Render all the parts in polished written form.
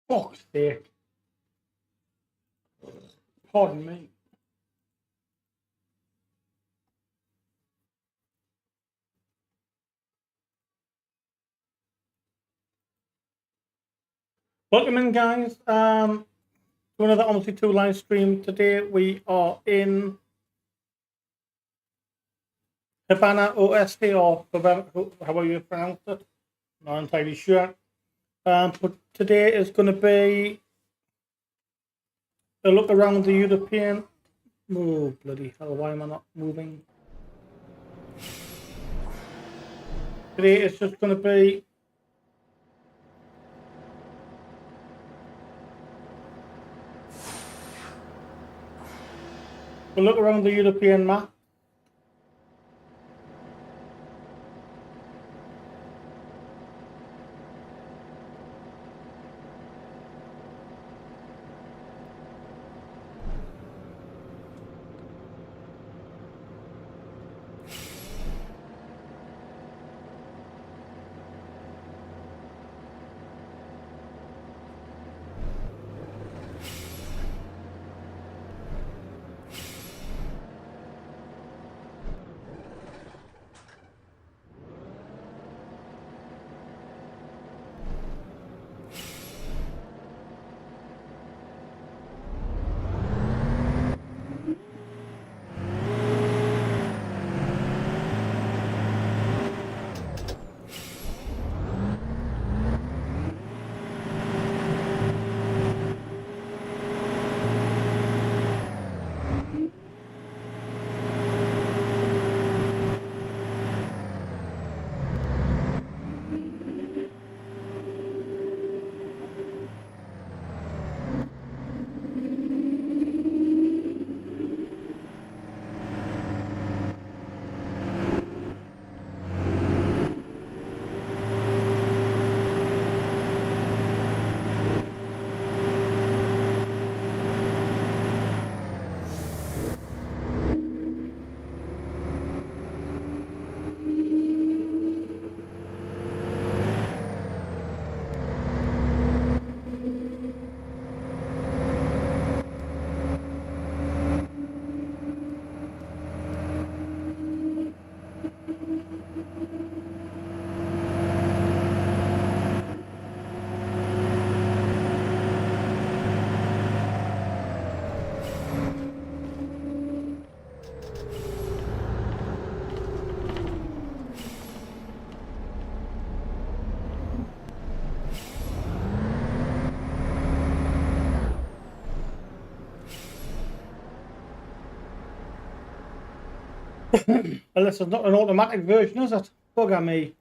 Fuck's sake. Pardon me. Welcome in, guys. To another OMSI 2 live stream. Today we are in Havana OST, or however you pronounce it. Not entirely sure. But today is going to be a look around the European. Oh, bloody hell, why am I not moving? Today is just going to be a look around the European map. Unless it's not an automatic version, is it? Bugger me.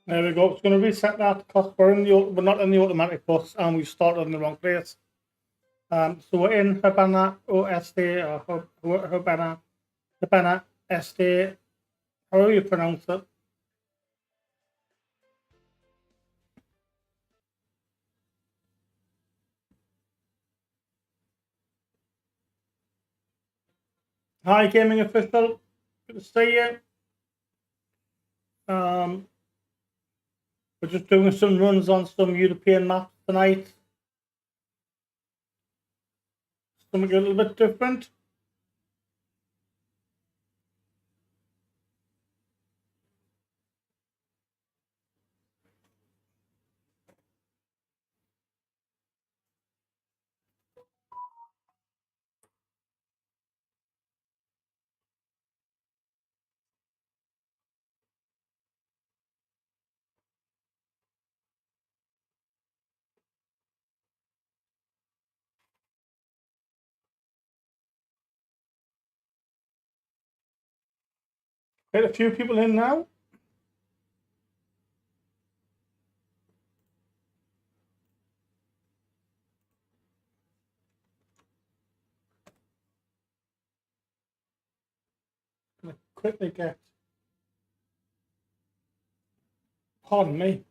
There we go. It's going to reset that because we're not in the automatic bus and we started in the wrong place. So we're in Habana OSD or Habana SD. How do you pronounce it? Hi, gaming official. Good to see you. We're just doing some runs on some European maps tonight. Something a little bit different. Get a few people in now. Gonna quickly get. Pardon me.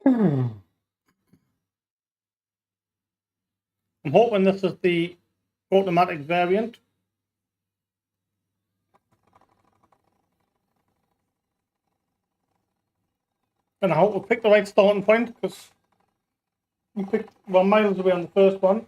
I'm hoping this is the automatic variant. And I hope we picked the right starting point, because we picked 1 miles away on the first one.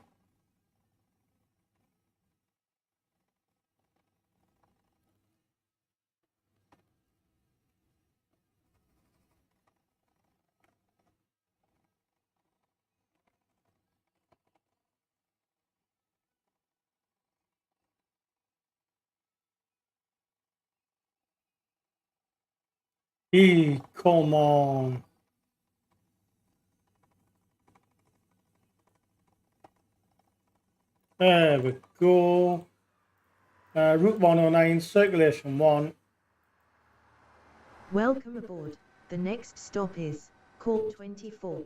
Come on. There we go. Route 109, circulation 1. Welcome aboard. The next stop is Call 24.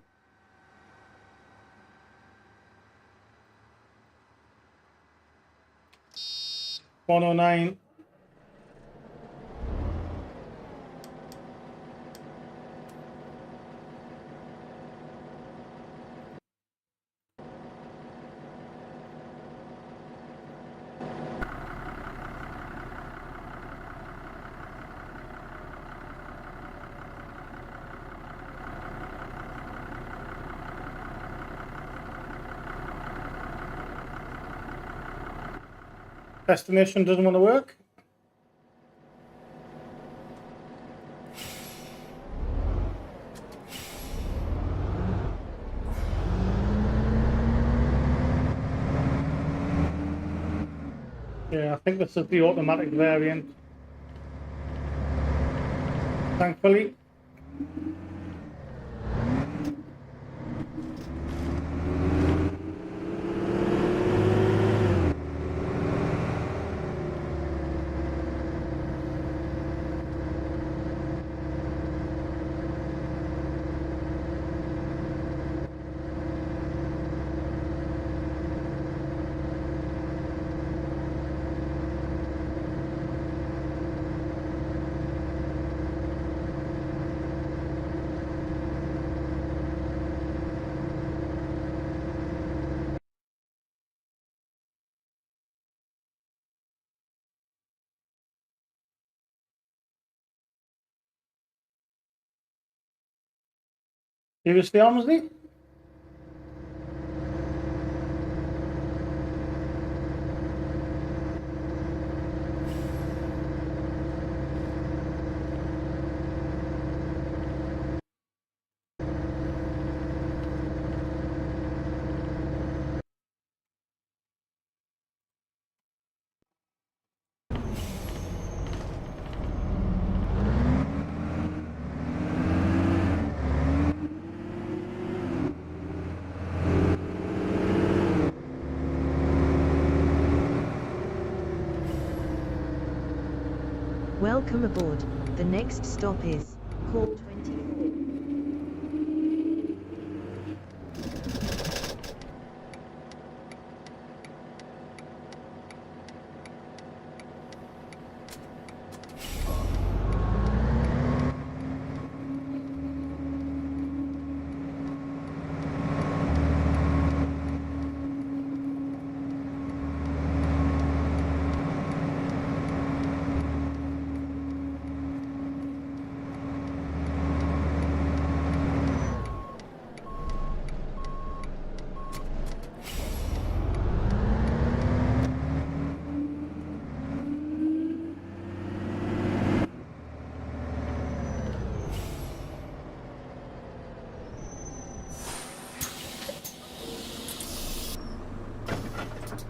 109. Destination doesn't want to work. Yeah, I think this is the automatic variant. Thankfully. Seriously, OMSI? Welcome aboard. The next stop is Call 24.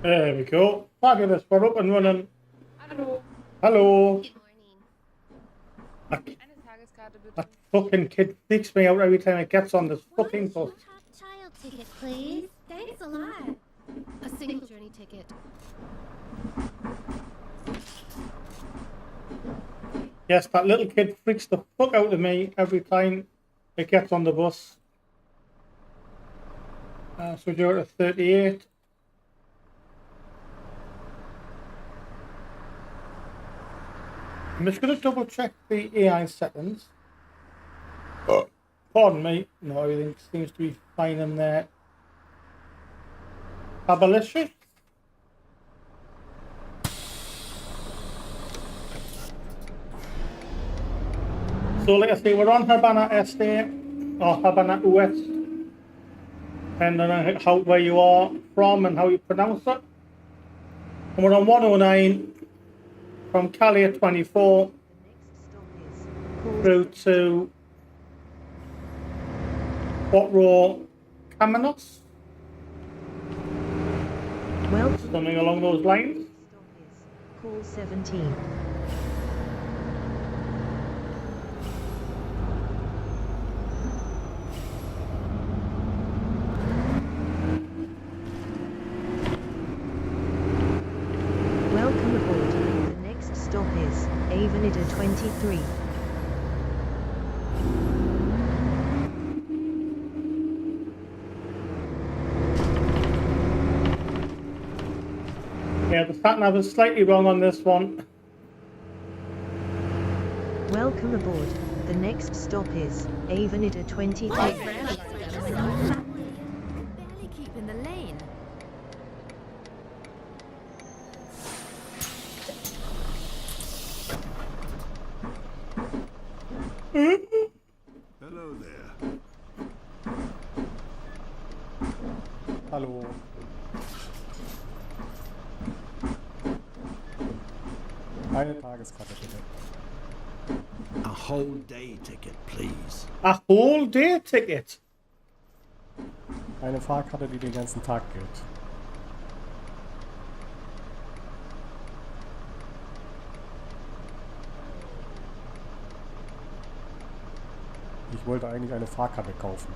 There we go. Fabulous. We're up and running. Hallo. Hello. Good morning. That, Eine Tageskarte bitte. that fucking kid freaks me out every time it gets on this fucking bus. Child ticket, please. Thanks a lot. A single journey ticket. Yes, that little kid freaks the fuck out of me every time it gets on the bus. So you're at 38. I'm just going to double check the AI settings. Pardon me. No, everything seems to be fine in there. Abolition. So like I say, we're on Havana Estate or Havana US, depending on where you are from and how you pronounce it. And we're on 109 from Cali 24 through to Quattro Caminos. Welcome. Something along those lines. Call 17. Welcome aboard. The next stop is Avenida 23. Yeah, the sat nav is slightly wrong on this one. Welcome aboard. The next stop is Avenida 23. Barely keeping the lane. Hello there. Hallo. Eine Tageskarte bitte. A whole day ticket, please. A whole day ticket. Eine Fahrkarte, die den ganzen Tag gilt. Ich wollte eigentlich eine Fahrkarte kaufen.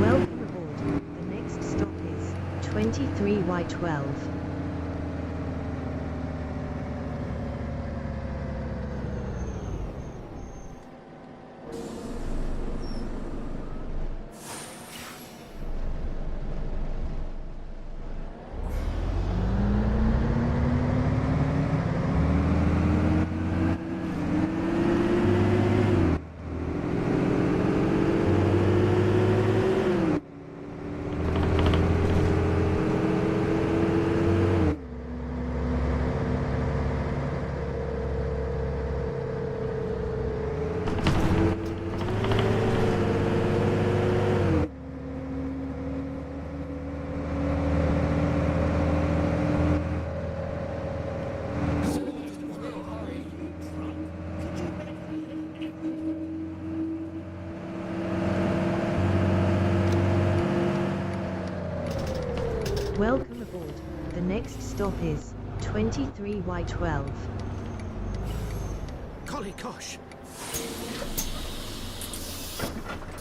Welcome aboard. The next stop is 23Y12. Welcome aboard. The next stop is 23Y12. Golly gosh.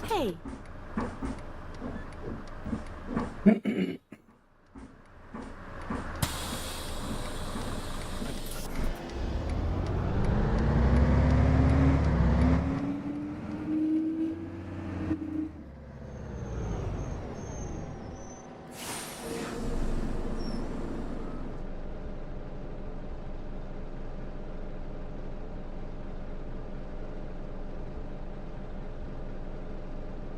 Hey,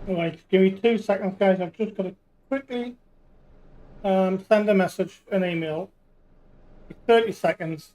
Right, give me 2 seconds, guys. I've just got to quickly send a message, an email. 30 seconds.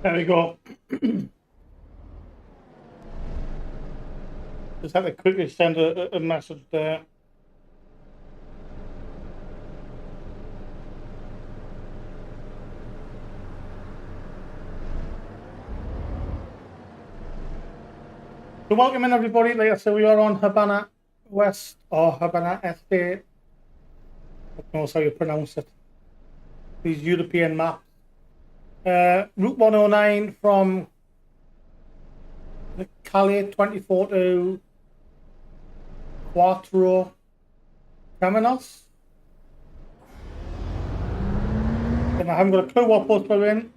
There we go. Just had to quickly send a message there. So welcome in everybody. Like I said, we are on Havana West or Havana Este. I don't know how you pronounce it. These European maps. Route 109 from the Calais 24 to Cuatro Caminos. And I haven't got a clue what post we're in.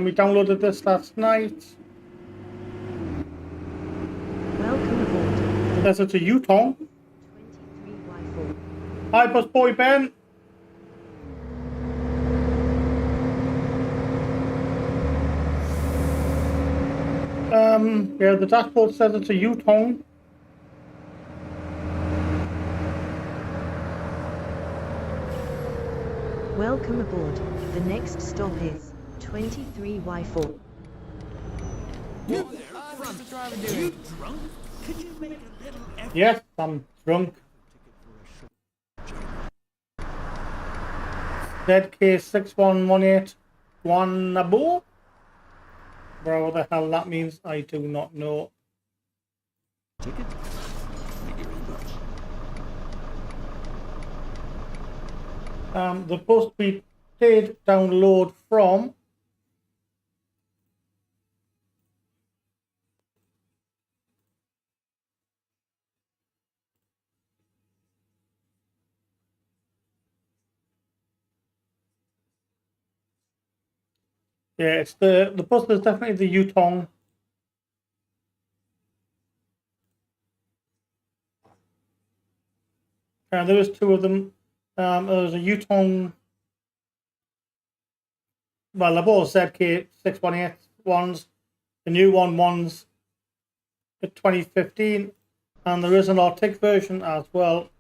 We downloaded this last night. Welcome aboard. Says it's a Yutong. 23Y4. Hi, Bus Boy Ben. Yeah, the dashboard says it's a Yutong. Welcome aboard. The next stop is 23Y4. You there, front. Are you drunk? Could you make a little effort? Yes, I'm drunk. ZK6118 Guanabo. Bro, what the hell that means, I do not know. Ticket? Thank you very much. The post we did download from yeah, it's the bus is definitely the Yutong. There is two of them. There's a Yutong. Well, they're both ZK618 ones. The new one's the 2015, and there is an Arctic version as well.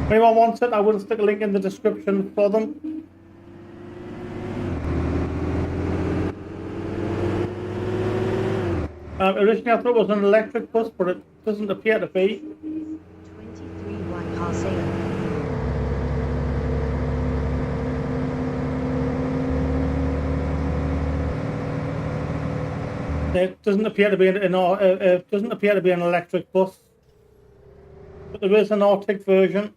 If anyone wants it, I will stick a link in the description for them. Originally I thought it was an electric bus, but it doesn't appear to be. 23Y Paseo. It doesn't appear to be an electric bus, but there is an Arctic version.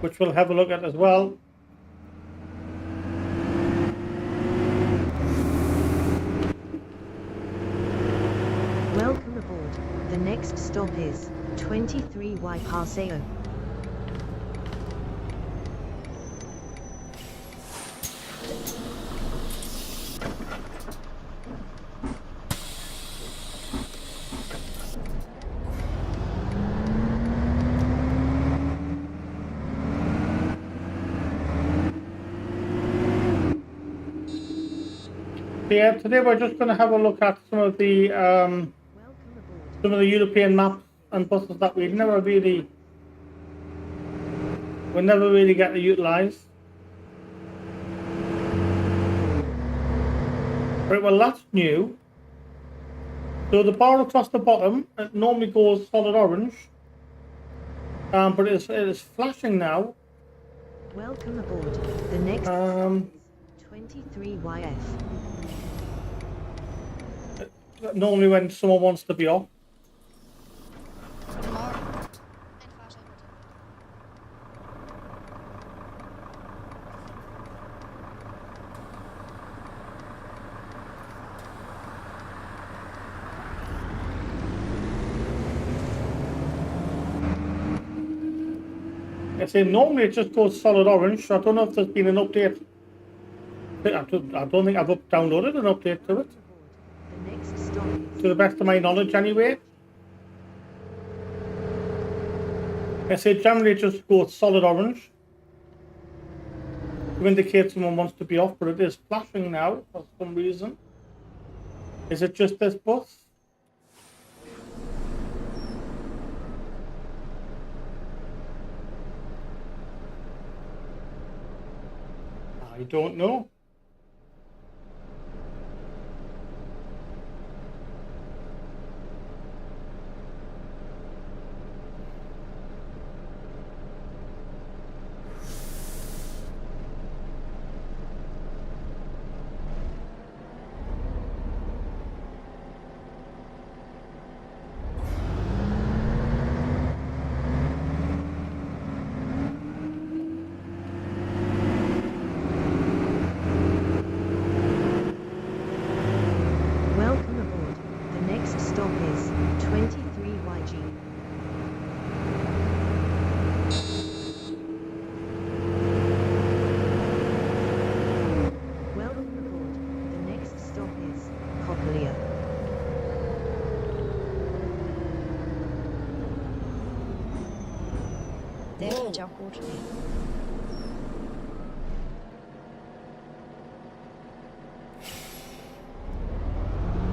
Which we'll have a look at as well. Welcome aboard. The next stop is 23Y Paseo. Yeah, today we're just going to have a look at some of the Welcome aboard. European maps and buses that we never really get to utilize. Right, well that's new. So the bar across the bottom, it normally goes solid orange, but it is flashing now. Welcome aboard. The next stop is 23YF. Normally when someone wants to be off. I say normally it just goes solid orange, so I don't know if there's been an update. I don't think I've downloaded an update to it. The next stop is To the best of my knowledge anyway. I say generally it just goes solid orange. to indicate someone wants to be off, but it is flashing now for some reason. Is it just this bus? I don't know. Welcome aboard. The next stop is 23YG. Welcome aboard. The next stop is Coppelia.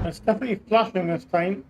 It's definitely flashing this time.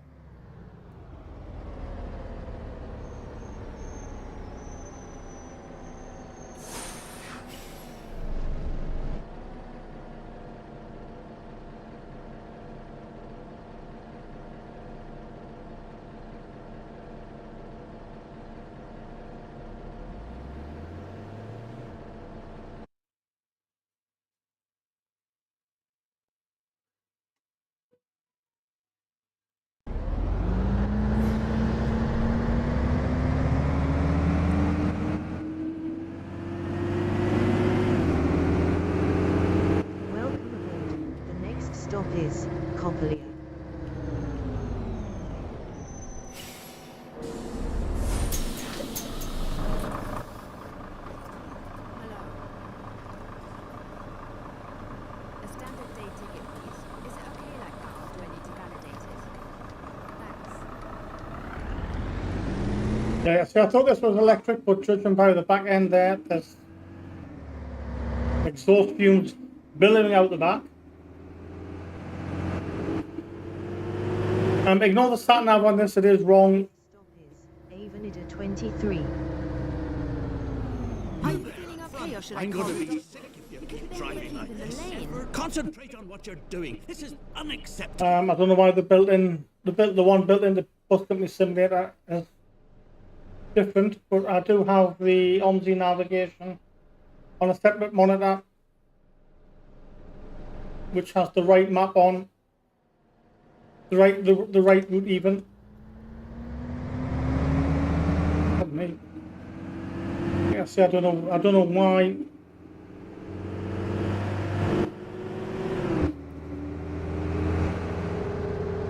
Welcome aboard. The next stop is Coppelia. Hello. A standard day ticket, please. Is it okay like that, or do I need to validate it? Thanks. Yeah, so I thought this was electric, but judging by the back end there, there's exhaust fumes billowing out the back. Ignore the sat nav on this, it is wrong. Stop is Avenida 23. Are you cleaning up here, or should I I'm call going to you? be sick if you keep driving like in the this. lane. Concentrate on what you're doing. This is unacceptable. I don't know why the one built in the bus company simulator is different, but I do have the OMSI navigation on a separate monitor, which has the right map on, the right route even. Pardon me. Yeah, see, I don't know why.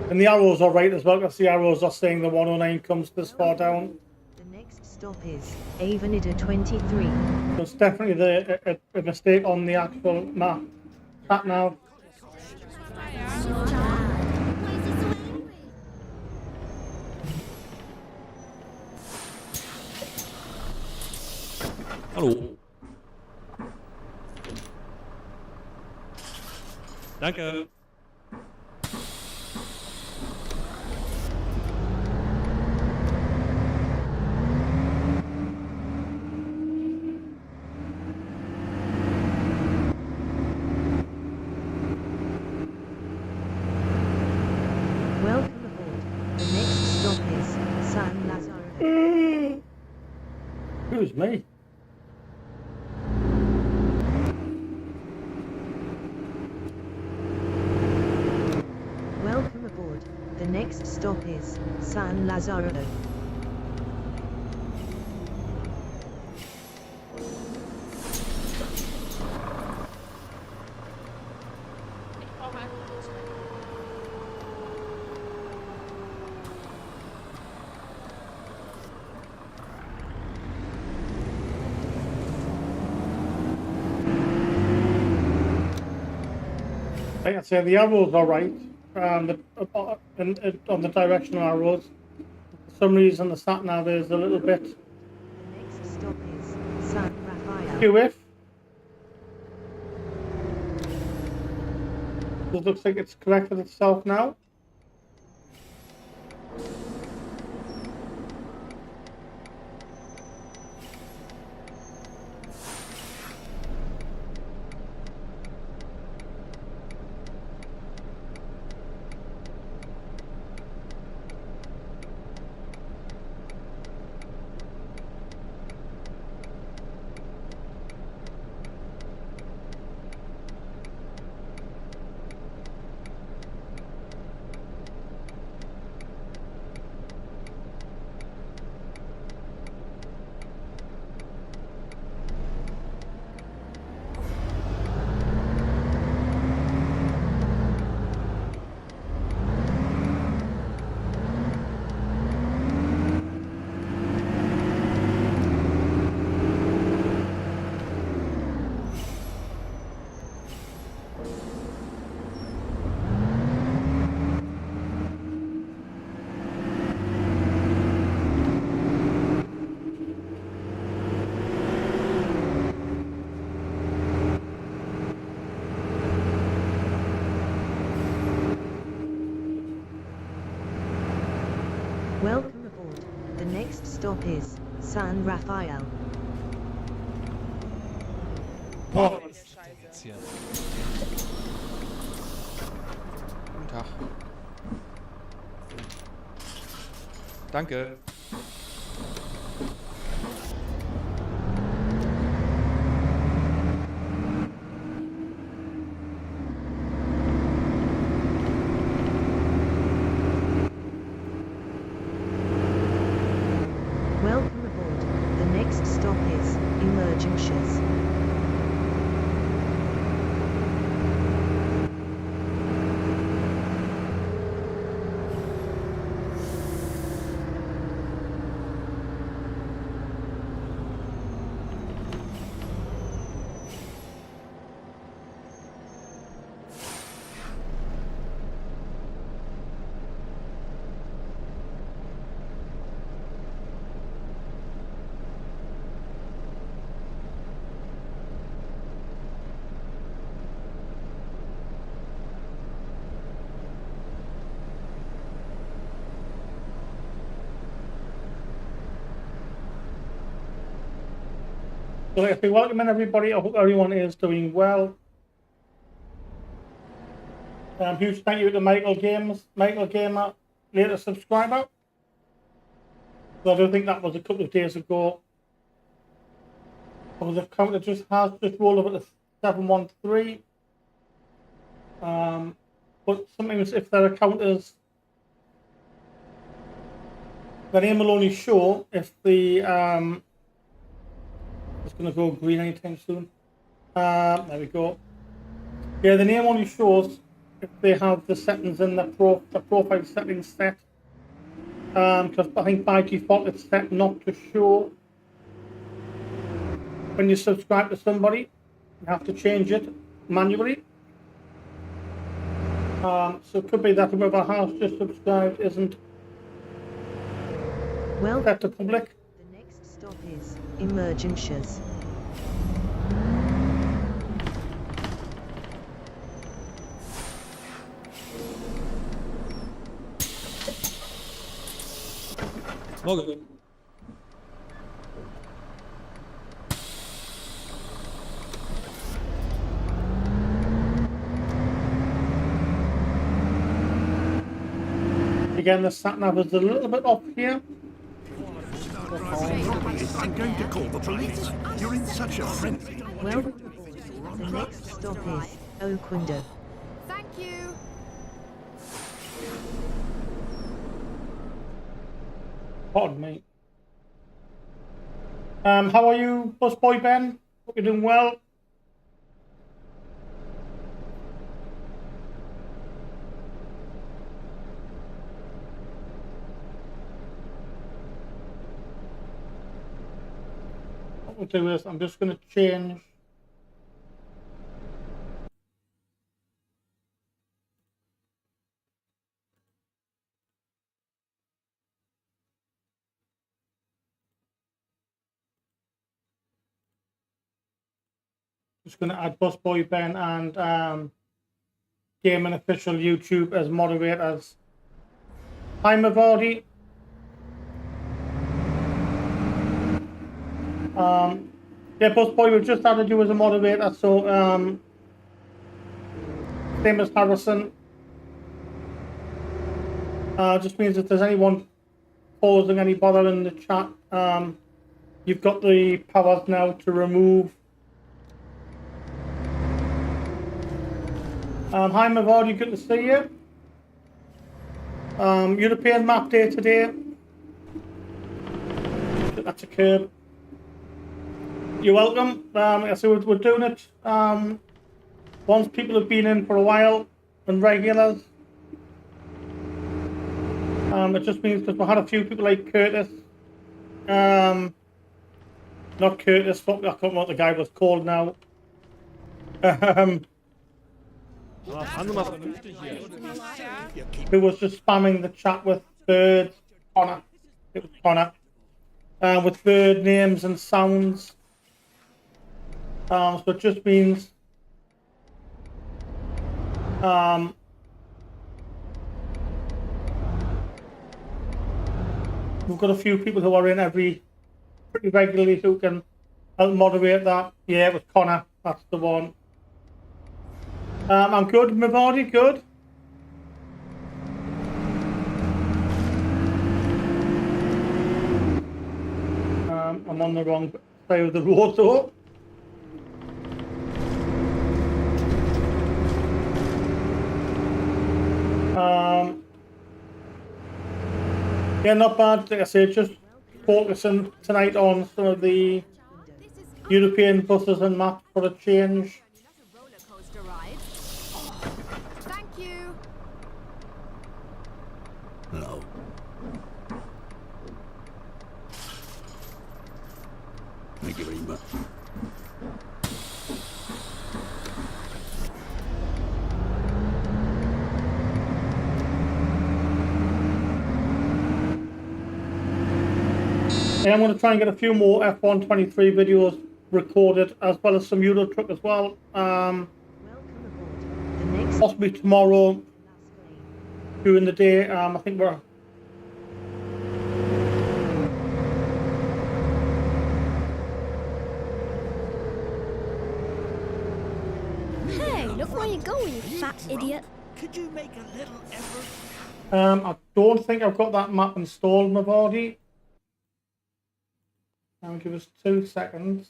And the arrows are right as well, because the arrows are saying the 109 comes this far down. The next stop is Avenida 23. So it's definitely a mistake on the actual map. Sat nav. Why is he so angry? Hallo. Danke. Welcome aboard. The next stop is San Lazaro. Who's me? Welcome aboard. The next stop is San Lazaro. Like I say, the arrows are right, on the directional arrows. For some reason, the sat nav is a little bit The next stop is San Rafael. skew-ish. It looks like it's corrected itself now. Welcome aboard. The next stop is San Rafael. Boah, was ist denn jetzt hier? Guten Tag. Danke. Welcome aboard. The next stop is Emergencies. So if we welcome in everybody, I hope everyone is doing well. Huge thank you to Michael Gamer, latest subscriber. So I do think that was a couple of days ago. The counter just rolled over to 713. But sometimes if there are counters, the name will only show if the it's going to go green anytime soon. There we go. Yeah, the name only shows if they have the settings in the profile settings set. Because I think by default it's set not to show when you subscribe to somebody. You have to change it manually. So it could be that whoever has just subscribed isn't set to public. The next stop is Emergencies. Morgen. Again, the sat nav is a little bit off here. I'm going to call the police. You're in such a frenzy. Welcome aboard. The next stop is Oquendo. Thank you. Pardon me. How are you, Busboy Ben? Hope you're doing well. What we'll do is I'm just going to change. Just going to add Busboy Ben and Gaming Official YouTube as moderators. Hi, Mavadi. Yeah, Post Boy, we've just added you as a moderator, so same as Harrison. Just means if there's anyone causing any bother in the chat, you've got the powers now to remove. Hi Mavadi, good to see you. European map day today. That's a curb. You're welcome. So we're doing it once people have been in for a while and regulars. It just means because we had a few people like Curtis. Not Curtis, I can't remember what the guy was called now. Who was just spamming the chat with birds. Connor. It was Connor. With bird names and sounds. So it just means we've got a few people who are in pretty regularly who can help moderate that. Yeah, it was Connor. That's the one. I'm good, Mavadi, good. I'm on the wrong side of the road though. Yeah, not bad. Like I said, just focusing tonight on some of the European buses and maps for a change. That's a roller coaster ride. Thank you. Hello. Thank you very much. Yeah, I'm going to try and get a few more F123 videos recorded, as well as some Euro Truck as well. Welcome aboard. The next Possibly tomorrow last lane. during the day. I think we're. Hey, look where you're going, you fat idiot. Could you make a little effort? I don't think I've got that map installed, Mavadi. Give us 2 seconds.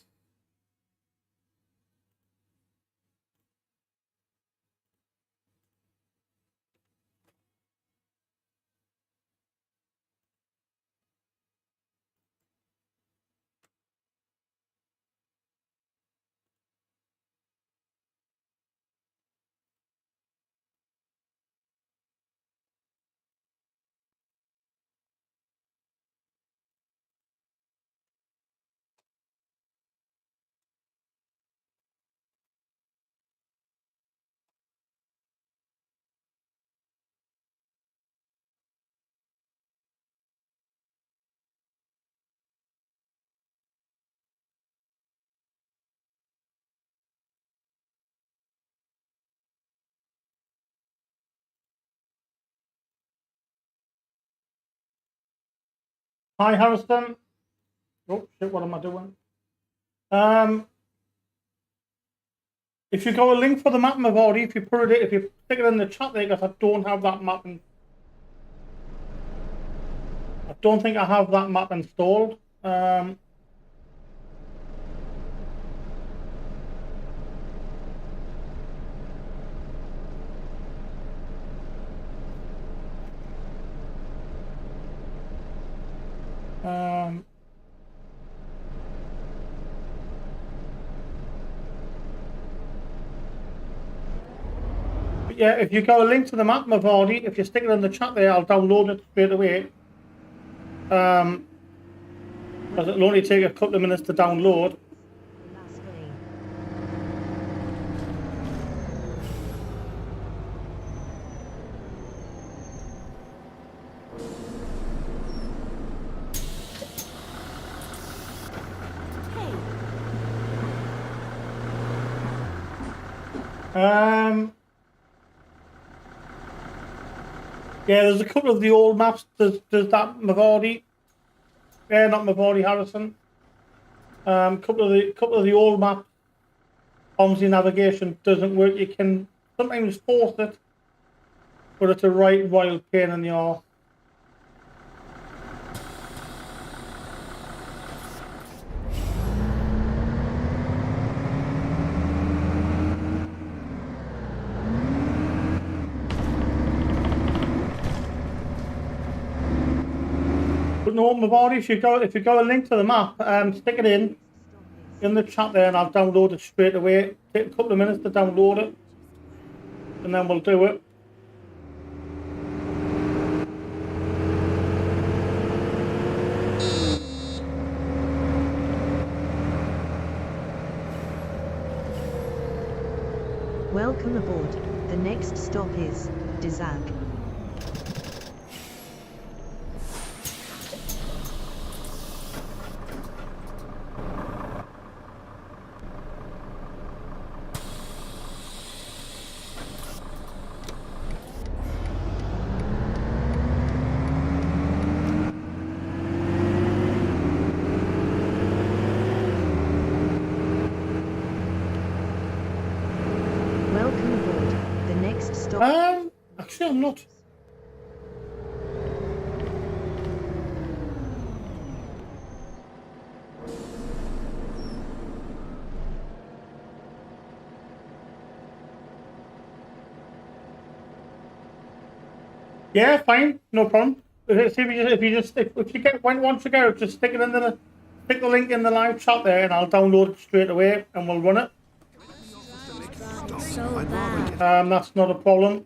Hi, Harrison. Oh shit! What am I doing? If you go a link for the map, Mavadi, if you stick it in the chat there, because I don't have that map. I don't think I have that map installed. But yeah, if you go a link to the map, Mavadi, if you stick it in the chat there, I'll download it straight away. Because it'll only take a couple of minutes to download. Last lane. Yeah, there's a couple of the old maps. There's that Mavori. Yeah, not Mavori, Harrison. Couple of the old maps. OMSI navigation doesn't work. You can sometimes force it, but it's a royal pain in the arse. But no, Mavori, if you go a link to the map, stick it in the chat there, and I'll download it straight away. Take a couple of minutes to download it, and then we'll do it. Welcome aboard. The next stop is Dizag. Welcome aboard. The next stop. Actually, I'm not. Yeah, fine, no problem. If you get once you get it, just stick the link in the live chat there, and I'll download it straight away, and we'll run it. So bad. That's not a problem.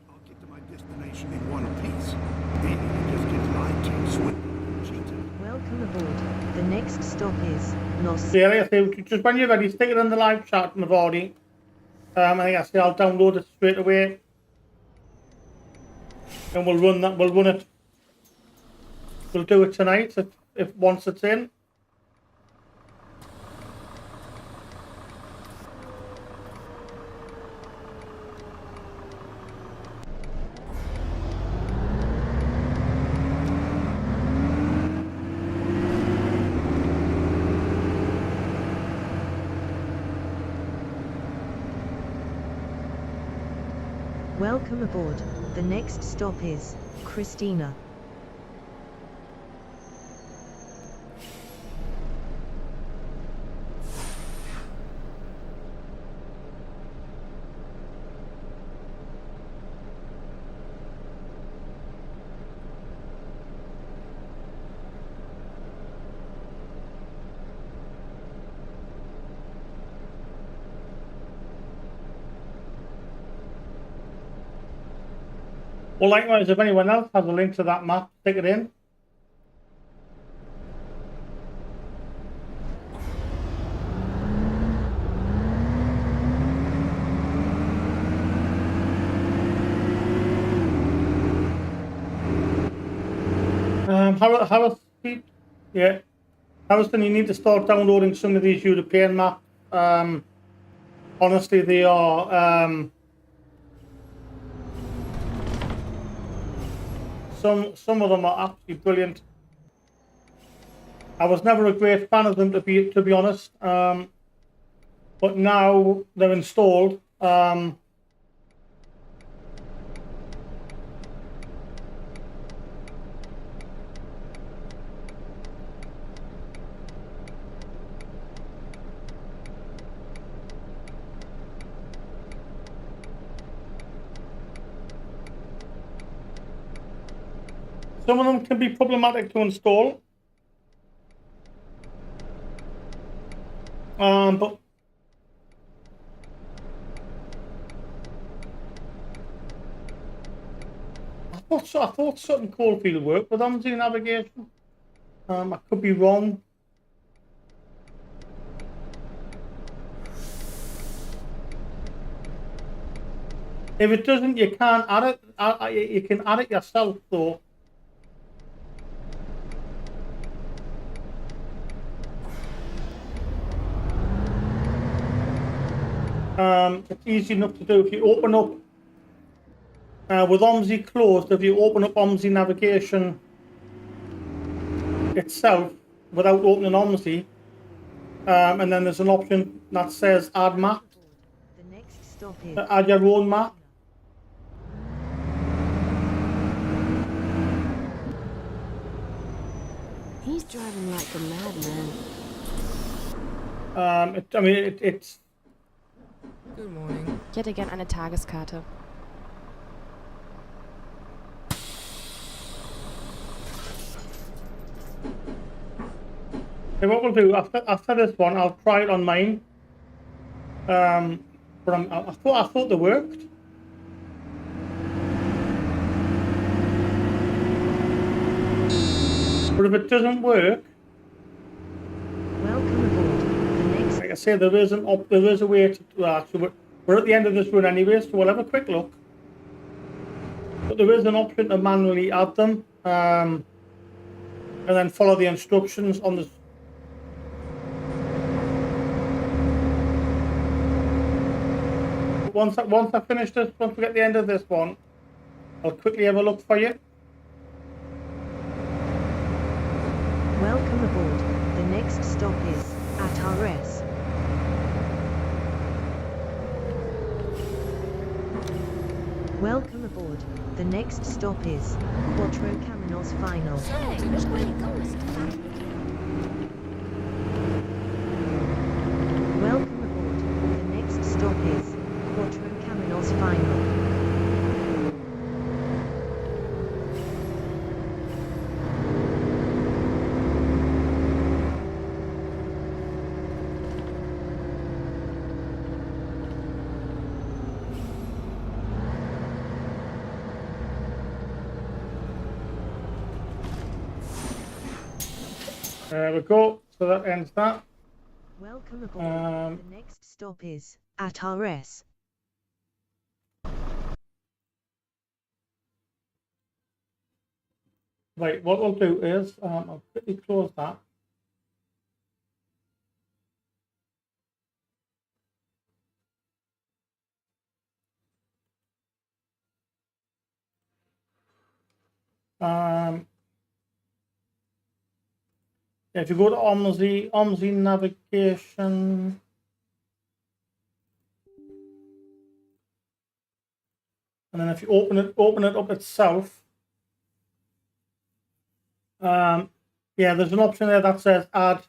I'll get to my destination in one piece. Then you just get lied to, swindled, cheated. Welcome aboard. The next stop is Nos. Yeah, like I say, just when you're ready, stick it in the live chat, Mavori. Like I say, I'll download it straight away, and we'll run that. We'll run it. We'll do it tonight if once it's in. Welcome aboard. The next stop is Christina. Well, likewise, if anyone else has a link to that map, stick it in. Harrison, you need to start downloading some of these European maps. Honestly, they are some of them are absolutely brilliant. I was never a great fan of them to be honest, but now they're installed. Some of them can be problematic to install, but I thought certain Coalfield worked with OMSI navigation. I could be wrong. If it doesn't, you can add it. You can add it yourself, though. It's easy enough to do. If you open up With OMSI closed, if you open up OMSI navigation itself without opening OMSI, and then there's an option that says add map, The next stop is add your own map. He's driving like a madman. It's Good morning. Ich hätte gern eine Tageskarte. so what we'll do after this one, I'll try it on mine. But I thought they worked. But if it doesn't work, welcome aboard. The next like I say, there is a way to actually. We're at the end of this run anyway, so we'll have a quick look. But there is an option to manually add them, and then follow the instructions on the. Once I finish this, once we get the end of this one, I'll quickly have a look for you. welcome aboard. The next stop is at RS. Welcome aboard. The next stop is Quattro Caminos Final. Hey, which way it goes? Welcome aboard. The next stop is Quattro Caminos Final. There we go. So that ends that. Welcome aboard. The next stop is at RS. Right, what we'll do is I'll quickly close that. If you go to OMSI navigation, and then if you open it up itself, yeah, there's an option there that says add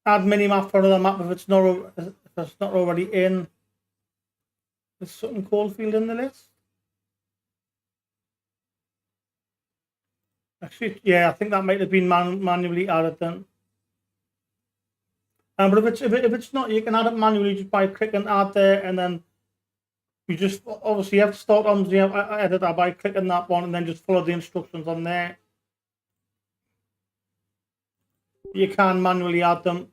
minimap for another map if it's not already in the Sutton Coldfield in the list. Actually, yeah, I think that might have been manually added then. But if it's not, you can add it manually just by clicking add there, and then you just obviously you have to start on the editor by clicking that one, and then just follow the instructions on there. You can manually add them.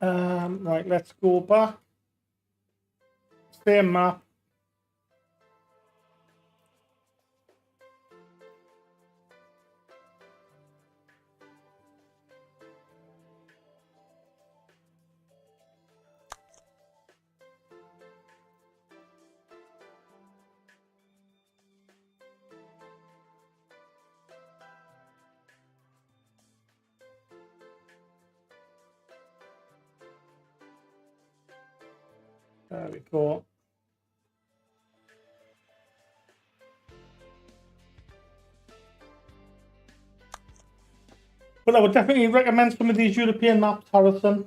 Right, let's go back. Same map. There we go. Well, I would definitely recommend some of these European maps, Harrison.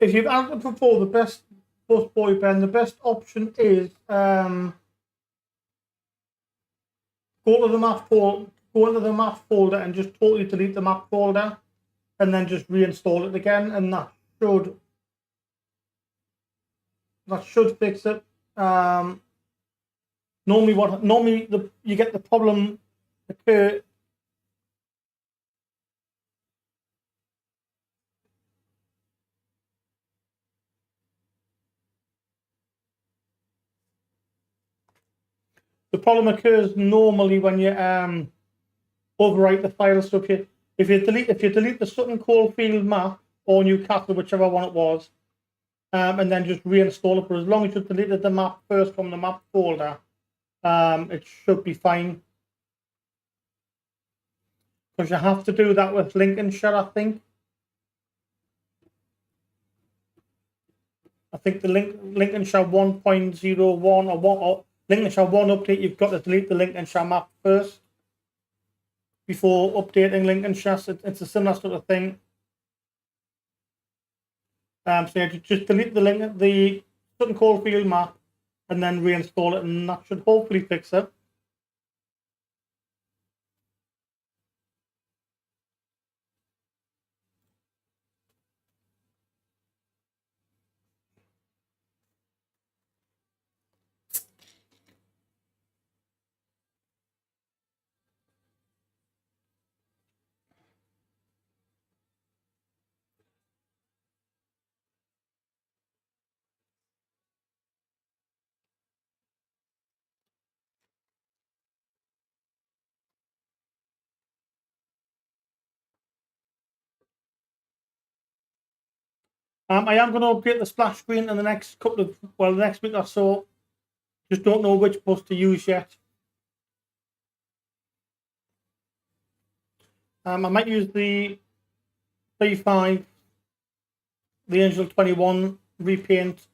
If you've added before, the best option is go into the map folder and just totally delete the map folder, and then just reinstall it again, and that should fix it. Normally you get the problem occur the problem occurs normally when you overwrite the file. So if you delete the Sutton Coldfield map or Newcastle, whichever one it was, and then just reinstall it. But as long as you deleted the map first from the map folder, it should be fine. Because you have to do that with Lincolnshire, I think. I think the Lincolnshire 1.01 or Lincolnshire 1 update, you've got to delete the Lincolnshire map first before updating Lincolnshire. So it's a similar sort of thing. So yeah, just delete the Sutton Coldfield map and then reinstall it, and that should hopefully fix it. I am going to update the splash screen in the next the next week or so. Just don't know which bus to use yet. I might use the B5, the Angel 21 repaint.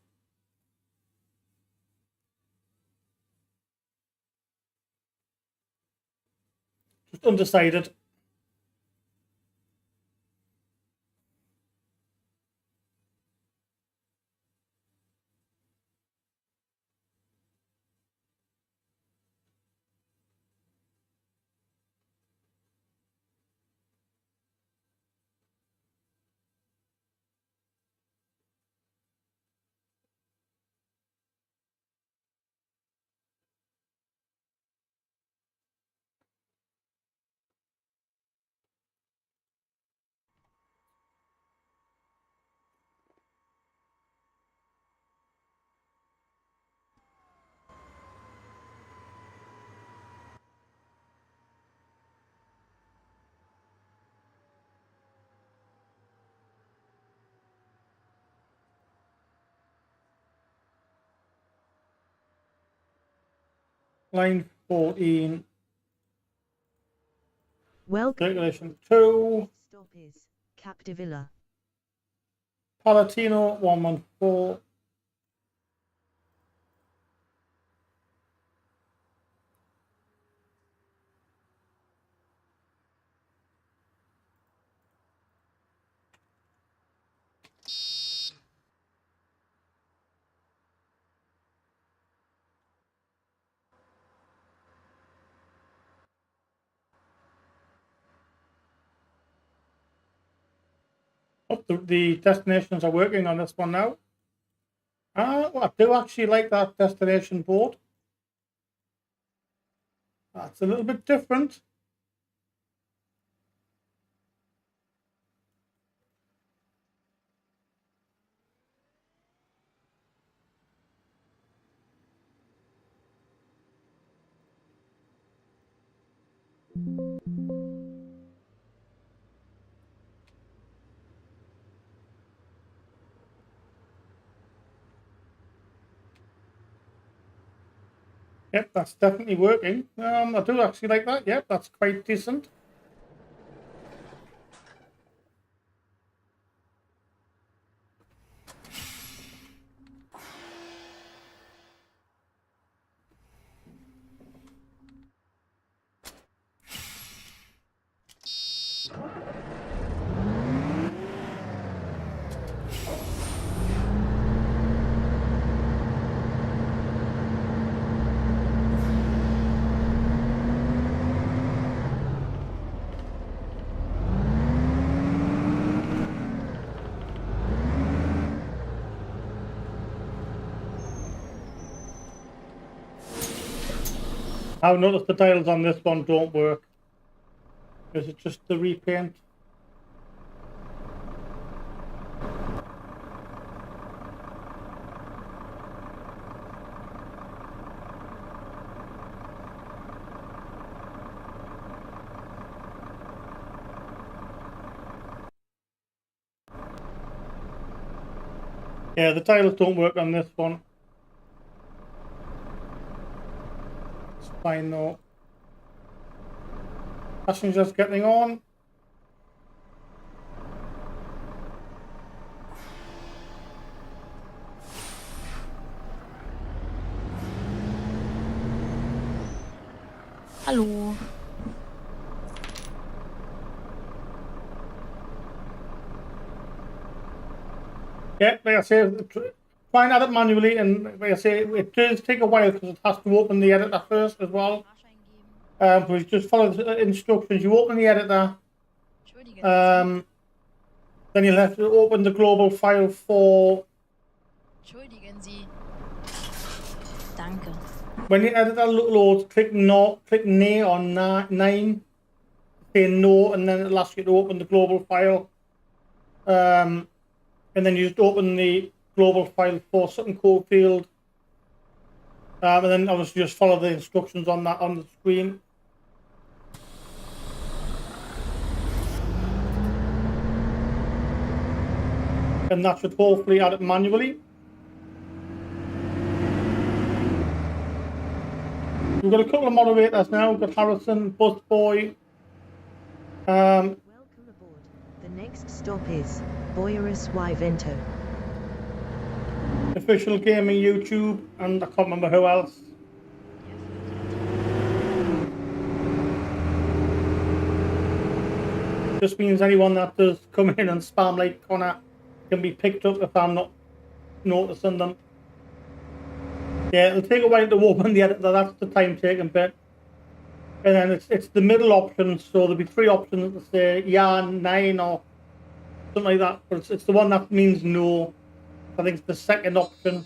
Just undecided. Line 14. Welcome. Circulation 2. Stop is Capdevilla. Palatino 114. The destinations are working on this one now. Well, I do actually like that destination board. That's a little bit different. Yep, that's definitely working. I do actually like that. Yep, that's quite decent. I've noticed the tiles on this one don't work. Is it just the repaint? Yeah, the tiles don't work on this one. It's fine though. Passengers getting on. Hallo. Yeah, like I say, try and add it manually, and like I say, it does take a while because it has to open the editor first as well. But you just follow the instructions. You open the editor, then you'll have to open the global file for. Entschuldigen Sie. Danke. When the editor loads, click no, click nay on 9, say no, and then it'll ask you to open the global file. And then you just open the global file for Sutton Coldfield, and then obviously just follow the instructions on that on the screen. And that should hopefully add it manually. We've got a couple of moderators now. We've got Harrison, Busboy. Welcome aboard. The next stop is Boyerus Vento. Official Gaming YouTube, and I can't remember who else. Just means anyone that does come in and spam like Connor can be picked up if I'm not noticing them. Yeah, it'll take a while to open the editor, that's the time taking bit. And then it's the middle option, so there'll be 3 options that say yeah, 9 or something like that, but it's the one that means no. I think it's the second option.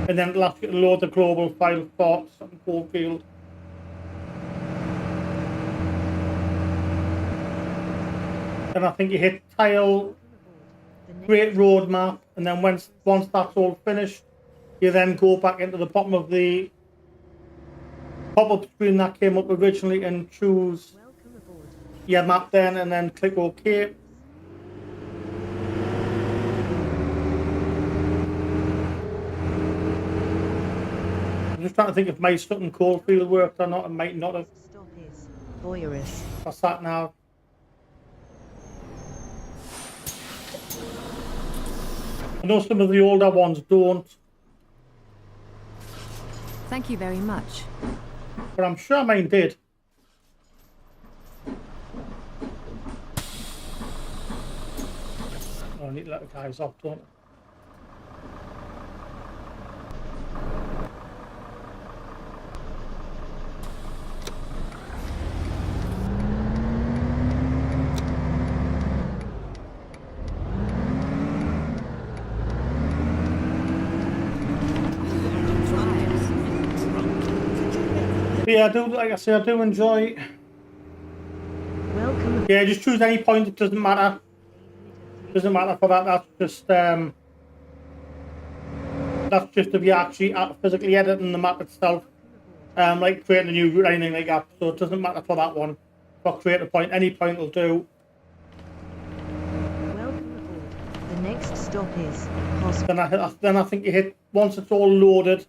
And then it'll ask you to load the global file for Sutton Coldfield. And I think you hit tile, create roadmap, and then once that's all finished, you then go back into the bottom of the pop-up screen that came up originally and choose your map then, and then click OK. I'm just trying to think if my Sutton Coldfield worked or not. It might not have. Stop is Boyerus. That's that now. I know some of the older ones don't, Thank you very much. but I'm sure mine did. Oh, I need to let the guys off, don't I? But yeah, I do, like I say, I do enjoy. Welcome. Yeah, just choose any point, it doesn't matter. Doesn't matter for that, that's just if you're actually physically editing the map itself. Like creating a new route, anything like that. So it doesn't matter for that one. For create a point, any point will do. Welcome aboard. The next stop is hospital. Then I think you hit, once it's all loaded.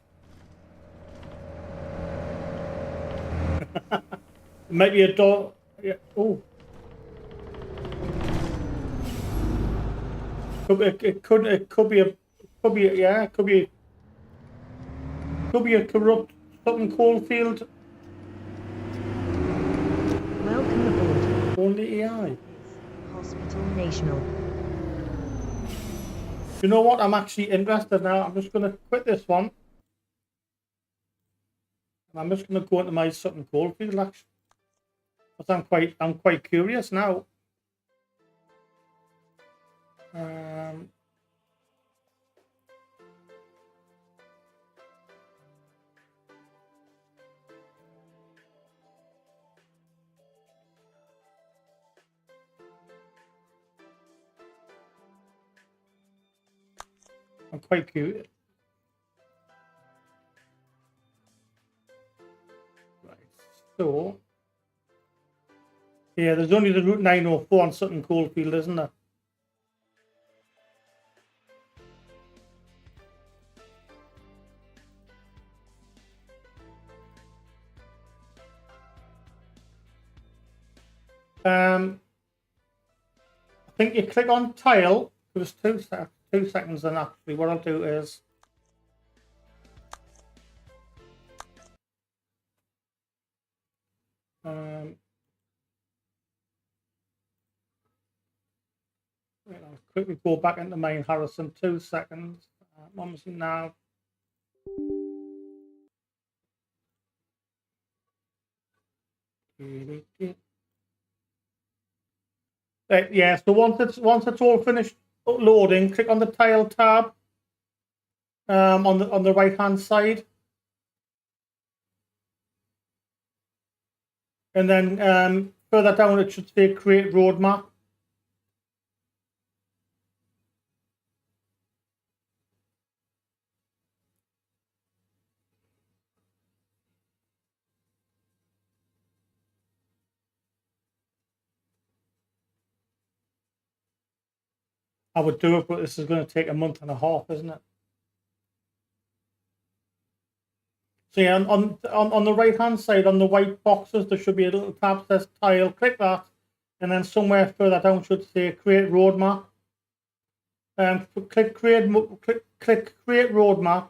Maybe a door. Yeah. Oh. It could be a corrupt Sutton Coldfield. Welcome aboard. Only AI. Hospital National. You know what? I'm actually interested now. I'm just going to quit this one. And I'm just going to go into my Sutton Coldfield actually. Because I'm quite curious now. I'm quite cute. Right, so yeah, there's only the Route 904 on Sutton Coldfield, isn't there? I think you click on tile. It was 2 seconds, and actually, what I'll do is I'll quickly go back into main Harrison. 2 seconds. Obviously now. Yeah, so once it's all finished loading, click on the tile tab on the right hand side, and then further down it should say create roadmap. I would do it, but this is going to take a month and a half, isn't it? So yeah, on the right hand side, on the white boxes, there should be a little tab that says tile. Click that, and then somewhere further down should say create roadmap. Click create roadmap.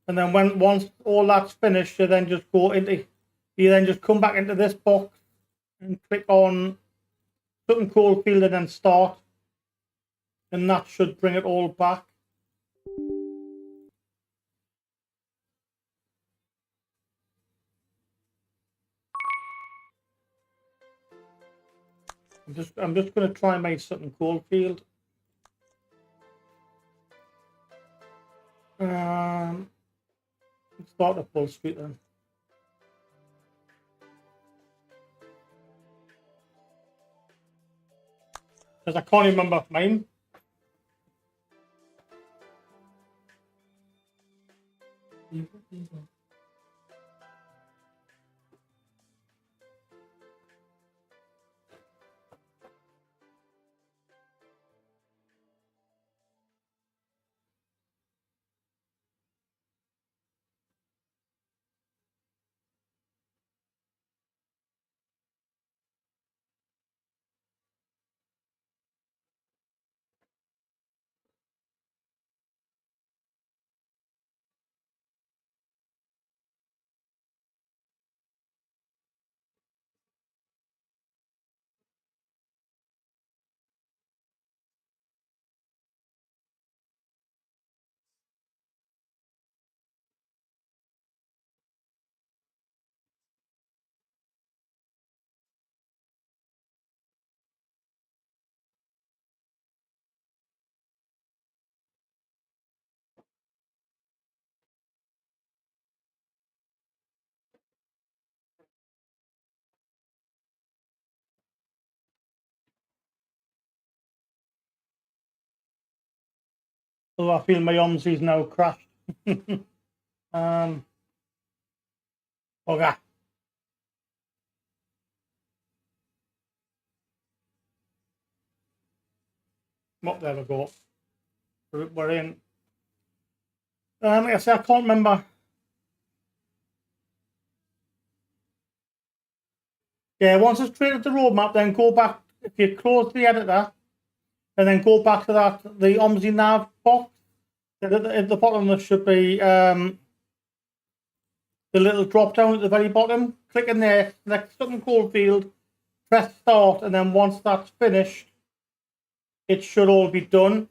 And then once all that's finished, you then just come back into this box and click on Sutton Coldfield and then start, and that should bring it all back. I'm just going to try my Sutton Coldfield. Start the full screen then. Because I can't remember mine. So I feel my OMSI's now crashed. Okay. Well, there we go. We're in. Like I say, I can't remember. Yeah, once it's created the roadmap, then go back. If you close the editor, and then go back to the OMSI nav box. At the bottom, there should be the little drop down at the very bottom. Click in there, next Sutton Coldfield, press start, and then once that's finished, it should all be done.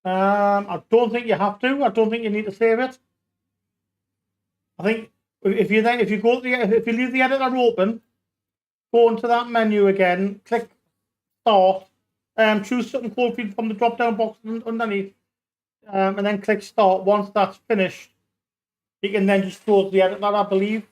I don't think you have to. I don't think you need to save it. I think if you go to if you leave the editor open, go into that menu again, click start, choose something called feed from the drop down box underneath, and then click start. Once that's finished, you can then just close the editor, I believe.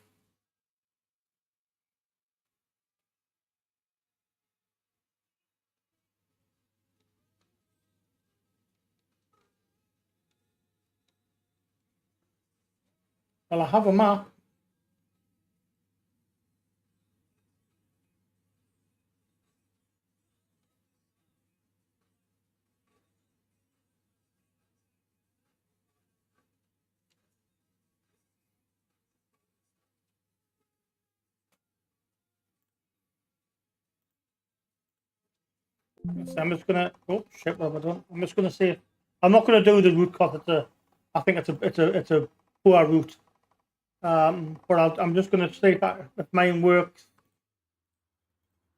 Well, I have a map. So I'm just gonna shit, what have I done? I'm just gonna say I'm not gonna do the route because I think it's a poor route. But I'm just gonna see if mine works.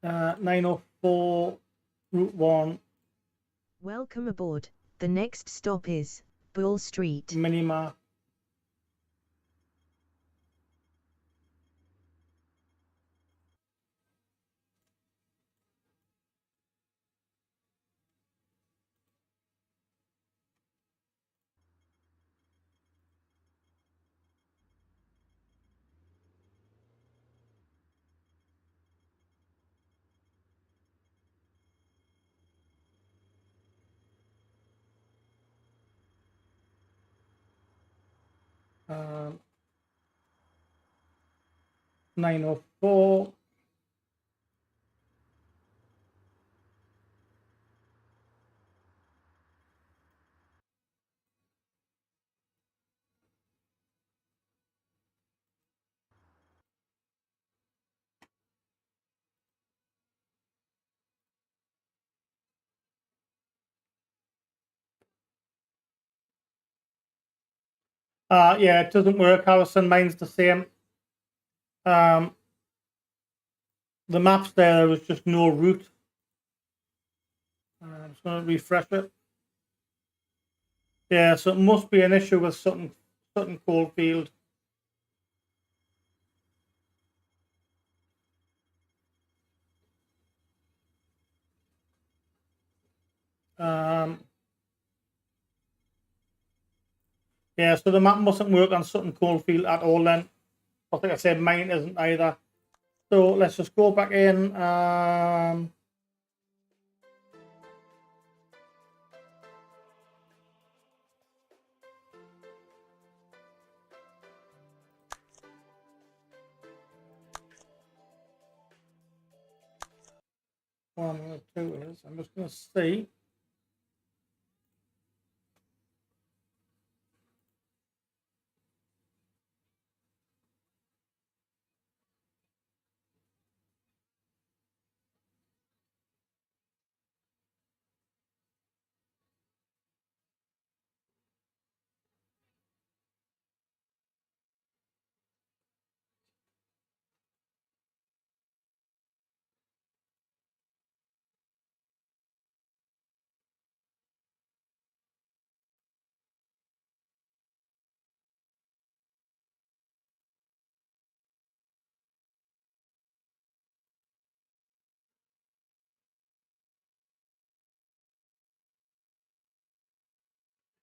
904 Route 1 Welcome aboard. The next stop is Bull Street. minimap. Um, 904. Yeah, it doesn't work, Harrison. Mine's the same. The maps there was just no route. I'm just going to refresh it. Yeah, so it must be an issue with Sutton Coldfield. Yeah, so the map mustn't work on Sutton Coldfield at all then. I think I said mine isn't either. So let's just go back in. What I'm going to do is I'm just going to see.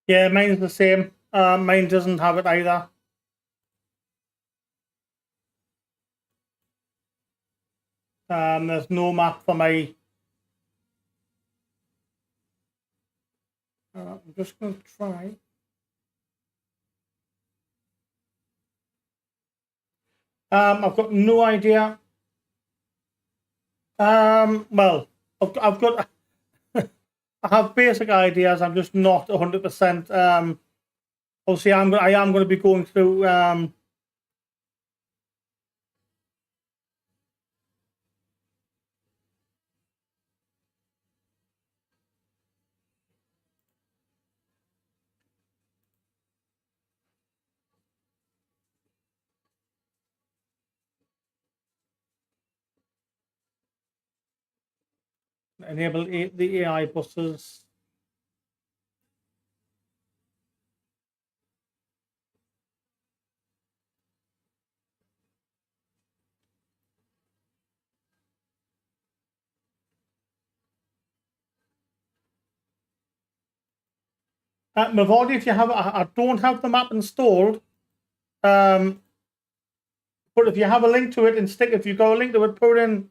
Yeah, mine's the same. Mine doesn't have it either. There's no map for my. I'm just going to try. I've got no idea. Well, I've got. I have basic ideas. I'm just not 100%. Obviously, I am going to be going through. Enable the AI buses. Mavodi, if you have, I don't have the map installed. But if you have a link to it and if you got a link to it, put it in.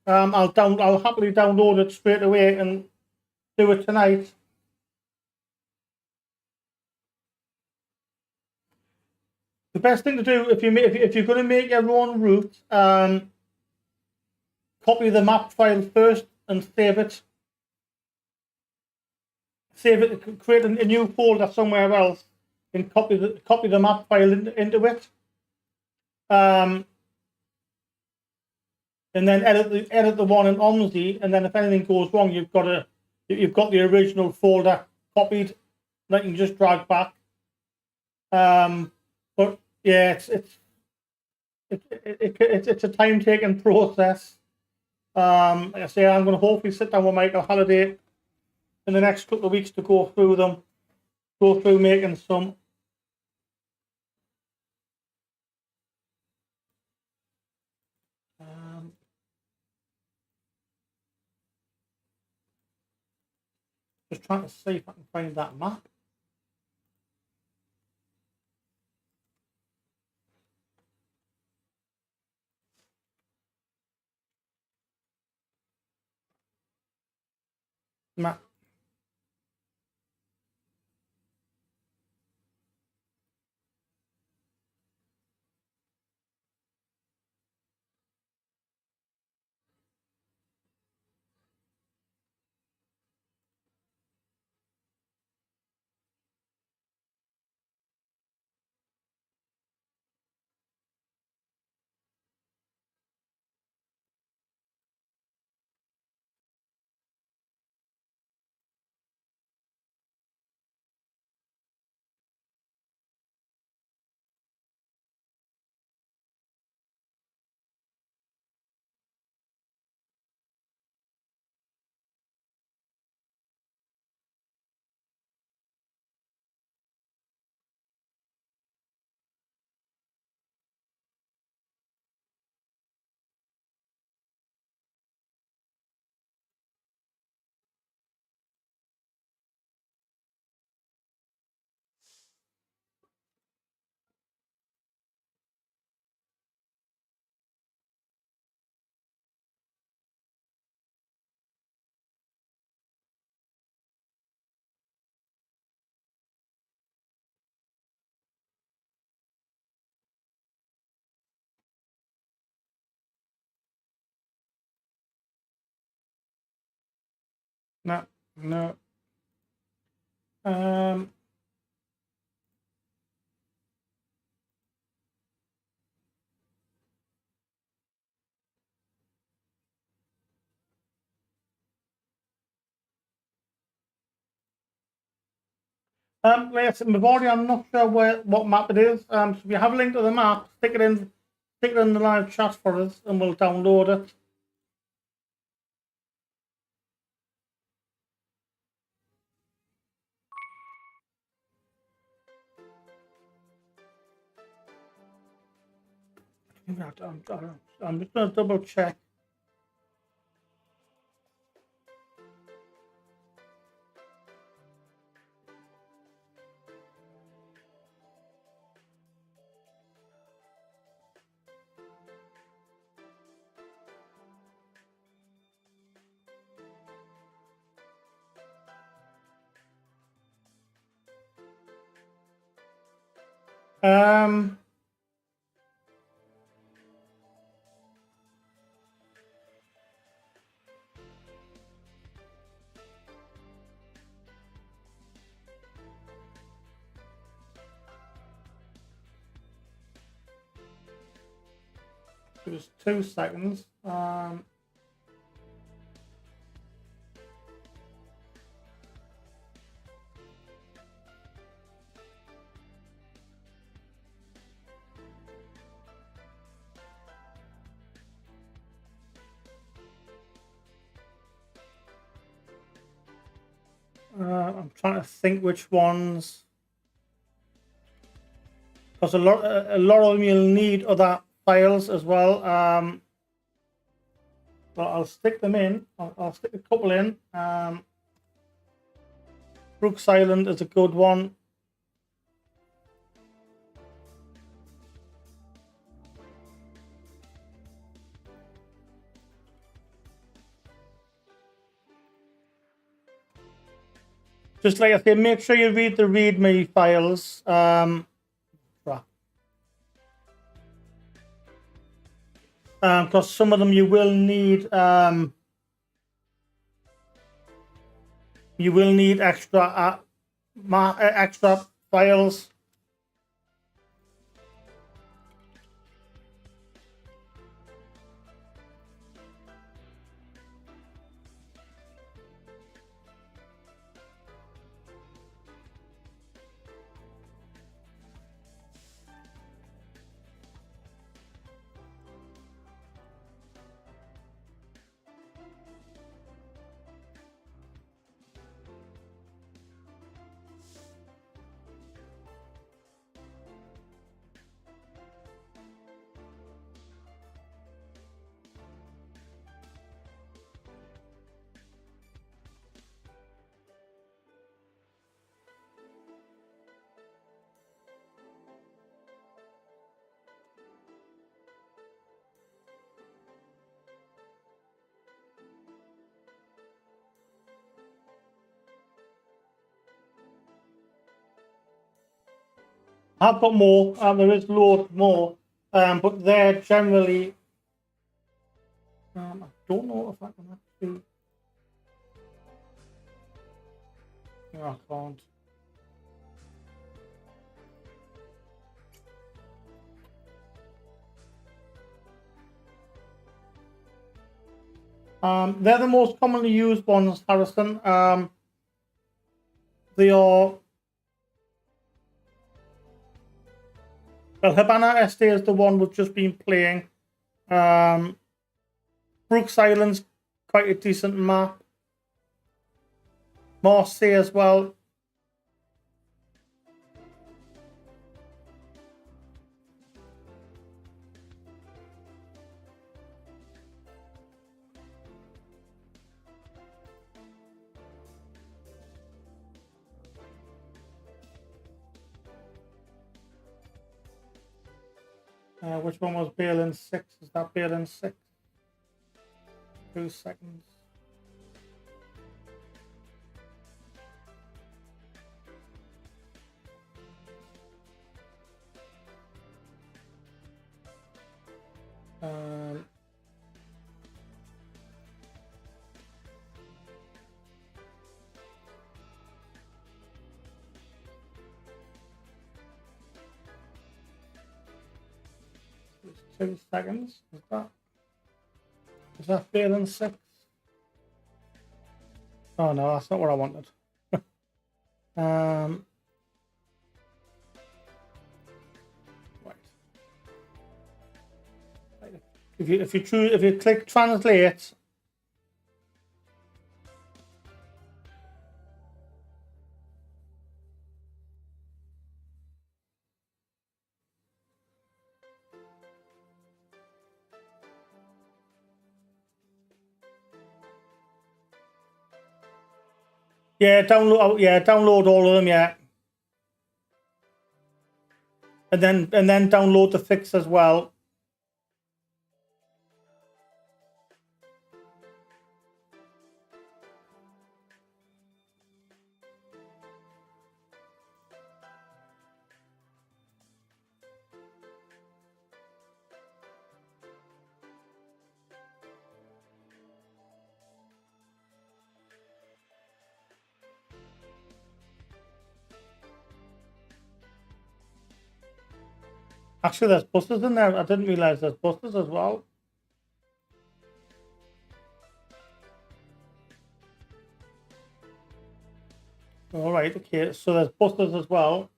I'll happily download it straight away and do it tonight. The best thing to do if you're going to make your own route, copy the map file first and save it. Create a new folder somewhere else, and copy the map file into it. And then edit the one in OMSI, and then if anything goes wrong, you've got the original folder copied that you can just drag back. But yeah, it's a time-taking process. Like I say, I'm going to hopefully sit down with Michael Halliday in the next couple of weeks to go through making some. Just trying to see if I can find that map. Map. No, no. Like I said, Mavori, I'm not sure what map it is. So if you have a link to the map, stick it in the live chat for us, and we'll download it. I'm just going to double check. Just 2 seconds. I'm trying to think which ones, because a lot of them you'll need other files as well. But I'll stick them in. I'll stick a couple in. Brooks Island is a good one. Just like I say, make sure you read the README files. Because some of them you will need extra extra files. I've got more, there is loads more, but they're generally, I don't know if I can actually, no, I can't. They're the most commonly used ones, Harrison. They are, well, Habana SD is the one we've just been playing. Brooks Island's quite a decent map. Marseille as well. Which one was Balin 6? Is that Balin 6? 2 seconds. It's 2 seconds. Is that Balin 6? Oh no, that's not what I wanted. Right. If you click translate, download all of them, and then download the fix as well. Actually, there's busters in there. I didn't realize there's busters as well. All right, okay. So there's busters as well.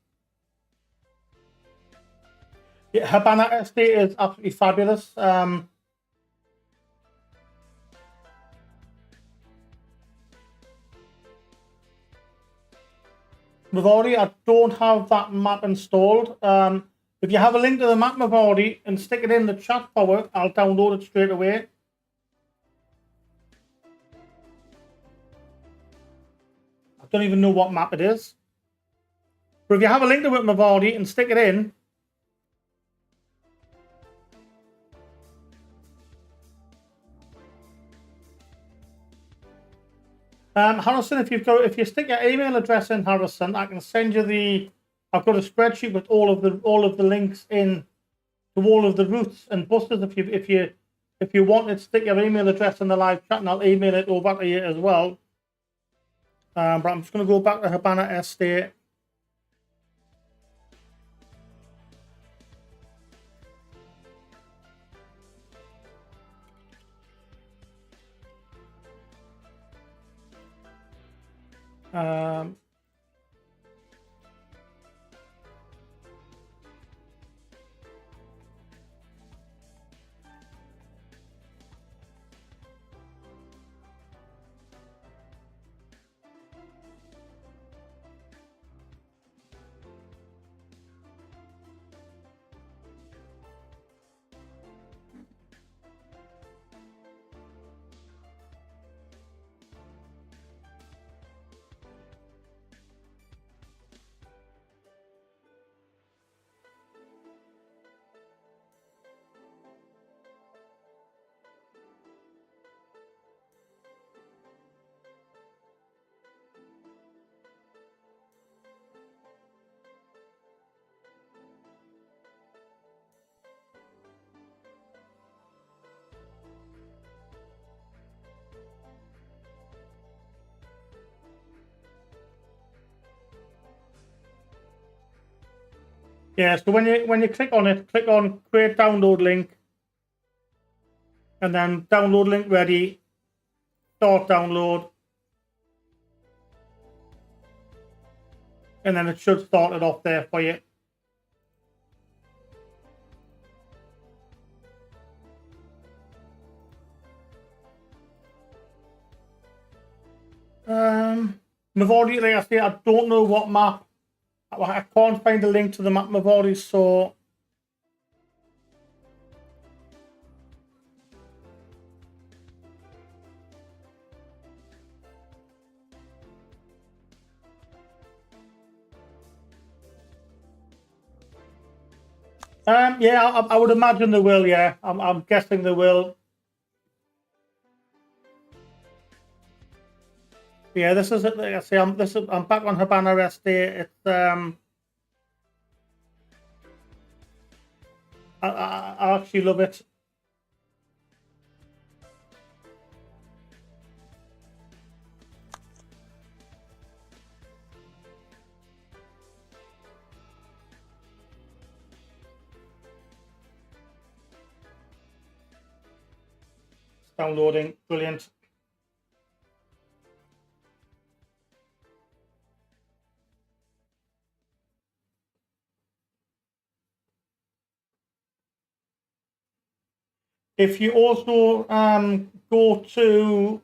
Yeah, Habana SD is absolutely fabulous. Mavori, I don't have that map installed. If you have a link to the map, Mavori, and stick it in the chat power, I'll download it straight away. I don't even know what map it is. But if you have a link to it, Mavadi, and stick it in, Harrison, if you stick your email address in, Harrison, I can send you the. I've got a spreadsheet with all of the links in to all of the routes and buses. If you want it, stick your email address in the live chat, and I'll email it over to you as well. But I'm just going to go back to Habana Estate. Yeah, so when you click on it, click on create download link, and then download link ready, start download, and then it should start it off there for you. Mavodi, like I say, I don't know what map. I can't find a link to the map, Mavodi, so yeah, I would imagine they will. Yeah, I'm guessing they will. Yeah, this is it. Like I say, I'm back on Habana Estate. It's I actually love it. It's downloading, brilliant. If you also go to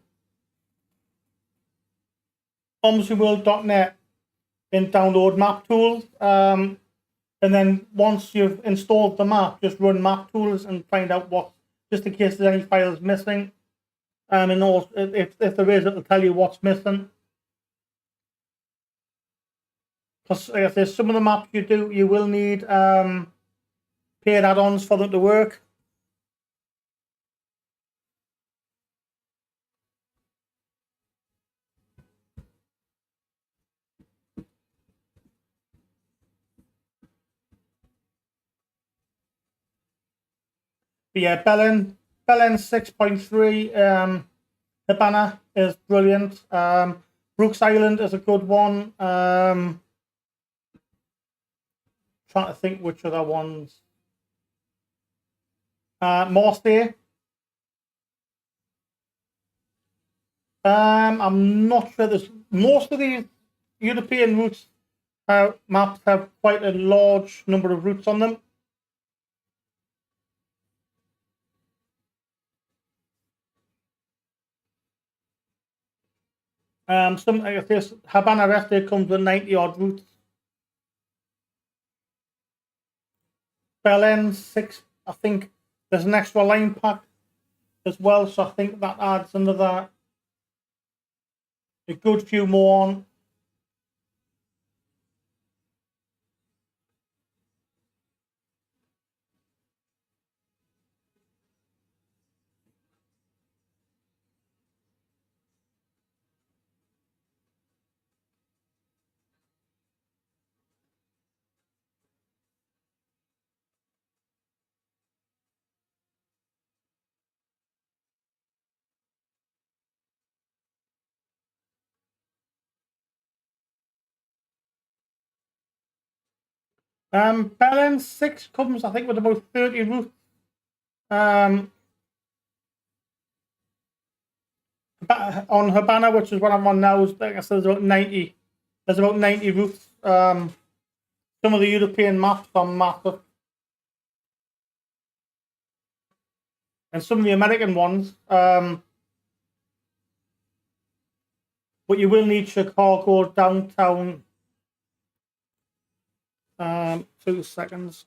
OMSIworld.net and download map tools, and then once you've installed the map, just run map tools and find out what, just in case there's any files missing. And also, if there is, it'll tell you what's missing. Because like I say, some of the maps you will need paid add-ons for them to work. But yeah, Belen 6.3 Habana is brilliant. Brooks Island is a good one. Trying to think which other ones. Morstay. I'm not sure. There's most of these European routes maps have quite a large number of routes on them. Some like this Habana Reste comes with 90 odd routes. Belen 6, I think there's an extra line pack as well, so I think that adds another a good few more on. Berlin 6 comes, I think, with about 30 routes. On Habana, which is what I'm on now, is, I guess there's about 90. There's about 90 routes. Some of the European maps are massive. And some of the American ones. But you will need Chicago downtown. 2 seconds.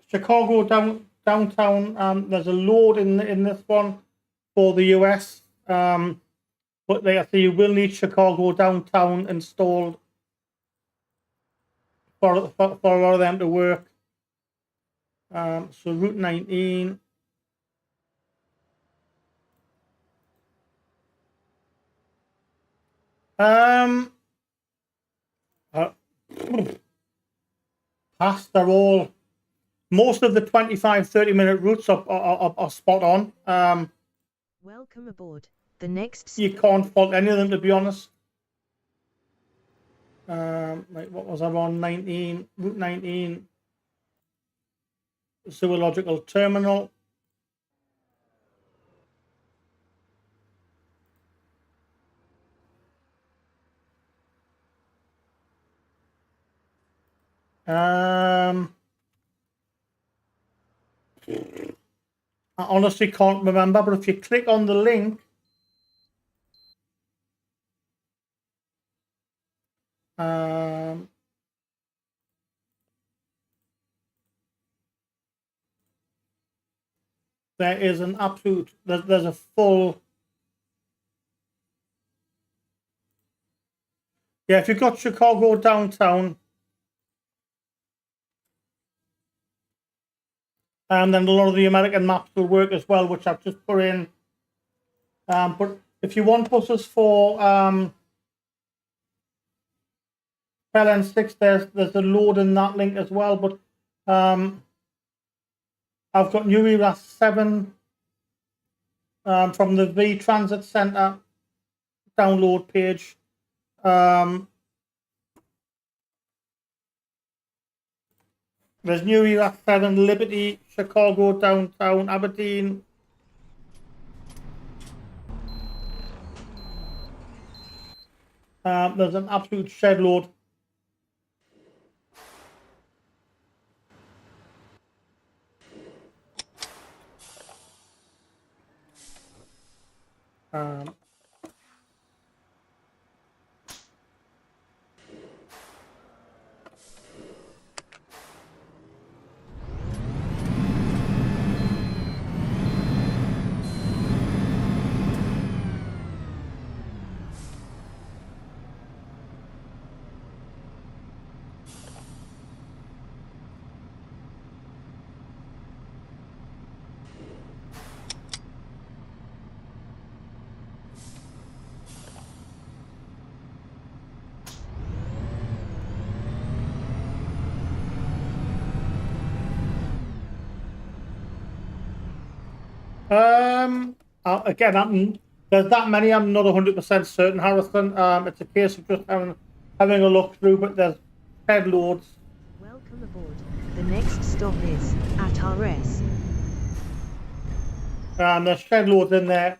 Chicago downtown. There's a load in this one for the US. But they say you will need Chicago downtown installed for a lot of them to work. So Route 19. Past, they're all, most of the 25-30 minute routes are spot on. Welcome aboard. The next You can't fault any of them, to be honest. Like, what was I on? 19, Route 19, Zoological Terminal. I honestly can't remember, but if you click on the link, there is an absolute, there's a full, yeah, if you've got Chicago downtown, and then a lot of the American maps will work as well, which I've just put in. But if you want buses for LN6, there's a load in that link as well. But I've got New Era 7 from the V Transit Center download page. There's New Era 7, Liberty, Chicago downtown, Aberdeen. There's an absolute shed load. Again, there's that many. I'm not 100% certain, Harrison. It's a case of just having a look through, but there's head loads. Welcome aboard. The next stop is at RS. There's shed loads in there.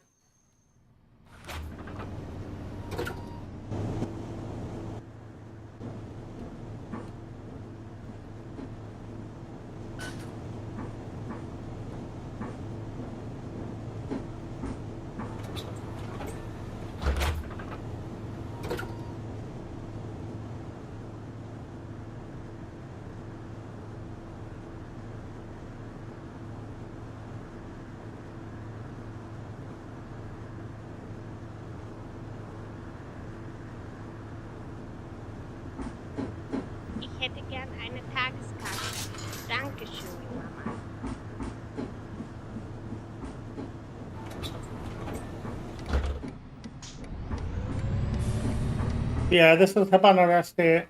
Ich hätte gern eine Tageskarte. Dankeschön, Mama. Yeah, this is Habana SD.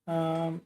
Um,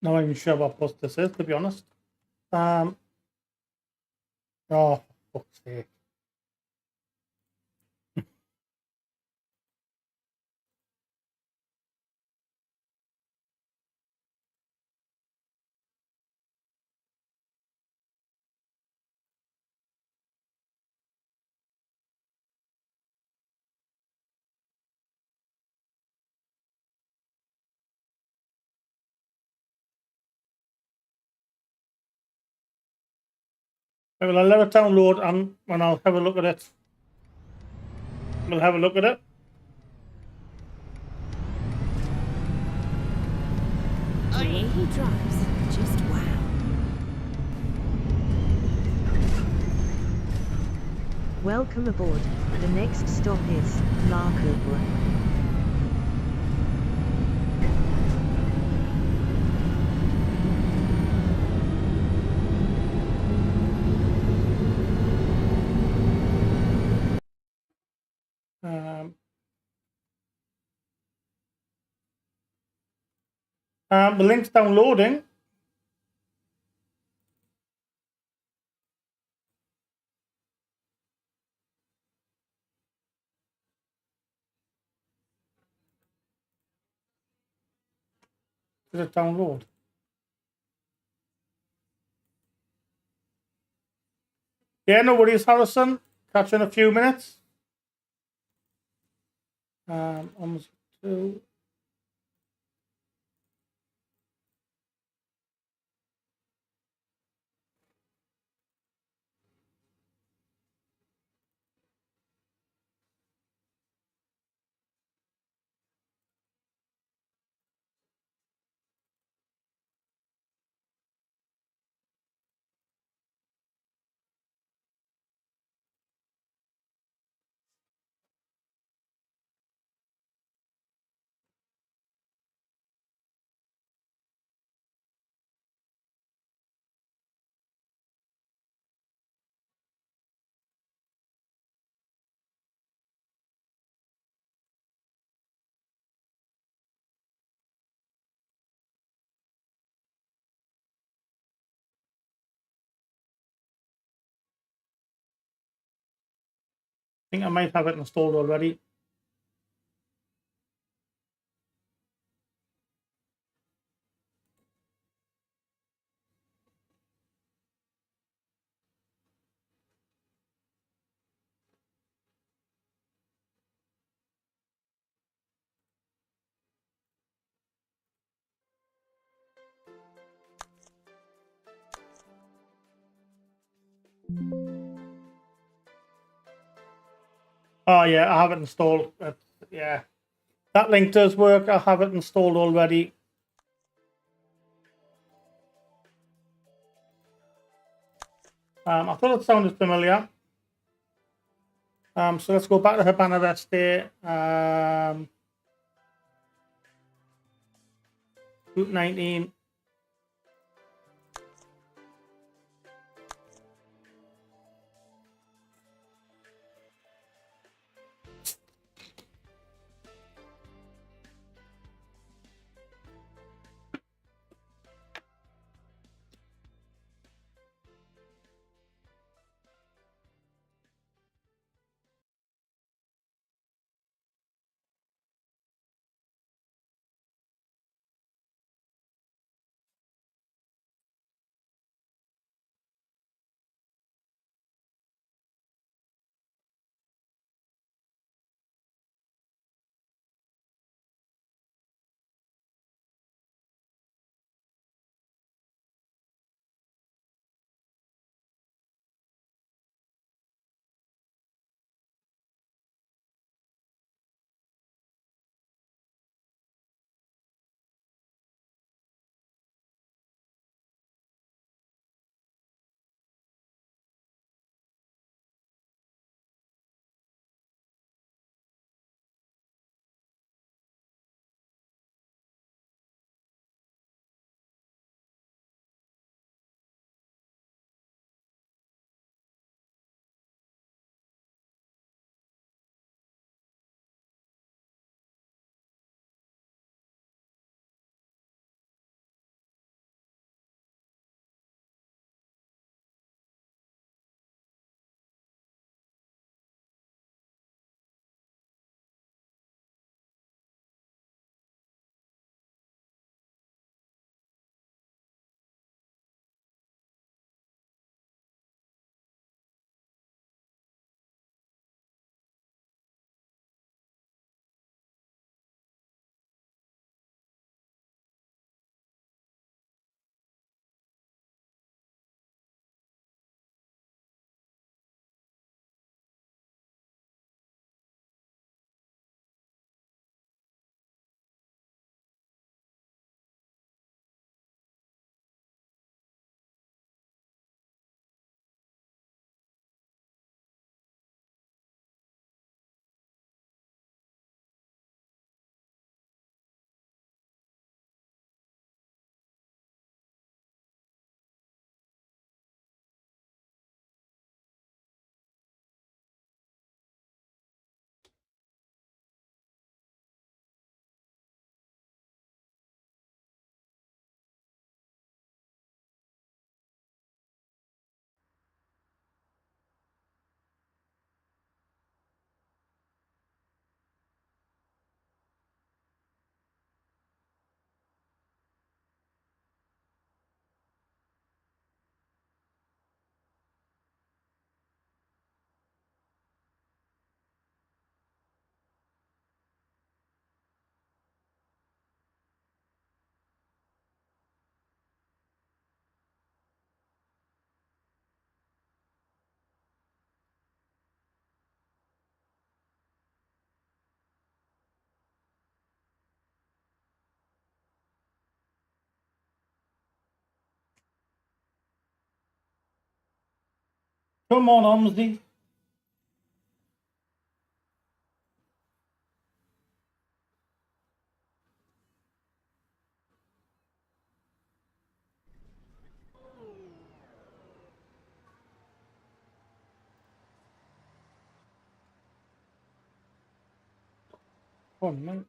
not even sure what post this is, to be honest. Oh, for fuck's sake. Well, I'll let it download and when I'll have a look at it. We'll have a look at it. The way he drives, just wow. Welcome aboard. The next stop is Markobra. The link's downloading. Did it download? Yeah, no worries, Harrison. Catch you in a few minutes. Almost two. I think I might have it installed already. Oh yeah, I have it installed. Yeah, that link does work. I have it installed already. I thought it sounded familiar. So let's go back to Habana SD. Route 19. Come on, OMSI. Come on, mate.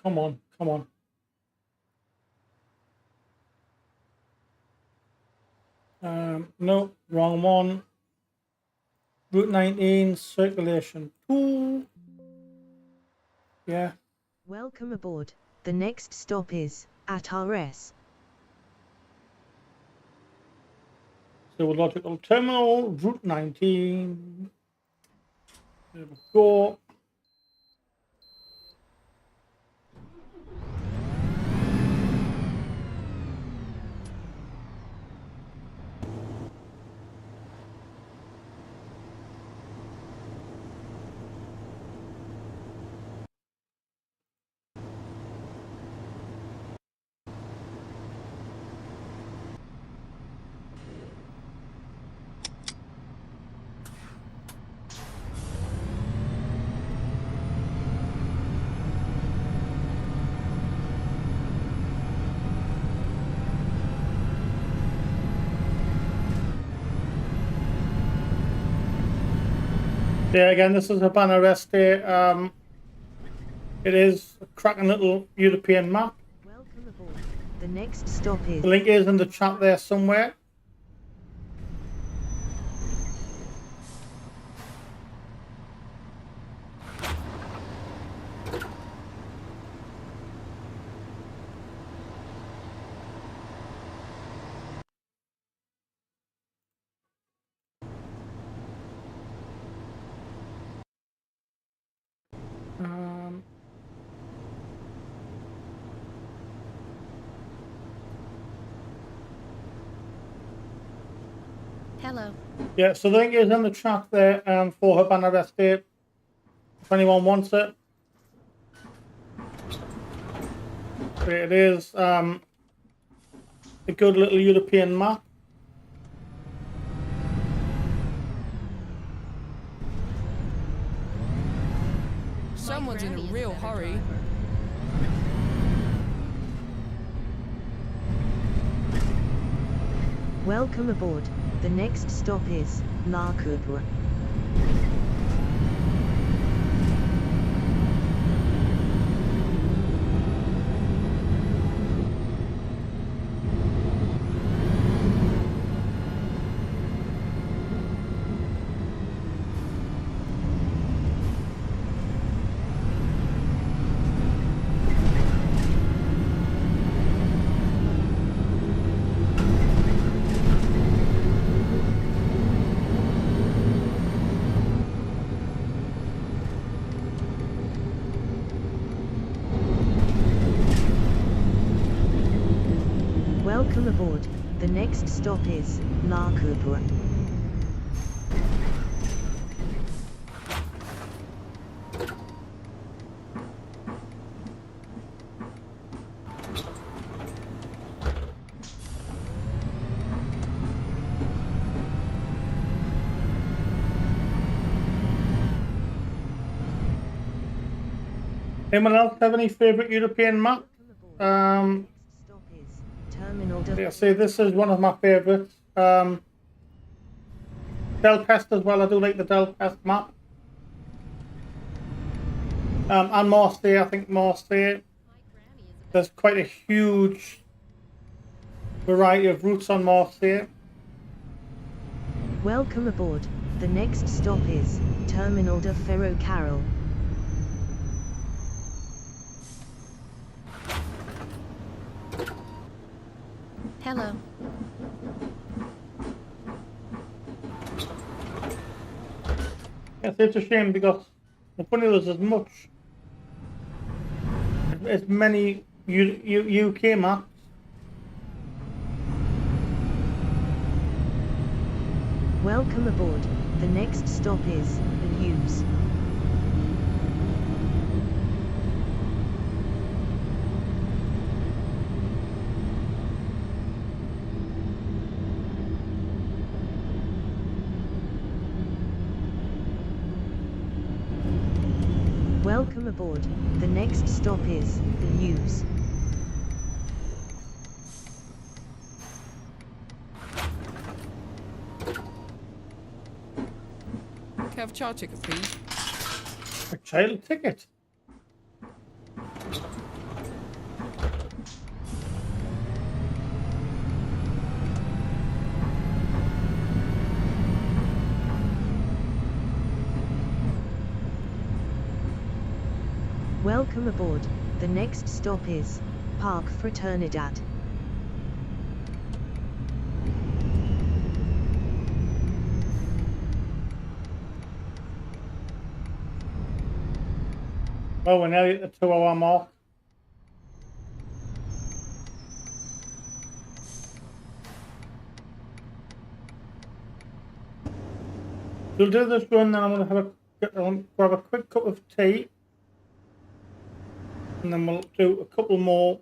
Come on, come on. No, wrong one. Route 19, circulation 2. Yeah. Welcome aboard. The next stop is at RS. So logical terminal, Route 19. There we go. Yeah, again, this is Havana Reste. It is a cracking little European map. Welcome aboard. The next stop is. The link is in the chat there somewhere. Hello. Yeah, so the link is in the chat there for Havana Reste. If anyone wants it. There it is. A good little European map. Someone's in a real hurry. Welcome aboard. The next stop is La Coubre. Welcome aboard. The next stop is La Coubre. Anyone else have any favorite European map? Stop is Terminal de Yeah, see, this is one of my favorites. Del Pest as well. I do like the Del Pest map. And Marseille, I think Marseille. There's quite a huge variety of routes on Marseille. Welcome aboard. The next stop is Terminal de Ferrocarril. Hello. Yes, it's a shame because the funny was as much as many UK maps. Welcome aboard. The next stop is Lewes. Welcome aboard. The next stop is the News. Can I have a child ticket, please? A child ticket. Welcome aboard. The next stop is Park Fraternidad. Well, we're nearly at the 2-hour mark. We'll do this run, then I'm going to have grab a quick cup of tea, and then we'll do a couple more.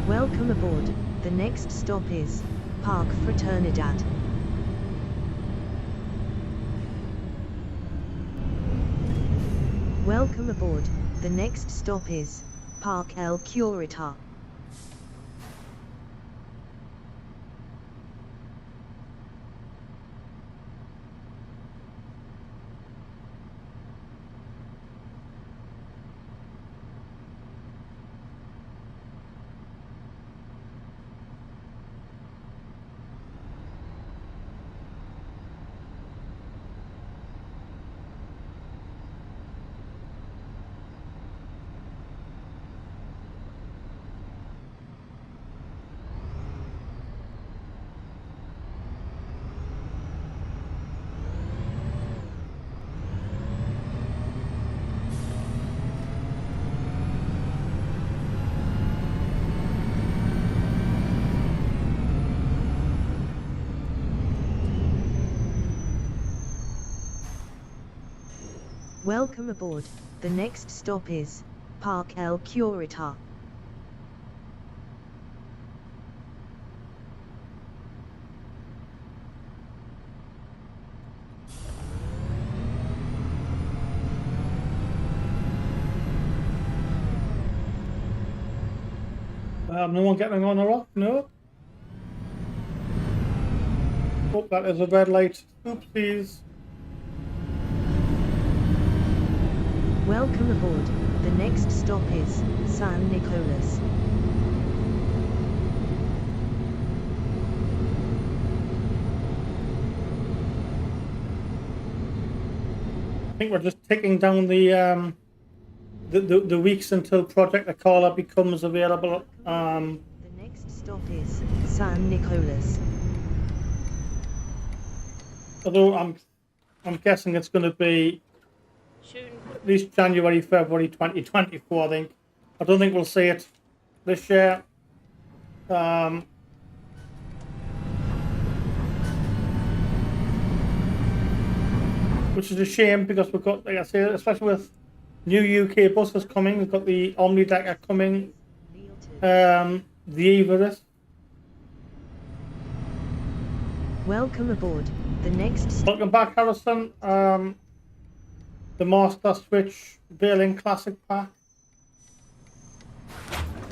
Welcome aboard. The next stop is Park Fraternidad. Welcome aboard. The next stop is Park El Curita. Welcome aboard. The next stop is Park El Curita. No one getting on or off? No. Oh, that is a red light. Oopsies. Welcome aboard. The next stop is San Nicolas. I think we're just ticking down the weeks until Project Akala becomes available. The next stop is San Nicolas. Although I'm guessing it's going to be at least January, February 2024. I think. I don't think we'll see it this year. Which is a shame because we've got, like I say, especially with new UK buses coming. We've got the Omnidecker coming. The Everest. Welcome aboard. The next. Welcome back, Harrison. The Masterswitch Berlin Classic Pack.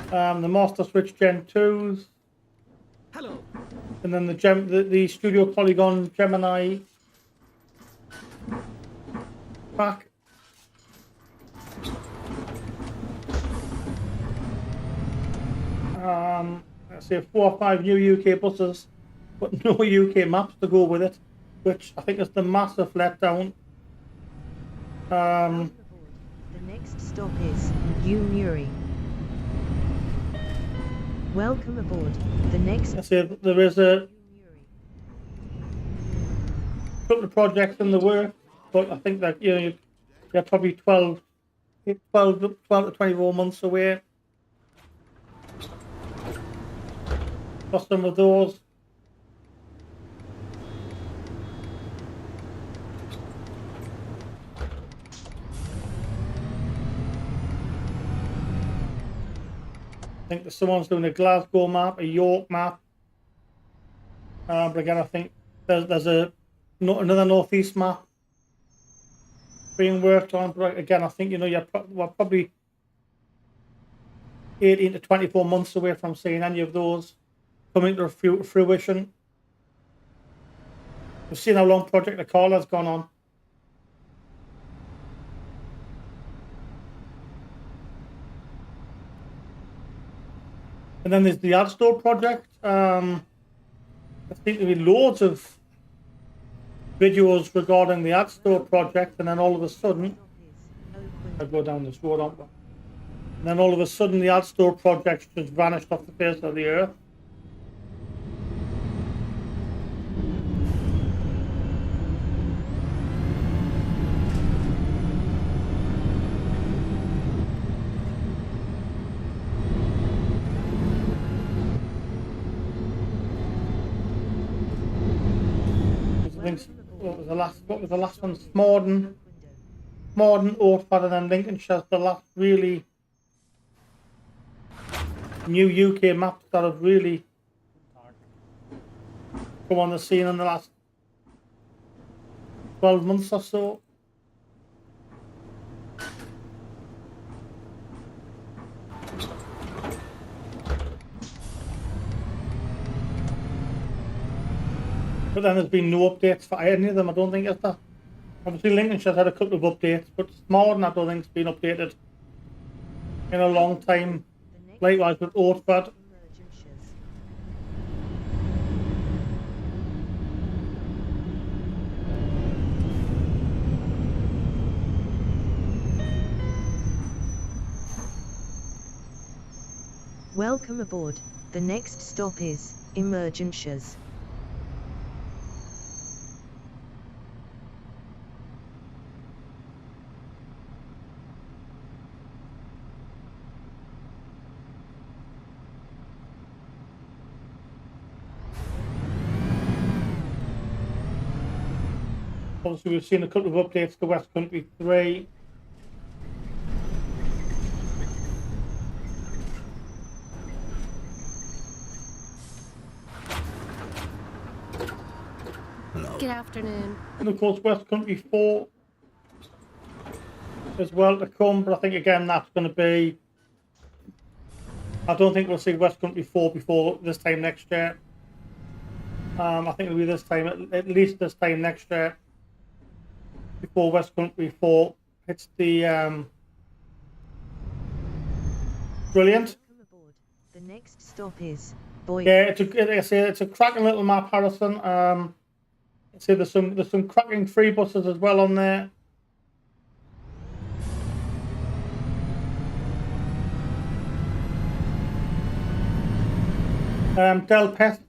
The Masterswitch Gen 2s. Hello. And then the Studio Polygon Gemini pack. Let's say 4 or 5 new UK buses, but no UK maps to go with it, which I think is the massive letdown. The next stop is Muri. Welcome aboard. The next I say there is a couple of projects in the work, but I think that you're probably 12 to 24 months away for some of those. I think that someone's doing a Glasgow map, a York map, but again, I think there's another northeast map being worked on. But again, I think we're probably 18 to 24 months away from seeing any of those coming to fruition. We've seen how long Project Akala's gone on. And then there's the ad store project. There seem to be loads of videos regarding the ad store project, and then all of a sudden, I go down this road, aren't we? And then all of a sudden, the ad store project just vanished off the face of the earth. What was the last one? Smorden, Orford, and then Lincolnshire's the last really new UK maps that have really come on the scene in the last 12 months or so. But then there's been no updates for any of them, I don't think, is there? Obviously Lincolnshire's had a couple of updates, but Smorden I don't think it's been updated in a long time. Likewise with Orford. Welcome aboard. The next stop is Emergencies. Obviously we've seen a couple of updates to West Country 3. Good afternoon. And of course West Country 4 as well to come, but I think again that's going to be, I don't think we'll see West Country 4 before this time next year. I think it'll be this time, at least this time next year, before West Country 4 hits the brilliant. The next stop is Yeah, it's a cracking little map, Harrison. I see there's some cracking free buses as well on there. Del Pest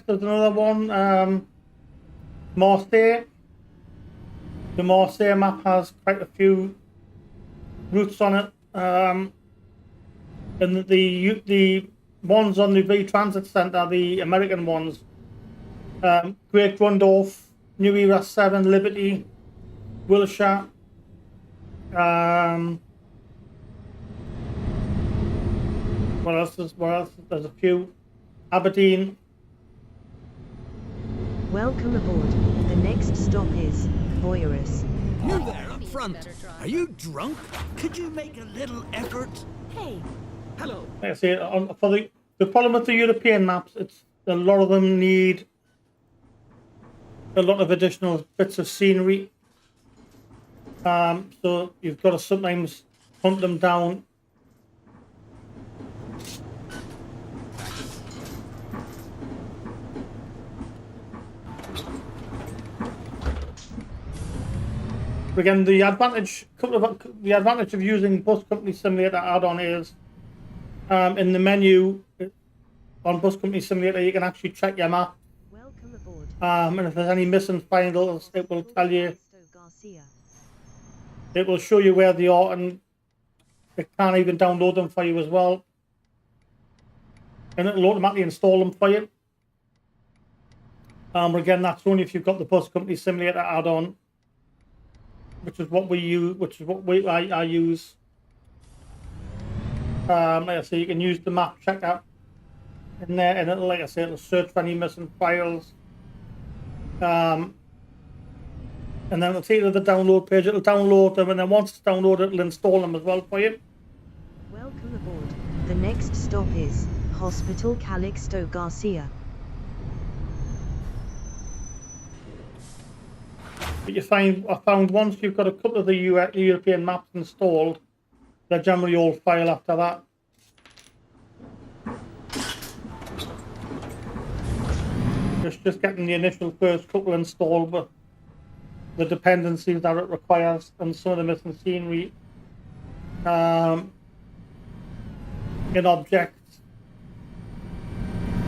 is another one. Marseille. The Marseille map has quite a few routes on it. And the ones on the V Transit Centre, the American ones, Great Rundorf, New Era 7, Liberty, Wilshire. What else? There's a few. Aberdeen. Welcome aboard. The next stop is Boyerus. You there up front. Are you drunk? Could you make a little effort? Hey, Hello. Like I say, for the problem with the European maps, it's a lot of them need a lot of additional bits of scenery. So you've got to sometimes hunt them down. Again, the advantage of using Bus Company Simulator add-on is in the menu on Bus Company Simulator you can actually check your map. Welcome aboard. And if there's any missing files, it will tell you. Garcia. It will show you where they are, and it can even download them for you as well. And it'll automatically install them for you. Again, that's only if you've got the Bus Company Simulator add-on, which is what we use. I use. Like I say, you can use the map checker in there, and it'll, like I say, it'll search for any missing files. And then it'll take you to the download page. It'll download them, and then once it's downloaded, it'll install them as well for you. Welcome aboard. The next stop is Hospital Calixto Garcia. But I found once you've got a couple of the European maps installed, they're generally all file after that. Just getting the initial first couple installed with the dependencies that it requires and some of the missing scenery in objects.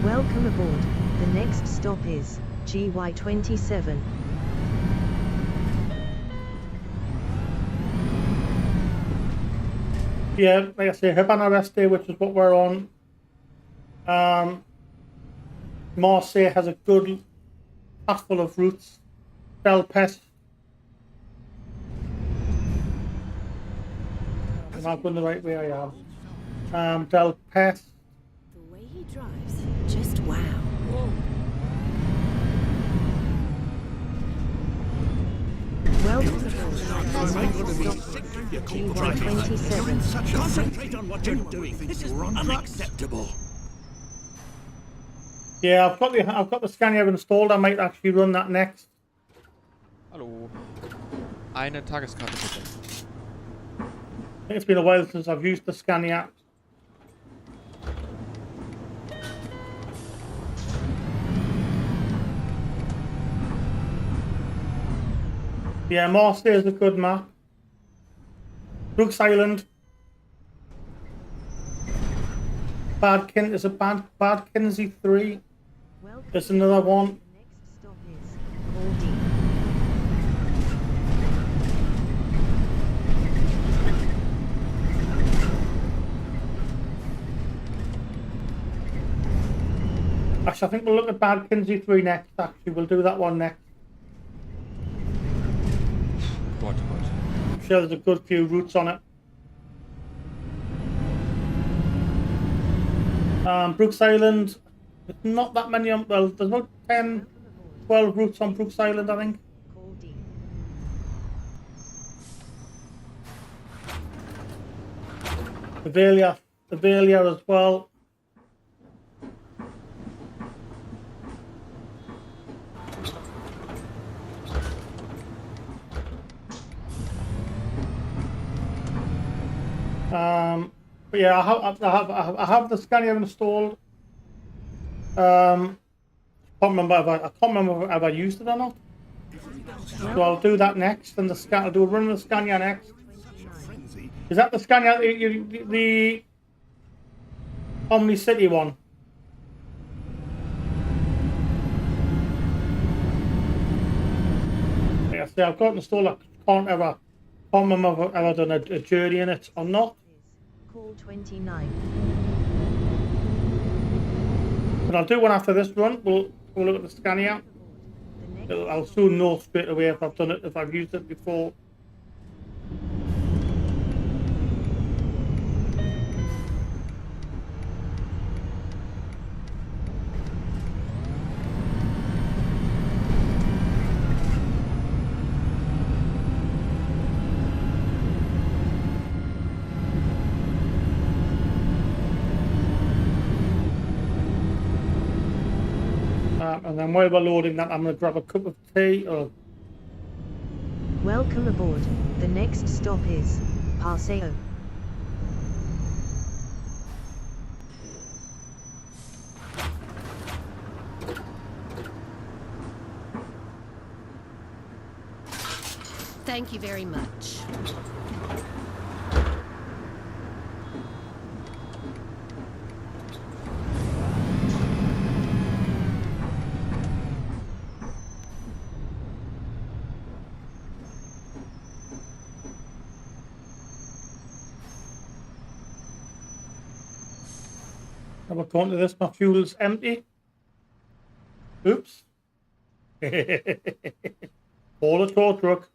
Welcome aboard. The next stop is GY27. Yeah, like I say, Havana Reste, which is what we're on. Marseille has a good path full of routes. Del Pes. I'm not going the right way, I am. Del Pes. The way he drives, just wow. Welcome aboard. The next stop is GY27. Concentrate on what you're doing. This is unacceptable. Yeah, I've got the Scania installed. I might actually run that next. Hallo. Eine Tageskarte bitte. I think it's been a while since I've used the Scania. Yeah, Marseille is a good map. Brooks Island. Bad Kinsey 3. There's another one. The next stop is Caldy. Actually, I think we'll look at Bad Kinsey 3 next. Actually, we'll do that one next. Gott, Gott. I'm sure there's a good few routes on it. Brooks Island, there's not that many on, well, there's about 10, 12 routes on Brooks Island, I think. Caldy. Avelia as well. But yeah, I have the Scania installed. I can't remember if I used it or not. So I'll do that next, and I'll do a run of the Scania next. Is that the Scania, the Omni City one? Yeah, see, I've got it installed. I can't remember if I've ever done a journey in it or not. Call 29. But I'll do one after this run. We'll look at the Scania. I'll soon know straight away if I've done it, if I've used it before. And then while we're loading that, I'm going to grab a cup of tea. Welcome aboard. The next stop is Paseo. Thank you very much. Now we're going to this, my fuel's empty. Oops. All a tow truck.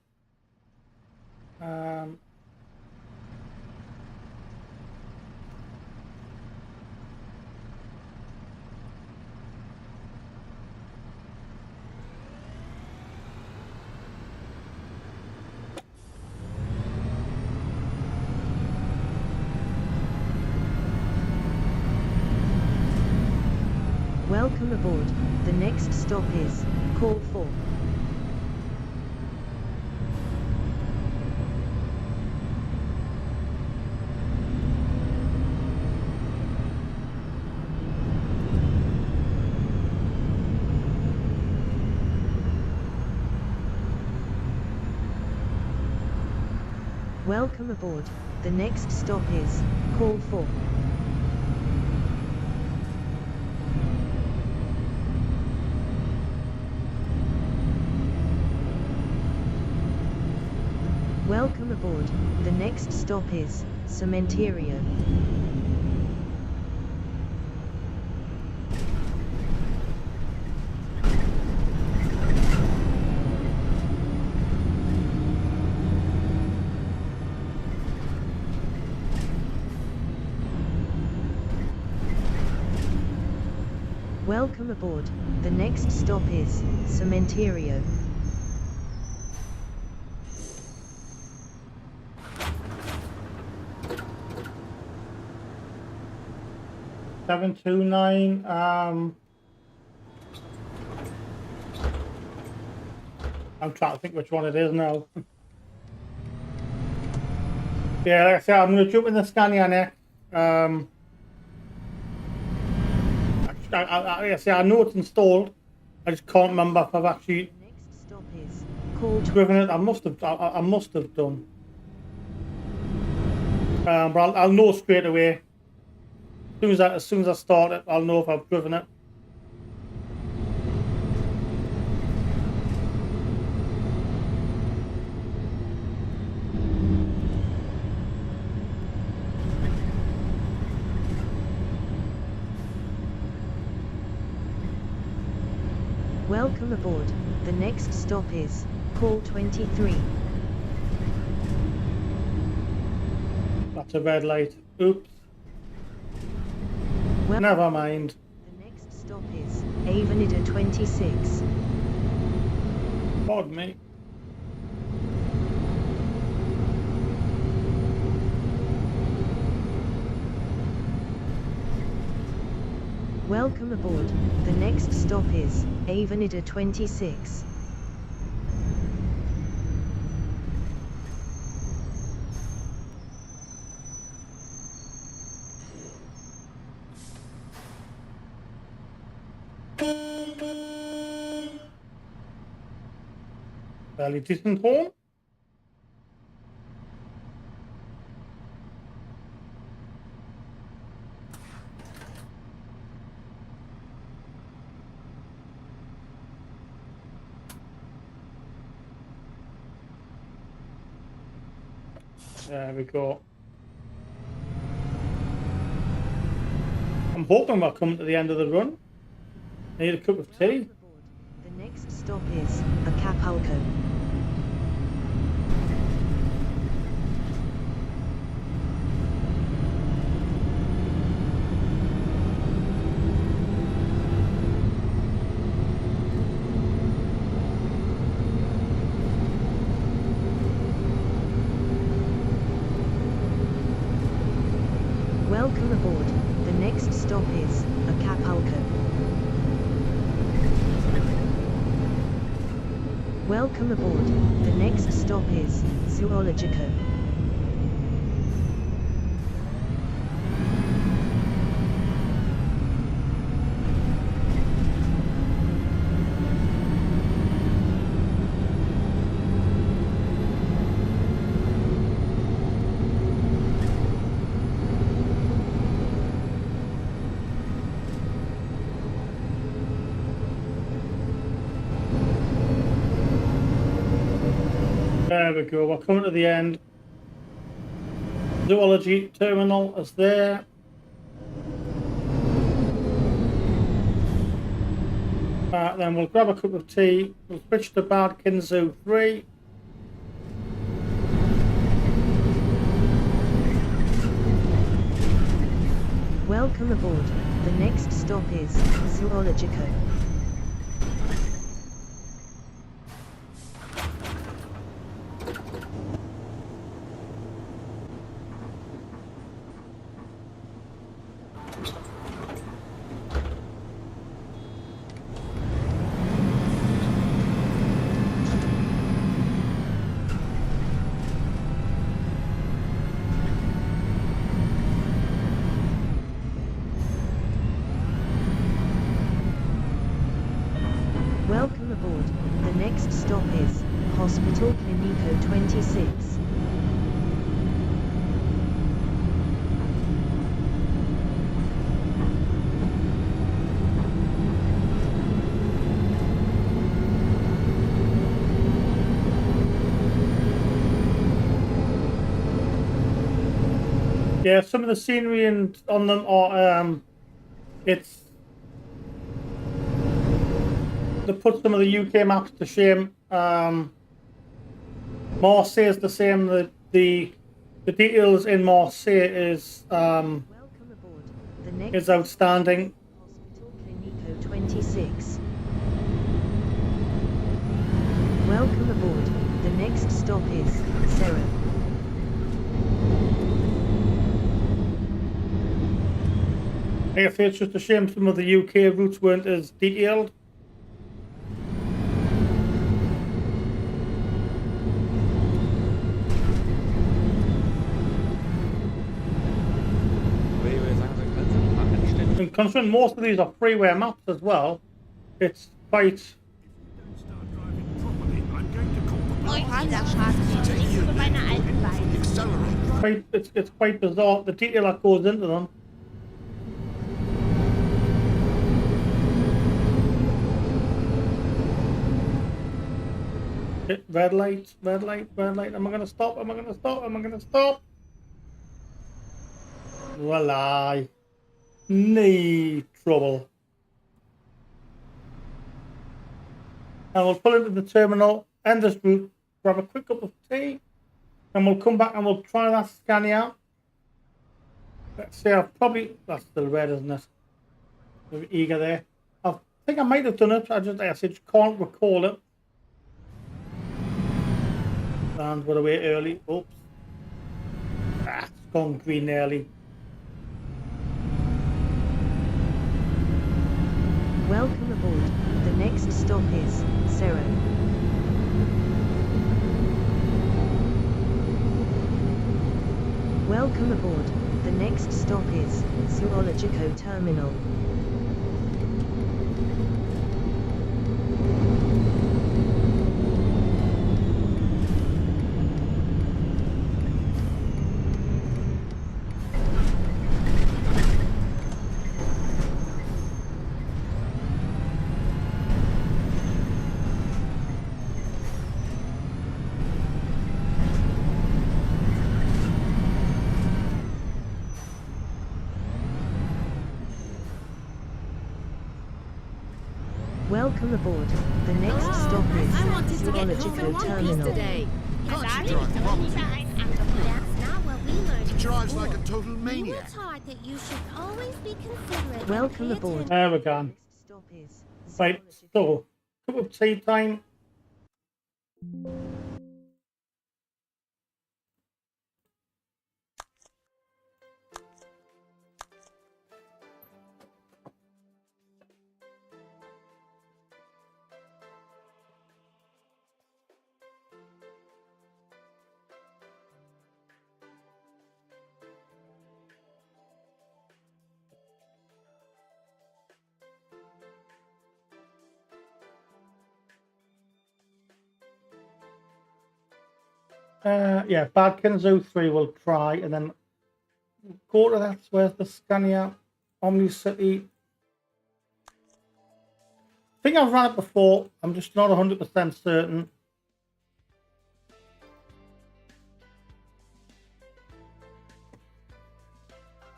Welcome aboard. The next stop is call 4. Welcome aboard. The next stop is call 4. Welcome aboard. The next stop is Cementerio. Welcome aboard. The next stop is Cementerio. Seven 729. I'm trying to think which one it is now. Yeah, like I said, I'm going to jump in the Scania next. I know it's installed. I just can't remember if I've actually Next stop is call driven it. I must have done. But I'll know straight away. As soon as I start it, I'll know if I've driven it. Welcome aboard. The next stop is call 23. That's a red light. Oops. Well, Never mind. the next stop is Avenida 26. Pardon me. Welcome aboard. The next stop is Avenida 26. Fairly decent horn. There we go. I'm hoping we're coming to the end of the run. Need a cup of tea. Welcome aboard. The next stop is Acapulco. Welcome aboard. The next stop is Acapulco. Welcome aboard. The next stop is Zoologico. There we go, we're coming to the end. Zoology terminal is there. Then we'll grab a cup of tea. We'll switch to Badkin Zoo 3. Welcome aboard. The next stop is Zoologico. Welcome aboard. The next stop is Hospital Clinico 26. Yeah, some of the scenery on them are it's they put some of the UK maps to shame. Marseille is the same. The details in Marseille is outstanding. Hospital Clinico 26. Welcome aboard. The next stop is Serra. I guess it's just a shame some of the UK routes weren't as detailed. And considering most of these are freeware maps as well, it's quite. Start driving properly. I'm going to call the police. Dieser Straße nicht für meine alten Beine. Accelerate. It's quite bizarre the detail that goes into them. Red light, red light, red light. Am I gonna stop? Am I gonna stop? Am I gonna stop? Voila. No trouble. And we'll pull into the terminal, end this route, grab a quick cup of tea, and we'll come back and we'll try that Scania. Let's see, I've probably, that's still red, isn't it? Maybe eager there. I think I might have done it, I just can't recall it. And we're away early. Oops. It's gone green early. Welcome aboard. The next stop is Serra. Welcome aboard. The next stop is Zoologico Terminal. Welcome aboard. The next stop is Zoologico Terminal. Today. That's not what we learned. He drives like a total We were maniac. taught that you should always be considerate. and Welcome pay aboard. attention. There we go. Next stop is Right, so, cup of tea time. Yeah, Badkin Zoo 3 will try, and then go to that's where's the Scania Omni City. I think I've run it before, I'm just not 100% certain.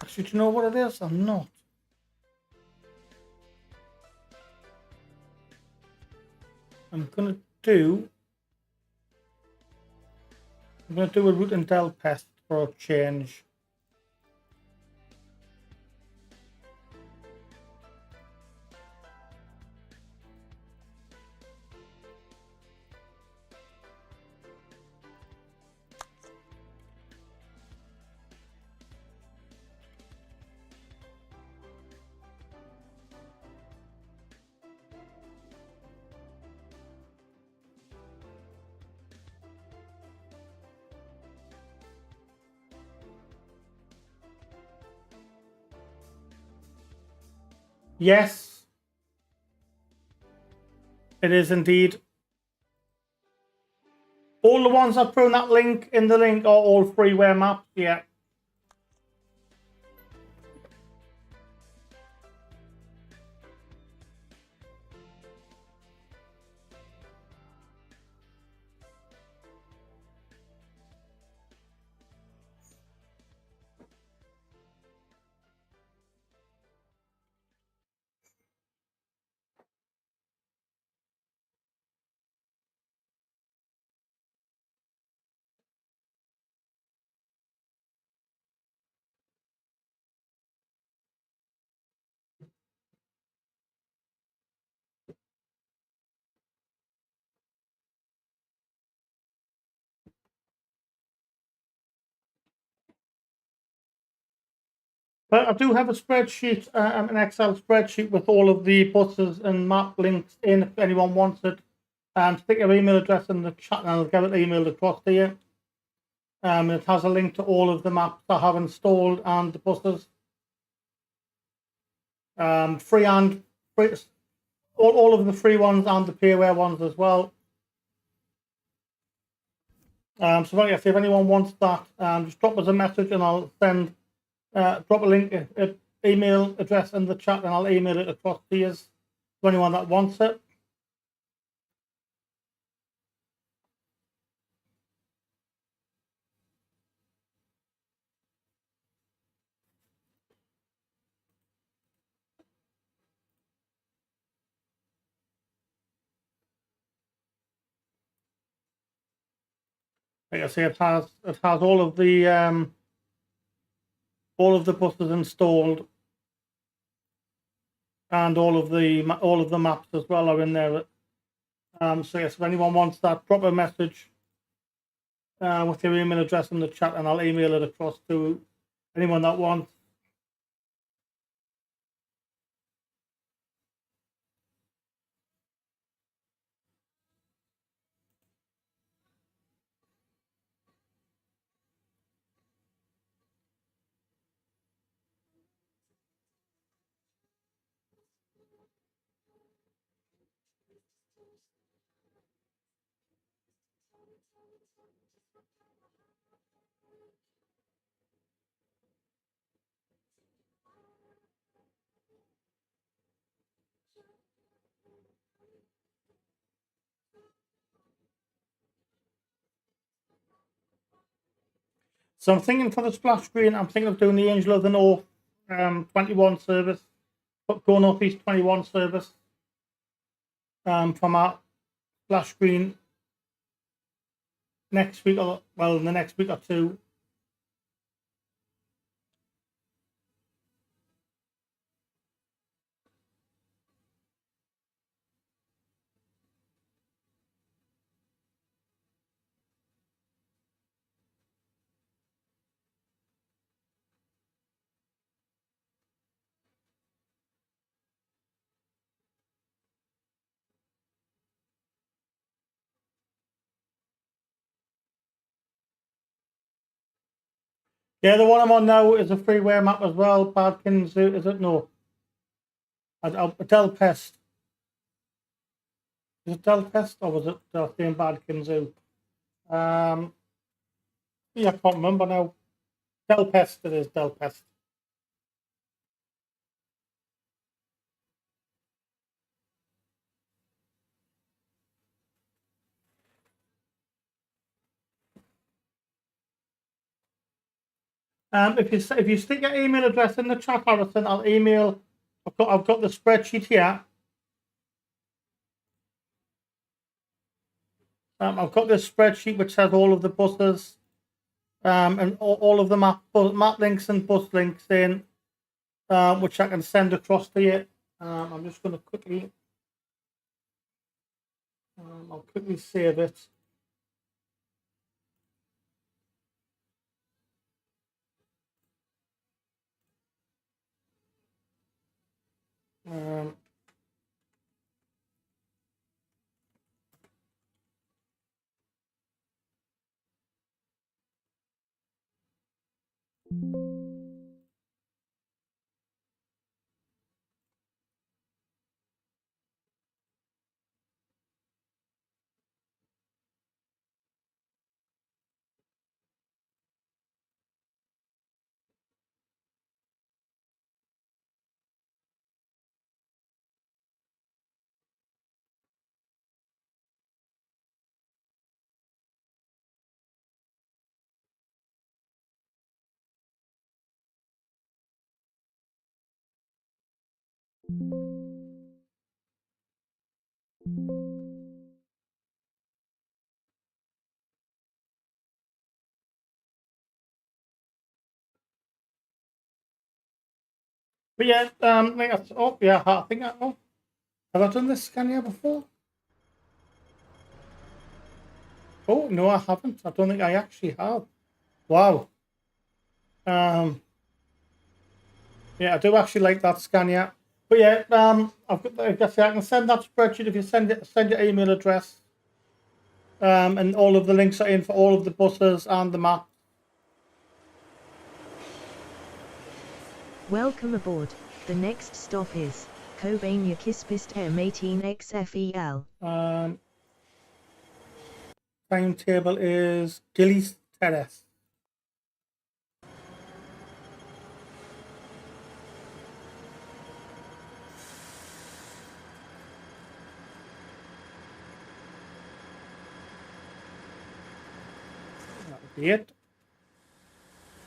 Actually, do you know what it is? I'm not. I'm gonna do a root and del pest for a change. Yes, it is indeed. All the ones I put in that link are all freeware maps. Yeah. But I do have a spreadsheet, an Excel spreadsheet with all of the buses and map links in if anyone wants it. Stick your email address in the chat and I'll get it emailed across to you. It has a link to all of the maps I have installed and the buses. Free, all of the free ones and the payware ones as well. So like I say, if anyone wants that, just drop us a message and I'll send, drop a link, email address in the chat and I'll email it across to you to anyone that wants it. Like I say, it has all of the buses installed, and all of the maps as well are in there. So yes, if anyone wants that, drop a message with your email address in the chat, and I'll email it across to anyone that wants. So I'm thinking for the splash screen, I'm thinking of doing the Angel of the North 21 service, but Go Northeast 21 service from our splash screen next week, or well, in the next week or two. Yeah, the one I'm on now is a freeware map as well. Badkins, is it? No. Del Pest. Is it Del Pest or was it same Badkins Zoo? Yeah, I can't remember now. Del Pest, it is Del Pest. If you stick your email address in the chat, Harrison, I'll email. I've got the spreadsheet here. I've got this spreadsheet which has all of the buses, and all of the map links and bus links in, which I can send across to you. I'm just going to quickly. I'll quickly save it. But yeah, I think that's. Oh yeah, I think I. Oh, have I done this scan here before? Oh no, I haven't. I don't think I actually have. Wow. Yeah, I do actually like that scan, yeah. But yeah, I've got. I guess I can send that spreadsheet if you send your email address. And all of the links are in for all of the buses and the map. Welcome aboard. The next stop is Kobania Kispist M18XFEL. Timetable is Gillies Terrace. That would be it.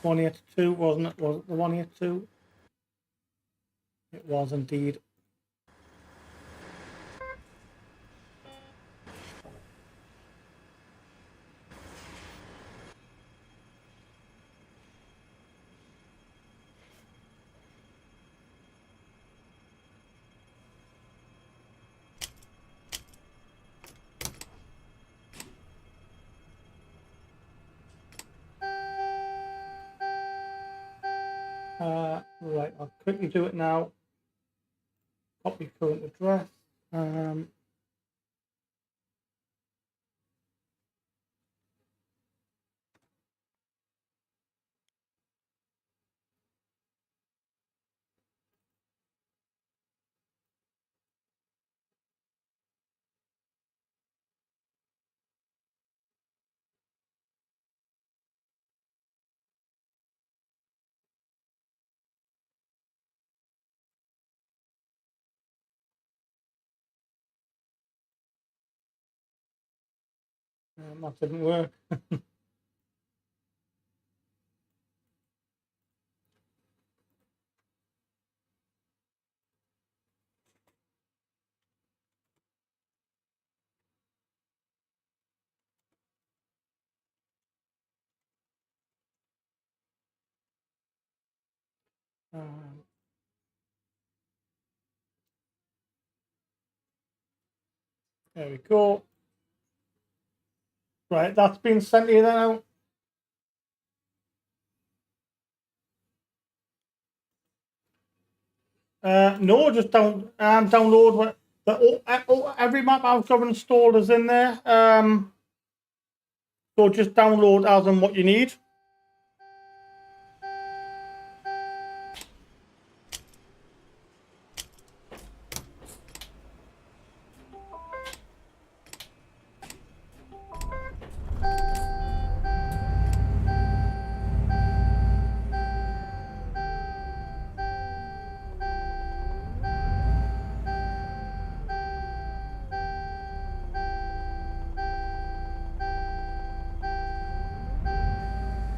182, wasn't it? Was it the 182? It was indeed. Right, I'll quickly do it now. Copy current address. That didn't work. There we go. Right, that's been sent to you now. No, just download what every map I've got installed is in there. So just download as and what you need.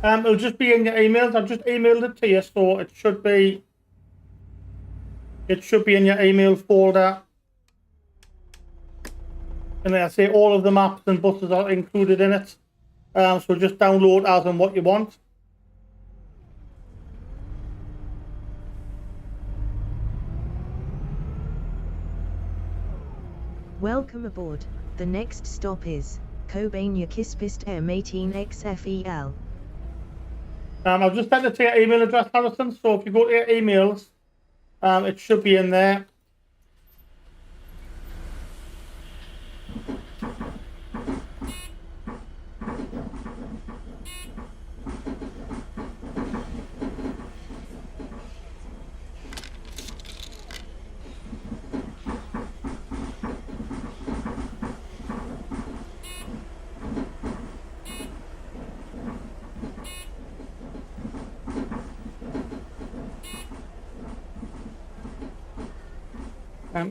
It'll just be in your emails. I've just emailed it to you, so it should be in your email folder. And like I say, all of the maps and buses are included in it. So just download as and what you want. Welcome aboard. The next stop is Cobain Yakispist M18XFEL. I've just sent it to your email address, Harrison. So if you go to your emails, it should be in there.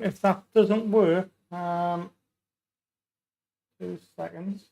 If that doesn't work, 2 seconds.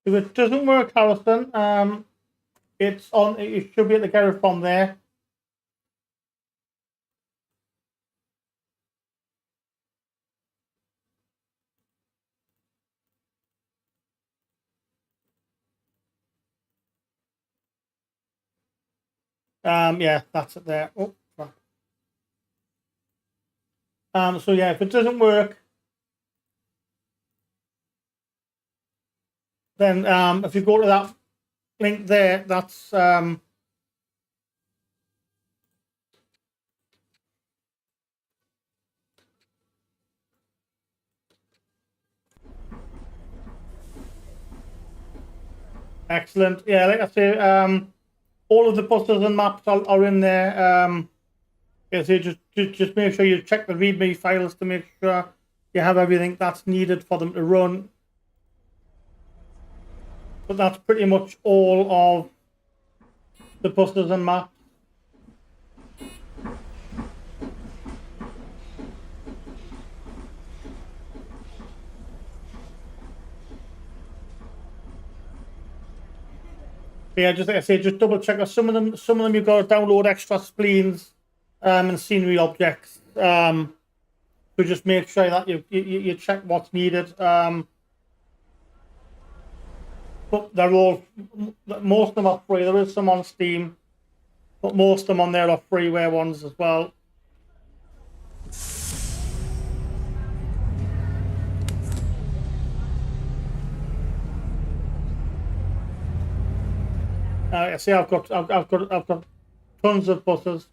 If it doesn't work, Harrison, it's on. You should be able to get it from there. Yeah, that's it there. Oh, fuck. So yeah, if it doesn't work, then if you go to that link there, that's excellent. Yeah, like I say, all of the buses and maps are in there. Yeah, so just make sure you check the README files to make sure you have everything that's needed for them to run. But that's pretty much all of the buses and maps. Yeah, just like I say, just double check that some of them you've got to download extra spleens and scenery objects. So just make sure that you check what's needed. But they're all, most of them are free. There is some on Steam, but most of them on there are freeware ones as well. I see. I've got tons of buses.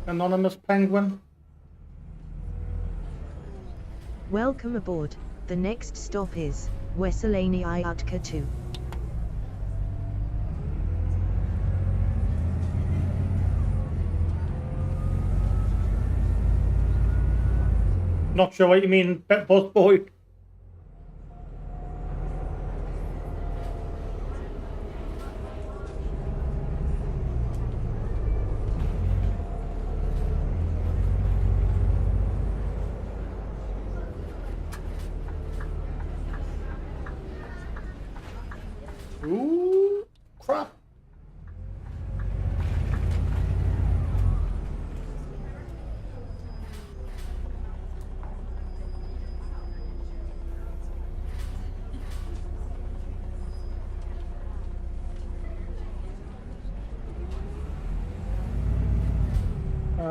Anonymous Penguin. Welcome aboard. The next stop is Weselany Iutka 2. Not sure what you mean, bus boy.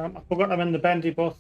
I forgot I'm in the bendy bus.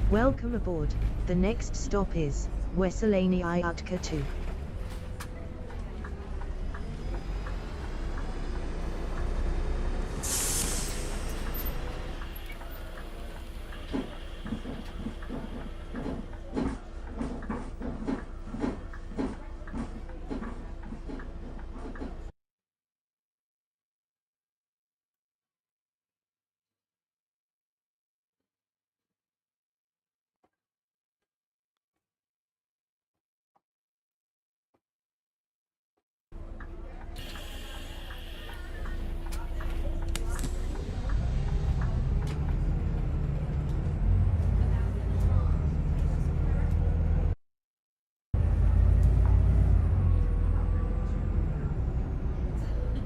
Welcome aboard. The next stop is Weselany Iutka 2.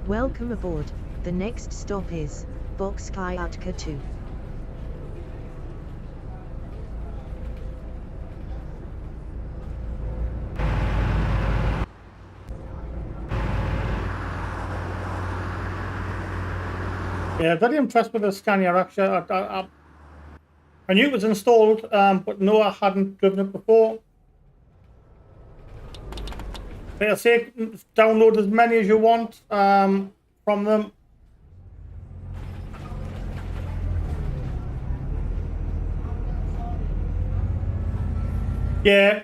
Welcome aboard. The next stop is Boxkai Utka 2. Yeah, very impressed with the Scania actually. I knew it was installed, but no, I hadn't driven it before. Like I say, download as many as you want from them. Yeah,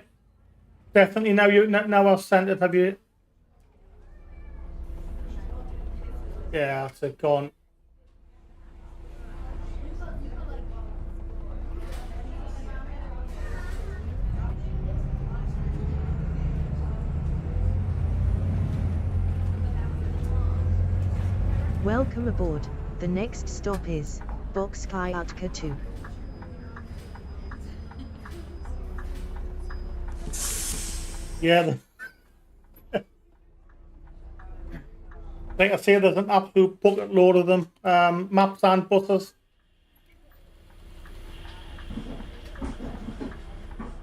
definitely. Now I've sent it. Have you? Yeah, that's it. Gone. Welcome aboard. The next stop is Boxkai Utka 2. Yeah. Like I say, there's an absolute bucket load of them. Maps and buses.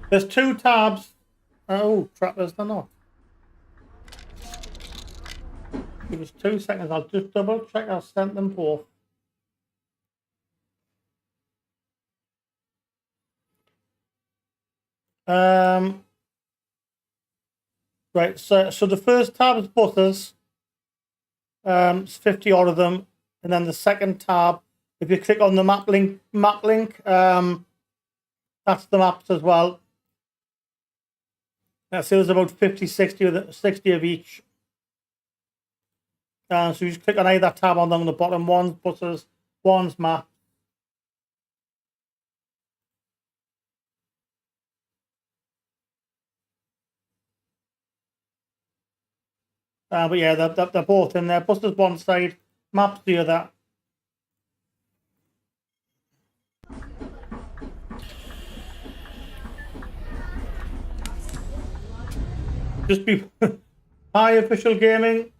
There's 2 tabs. Oh, trappers, they're not. Give us 2 seconds. I'll just double check. I've sent them both. Right. So the first tab is buses. It's 50 odd of them, and then the second tab, if you click on the map link, that's the maps as well. So there's about 50, 60 of each. So you just click on either tab on them on the bottom. One's buses, one's map. But yeah, they're both in there. Buses one side, maps the other. Just be hi, official gaming.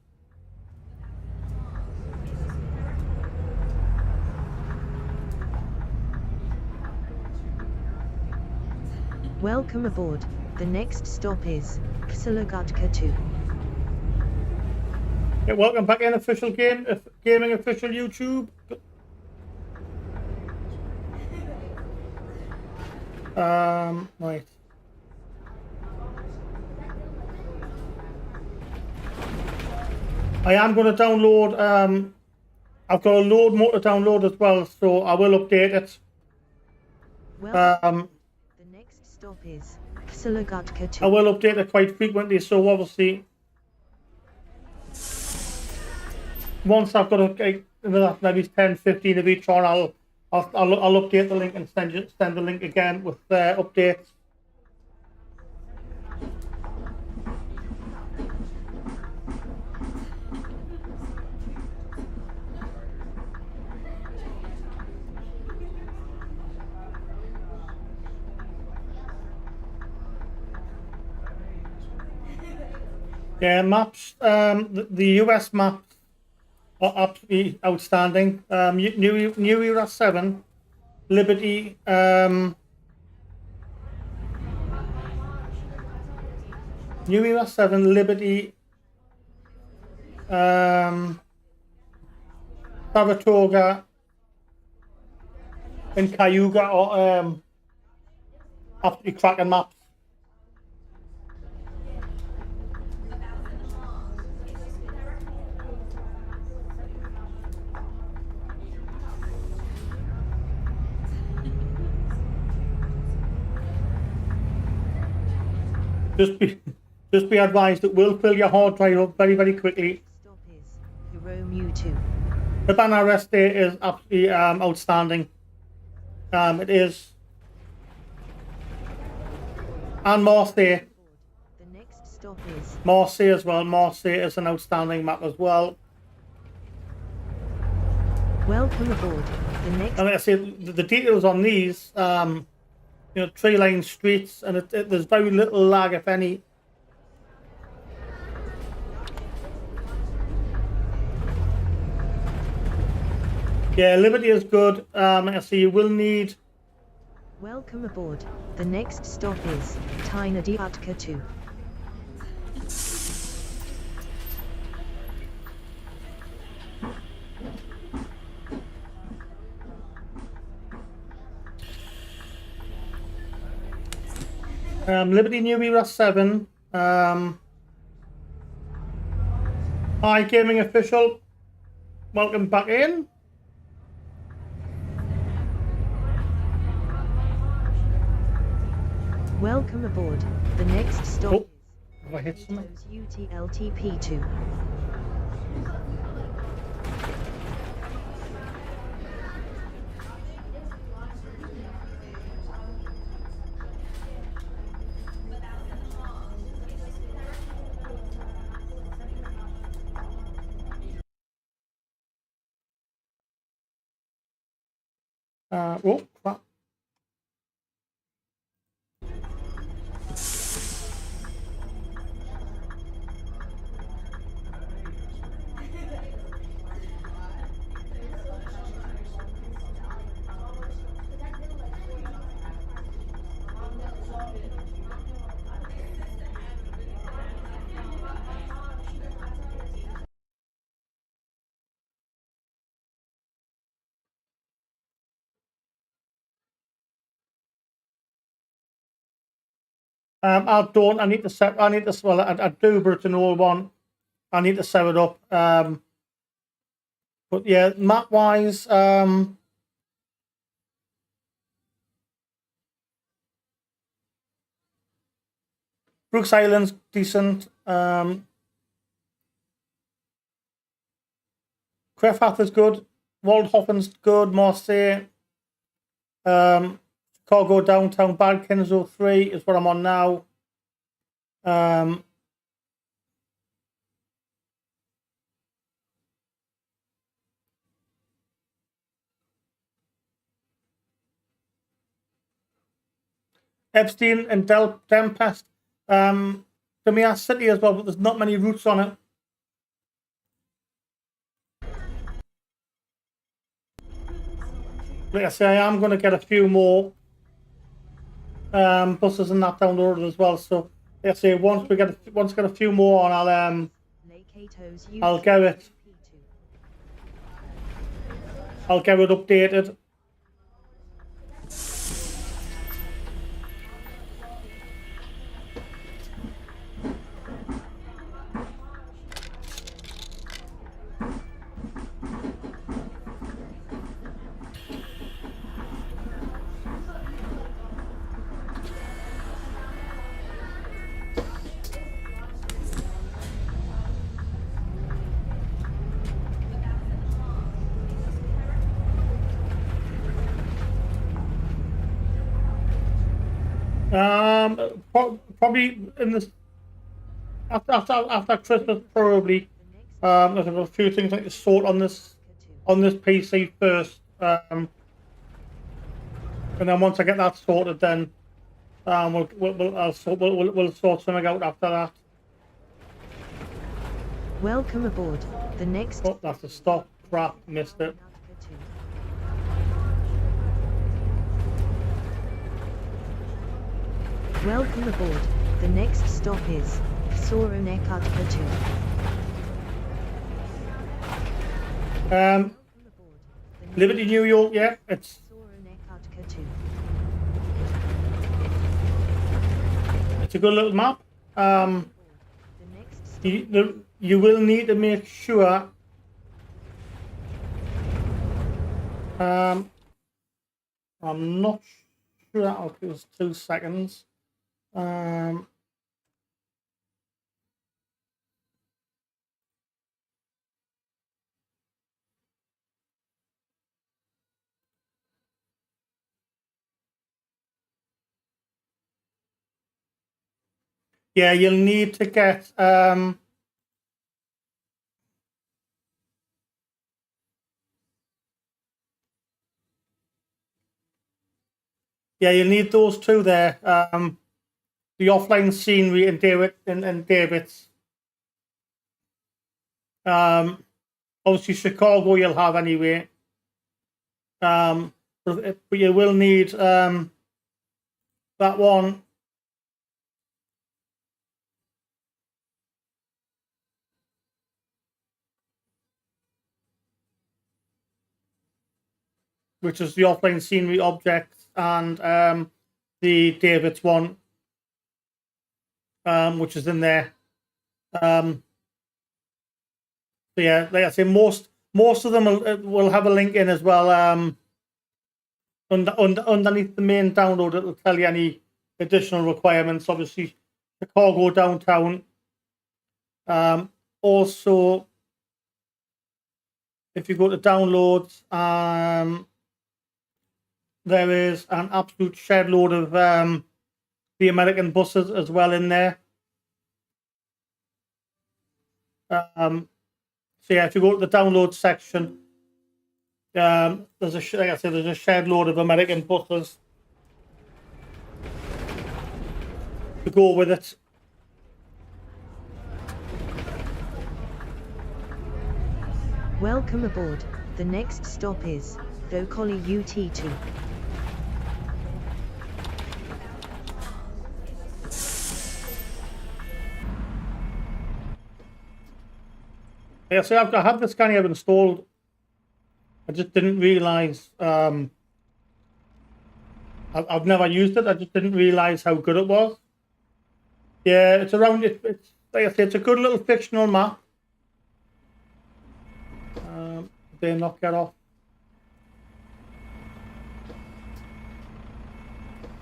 Welcome aboard. The next stop is Psilogutka 2. Yeah, welcome back in official gaming official YouTube. Right. I am going to download. I've got a load more to download as well, so I will update it. The next stop is Psilogutka 2. I will update it quite frequently, so obviously once I've got maybe 10, 15 of each on, I'll update the link and send the link again with updates. Yeah, maps. The US maps are absolutely outstanding. New Era 7, Liberty. New Era 7, Liberty. Saratoga and Cayuga are absolutely cracking maps. Just be advised, it will fill your hard drive up very, very quickly. Stop is Hero Mewtwo. The banner rest there is absolutely outstanding. It is. And Marseille. The next stop is Marseille as well. Marseille is an outstanding map as well. welcome aboard. The next And like I say, the details on these, you know, tree line streets, and there's very little lag, if any. Yeah, Liberty is good. Like I say, you will need. welcome aboard. The next stop is Tynadiatka 2. Liberty New Era 7. Hi, Gaming Official. Welcome back in. Welcome aboard. The next stop Oh, have I hit is something? UTLTP 2. Oh, crap. I need to set. I need to. Well, I do, but it's an old one. I need to set it up. But yeah, map wise, Brooks Island's decent. Crefhath is good. Waldhofen's good. Marseille. Chicago downtown. Bad Kenzo 3 is what I'm on now. Epstein and Tempest. Demia City as well, but there's not many routes on it. Like I say, I am going to get a few more buses and that down the road as well. So like I say, once we get a few more on, I'll get it. I'll get it updated. Probably in this after Christmas, probably. There's a few things I need to sort on this PC first, and then once I get that sorted, then we'll sort something out after that. Welcome aboard. The next Oh, that's a stop. Crap, missed it. Welcome aboard. The next stop is Soronek Artica 2. Liberty, New York, yeah, it's Soronek Artica 2. it's a good little map. The next stop You will need to make sure. I'm not sure. I'll give us 2 seconds. Yeah, you'll need to get yeah, you'll need those two there. The offline scenery and David's. Obviously Chicago you'll have anyway. But you will need that one. Which is the offline scenery object, and the David's one, which is in there. So yeah, like I say, most of them will have a link in as well. Underneath the main download, it'll tell you any additional requirements. Obviously, Chicago downtown. Also, if you go to downloads, there is an absolute shed load of the American buses as well in there. So yeah, if you go to the download section, there's a like I said, there's a shed load of American buses to go with it. Welcome aboard. The next stop is Docoli UT2. Yeah, so I have this Scania installed. I just didn't realize. I've never used it. I just didn't realize how good it was. Yeah, it's around. It's like I said, it's a good little fictional map. They not get off.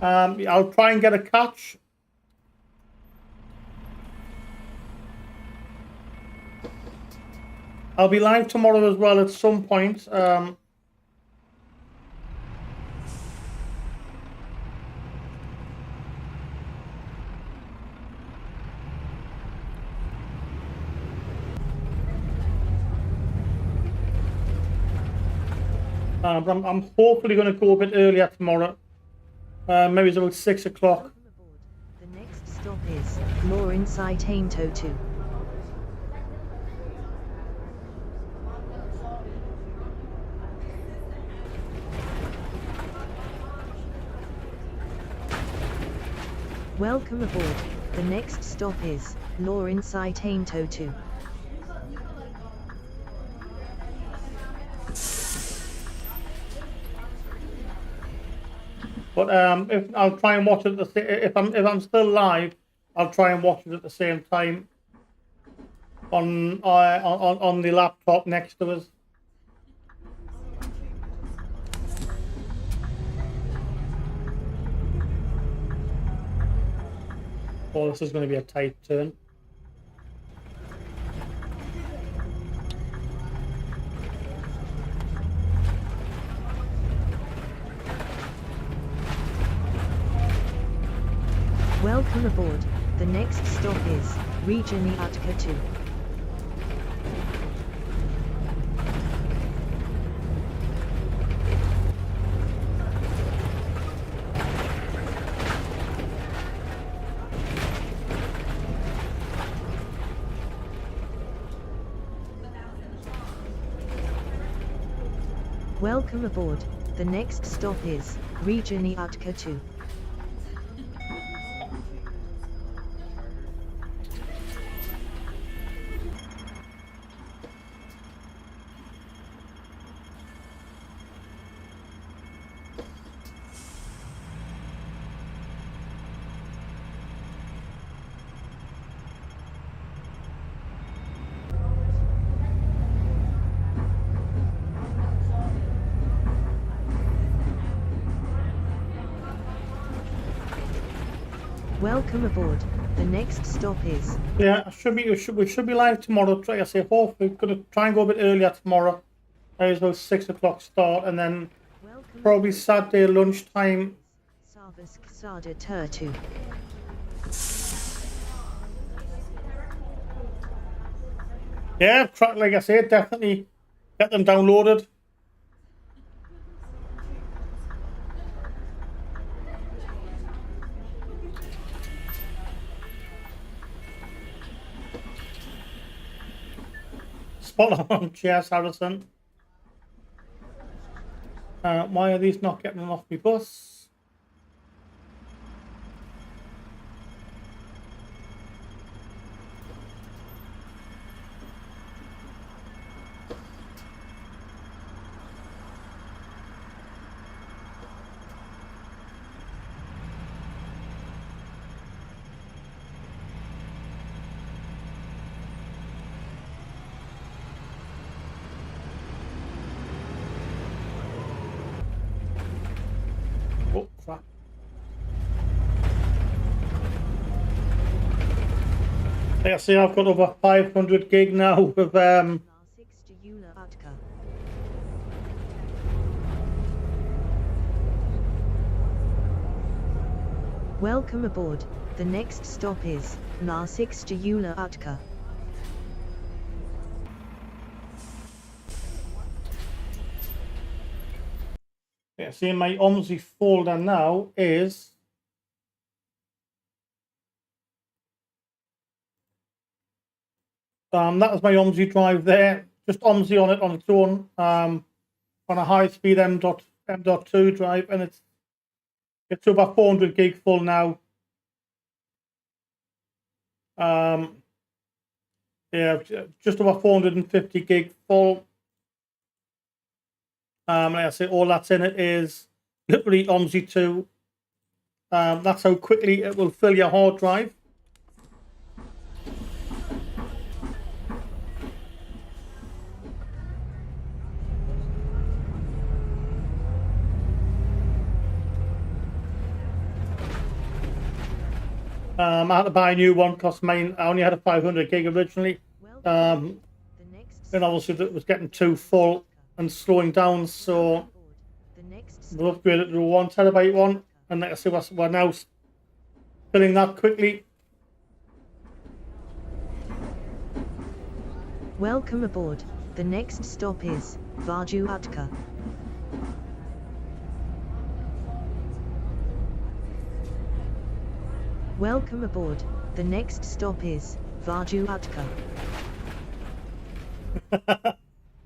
I'll try and get a catch. I'll be live tomorrow as well at some point. I'm hopefully going to go a bit earlier tomorrow. Maybe it's about 6 o'clock. The next stop is Lawrence Tainto 2. Welcome aboard. The next stop is Lawrence Tainto 2. But if I'll try and watch it at the if I'm still live, I'll try and watch it at the same time on the laptop next to us. Oh, this is going to be a tight turn. Welcome aboard. The next stop is Regioni Utka 2. Welcome aboard. The next stop is Regioniatka 2. Welcome aboard. The next stop is. Yeah, we should be live tomorrow. Like I say, hopefully we're gonna try and go a bit earlier tomorrow. There's about 6 o'clock start, and then probably Saturday lunchtime. Sarvisk Sada Turtu. Yeah, like I said, definitely get them downloaded. Spot on, cheers, Harrison. Why are these not getting off my bus? Oh, crap. Like I say, I've got over 500 gig now with Welcome aboard. The next stop is Narsikstayula Utka. Yeah, see, my OMSI folder now is that was my OMSI drive there, just OMSI on it on its own, on a high-speed M.2 drive, and it's about 400 gig full now. Yeah, just over 450 gig full. Like I say, all that's in it is literally OMSI 2. That's how quickly it will fill your hard drive. I had to buy a new one because mine, I only had a 500 gig originally. And obviously it was getting too full and slowing down, so we'll upgrade it to a 1 terabyte one. And like I say, we're now filling that quickly. Welcome aboard. The next stop is Varju Utka. Welcome aboard. The next stop is Varju Utka.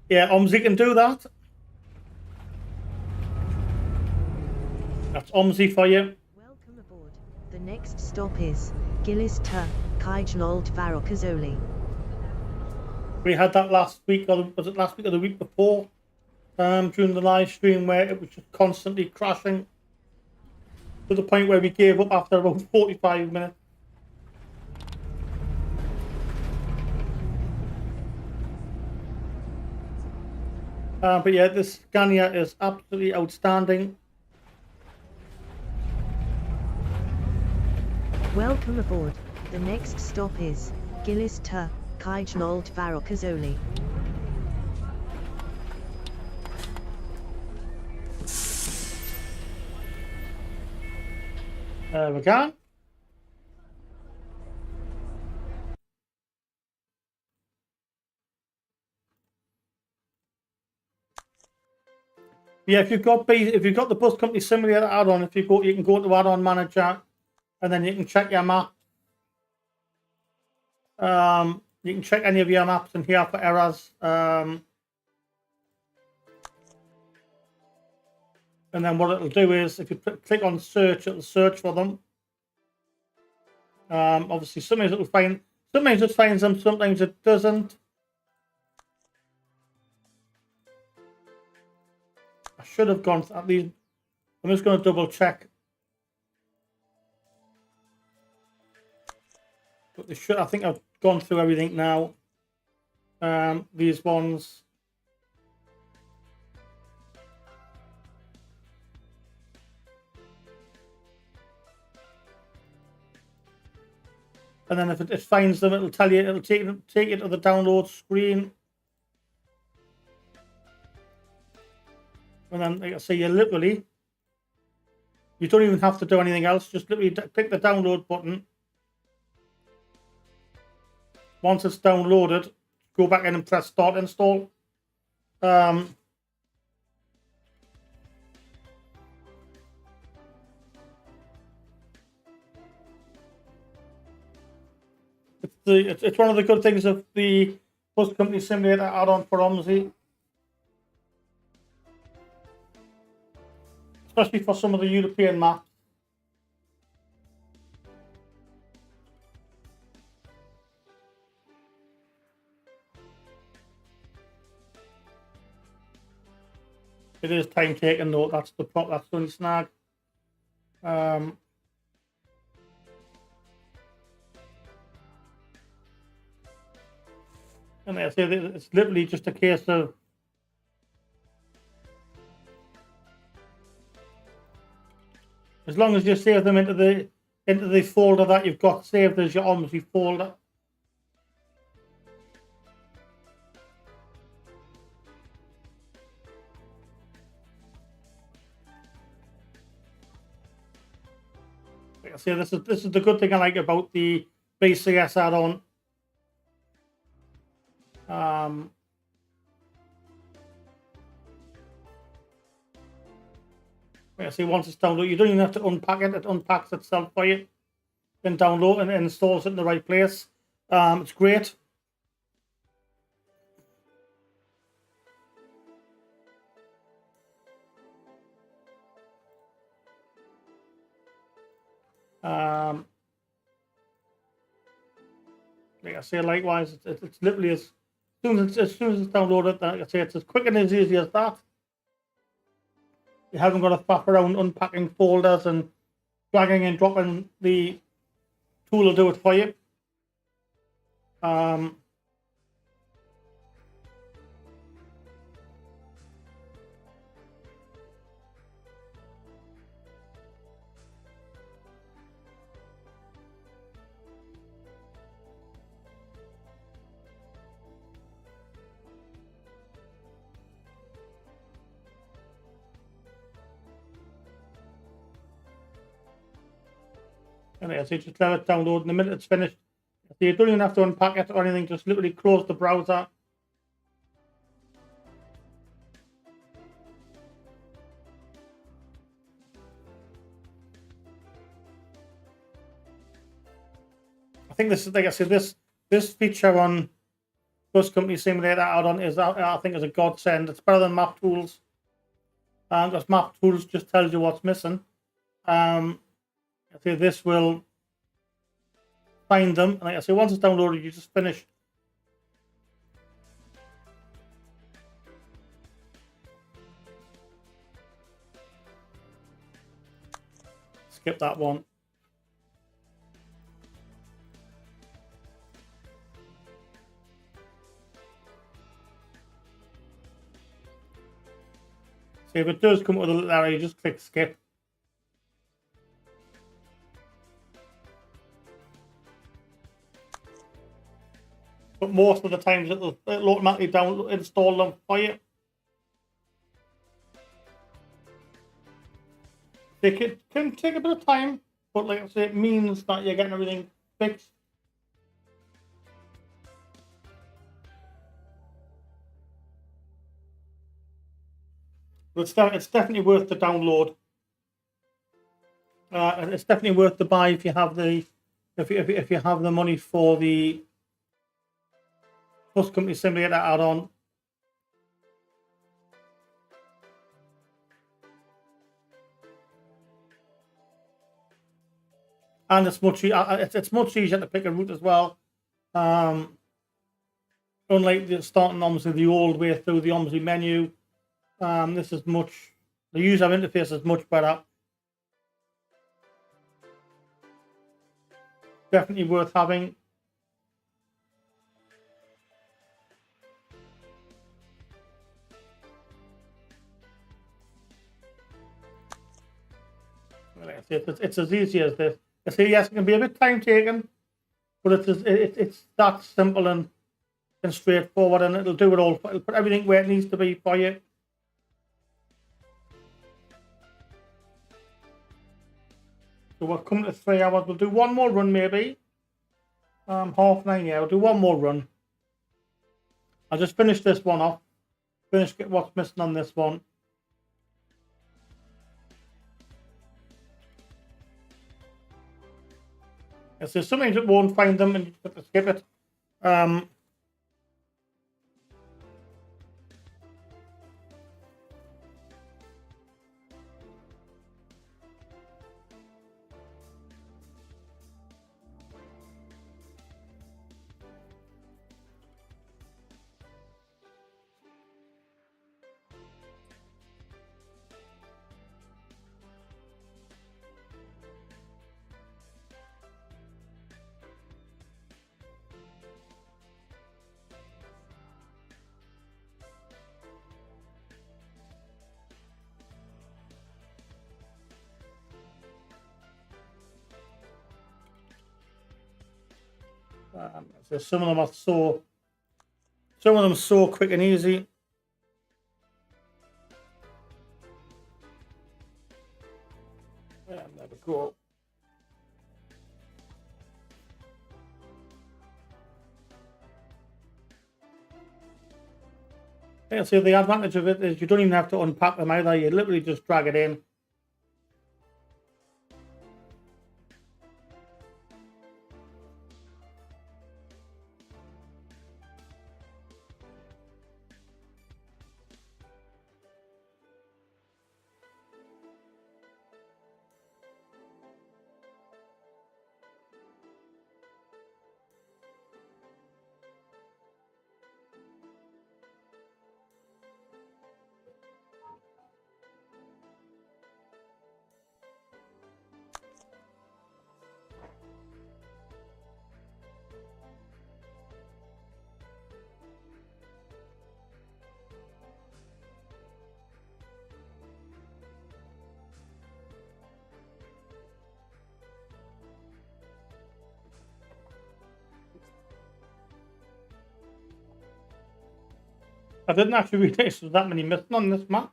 Yeah, OMSI can do that. That's OMSI for you. Welcome aboard. The next stop is Gilista Kijnold Varokazoli. We had that last week, or was it last week or the week before? During the live stream where it was just constantly crashing to the point where we gave up after about 45 minutes. But yeah, this Scania is absolutely outstanding. Welcome aboard. The next stop is Gilista Kijnold Varokazoli. There we go. Yeah, if you've got the bus company simulator add-on, you can go to add-on manager, and then you can check your map. You can check any of your maps in here for errors. And then what it'll do is, if you click on search, it'll search for them. Obviously, sometimes it finds them, sometimes it doesn't. I should have gone at least. I'm just going to double check. But they should. I think I've gone through everything now. These ones. And then if it finds them, it'll tell you. It'll take it to the download screen. And then, like I say, you don't even have to do anything else. Just literally click the download button. Once it's downloaded, go back in and press start install. It's one of the good things of the Bus Company Simulator add-on for OMSI. Especially for some of the European maps. It is time taking though, that's the only snag. And I say it's literally just a case of as long as you save them into the folder that you've got saved as your OMSI folder. Like I say, this is the good thing I like about the BCS add-on. Like I say, once it's downloaded, you don't even have to unpack it. It unpacks itself for you. Then download and installs it in the right place. It's great. Like I say, likewise, it's literally as soon as it's downloaded. Like I say, it's as quick and as easy as that. You haven't got to faff around unpacking folders and dragging and dropping. The tool will do it for you. And as you just let it download, in the minute it's finished, so you don't even have to unpack it or anything, just literally close the browser. I think this is, like I said, this feature on Bus Company Simulator add-on is, I think, is a godsend. It's better than Map Tools. Because Map Tools just tells you what's missing. I say this will find them, and like I say, once it's downloaded, you just finish. Skip that one. So if it does come up with a little arrow, you just click skip. But most of the times it'll automatically install them for you. It can take a bit of time, but like I say, it means that you're getting everything fixed. But it's definitely worth the download. And it's definitely worth the buy if you have the if you have the money for the Bus Company Simulator add-on. and it's much it's much easier to pick a route as well. Unlike starting obviously the old way through the OMSI menu, this is the user interface is much better. Definitely worth having. It's as easy as this. I say yes, it can be a bit time taking, but it's that simple and straightforward, and it'll do it all. It'll put everything where it needs to be for you. So we're coming to 3 hours. We'll do one more run maybe. 9:30. Yeah, we'll do one more run. I'll just finish this one off. Get what's missing on this one. If there's something that won't find them and you have to skip it. So some of them are so quick and easy. There we go. Yeah, so the advantage of it is you don't even have to unpack them either. You literally just drag it in. I didn't actually realize there was that many missing on this map.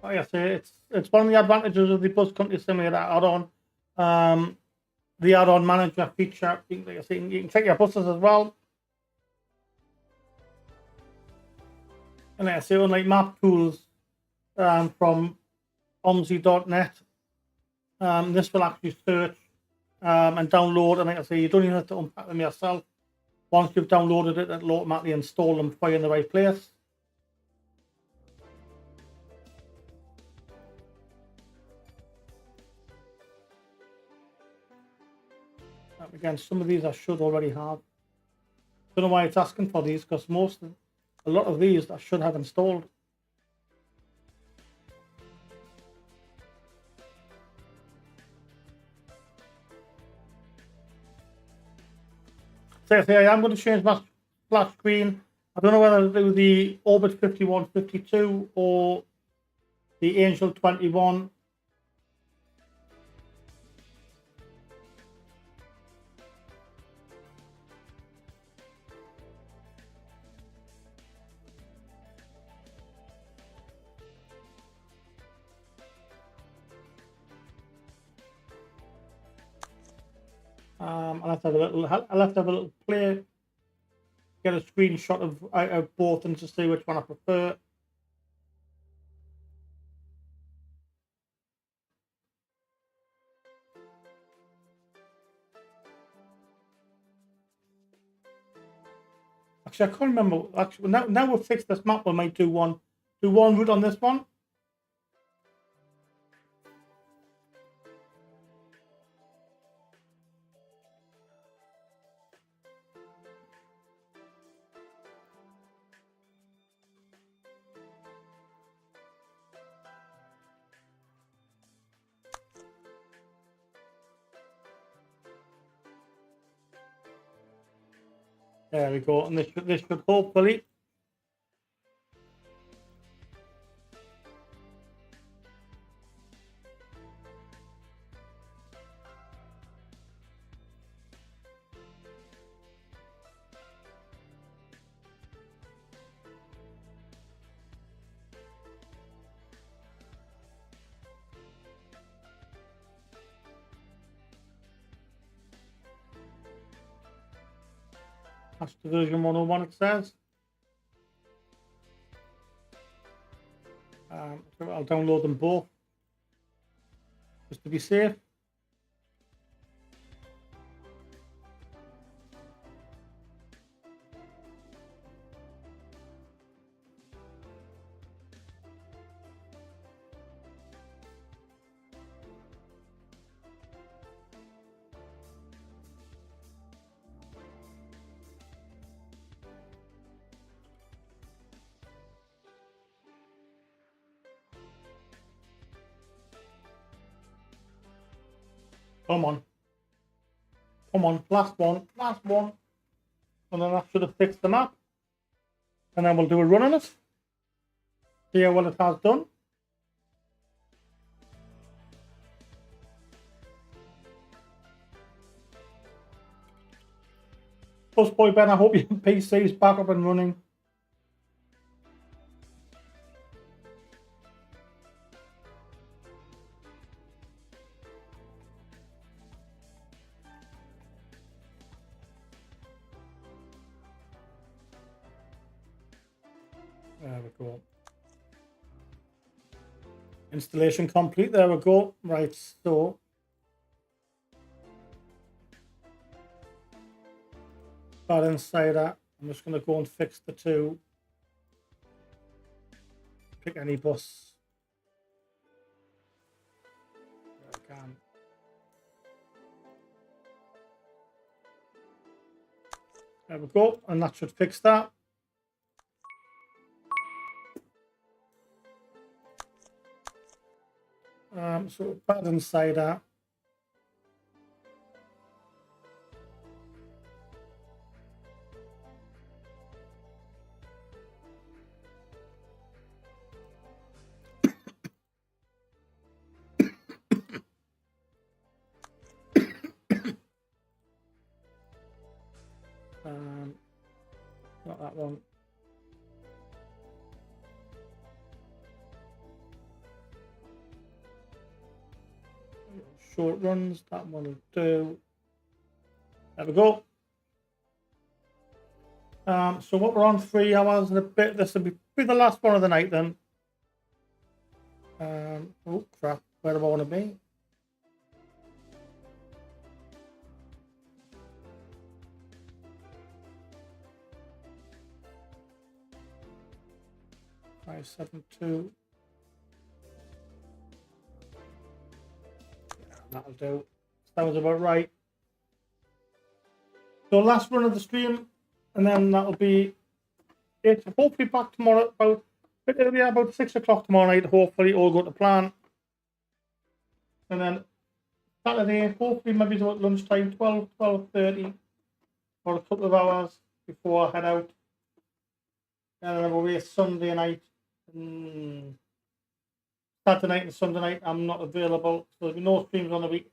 Oh yes, it's one of the advantages of the Bus Country Simulator add-on. The add-on manager feature. Like I say, you can check your buses as well. And like I say, unlike map tools from OMSI.net, this will actually search and download. And like I say, you don't even have to unpack them yourself. Once you've downloaded it, it'll automatically install them for you in the right place. Again, some of these I should already have. Don't know why it's asking for these, because a lot of these I should have installed. So I am going to change my splash screen. I don't know whether to do the Orbit 5152 or the Angel 21. I'll have to have a little play, get a screenshot of both and to see which one I prefer. Actually, I can't remember. Actually, now we've fixed this map, we might do one route on this one. There we go. And this should hopefully that's the version 101 it says. So I'll download them both just to be safe. Come on. Come on, last one. And then that should have fixed the map. And then we'll do a run on it. See how well it has done. Plus, boy Ben, I hope your PC is back up and running. There we go. Installation complete. There we go. Right, so that inside that, I'm just going to go and fix the two. Pick any bus. I can. There we go, and that should fix that. So bad inside that. Not that one. Short runs, that one will do. There we go. So what we're on 3 hours and a bit. This will be the last one of the night then. Oh crap, where do I want to be? Five, 7, 2. That'll do. Sounds about right. So last run of the stream, and then that'll be it. Hopefully back tomorrow it'll be about 6 o'clock tomorrow night. Hopefully all go to plan. And then Saturday, hopefully maybe about lunchtime, 12:30, for a couple of hours before I head out. And then we'll be Sunday night. Saturday night and Sunday night, I'm not available. So there'll be no streams on the week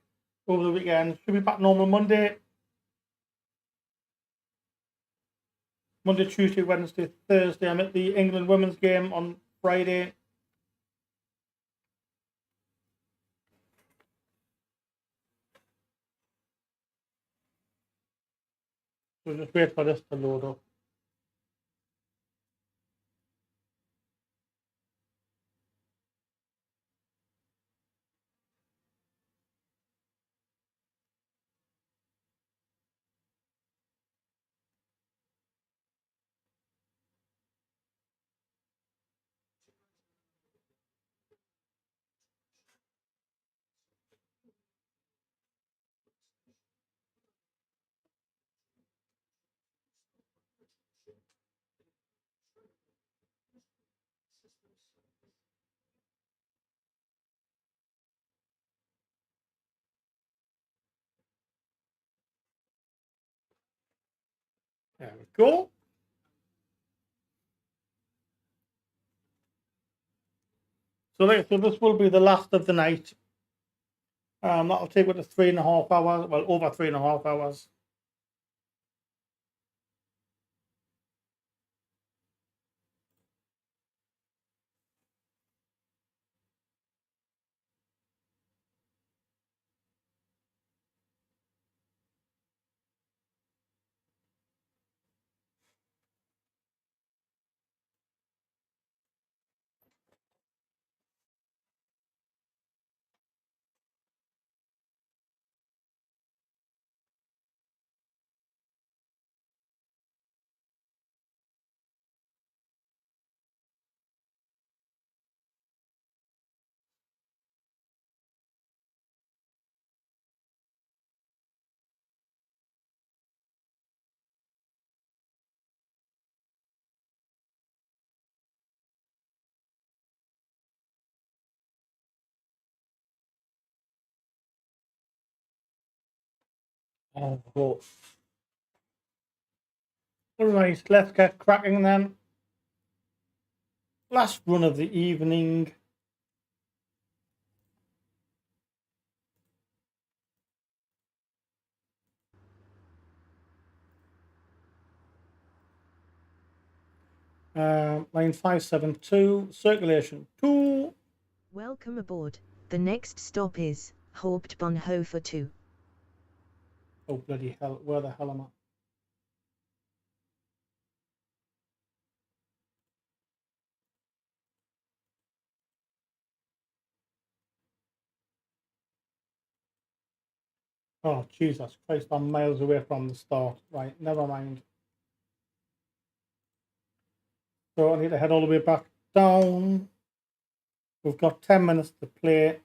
over the weekend. Should be back normal Monday, Tuesday, Wednesday, Thursday. I'm at the England women's game on Friday. So just wait for this to load up. There we go. So this will be the last of the night. That'll take it to 3.5 hours. Well, over 3.5 hours. Oh. Alright, let's get cracking then. Last run of the evening. Line 572, circulation 2. Welcome aboard. The next stop is Hauptbahnhof 2. Oh, bloody hell, where the hell am I? Oh, Jesus Christ, I'm miles away from the start. Right, never mind. So I need to head all the way back down. We've got 10 minutes to play.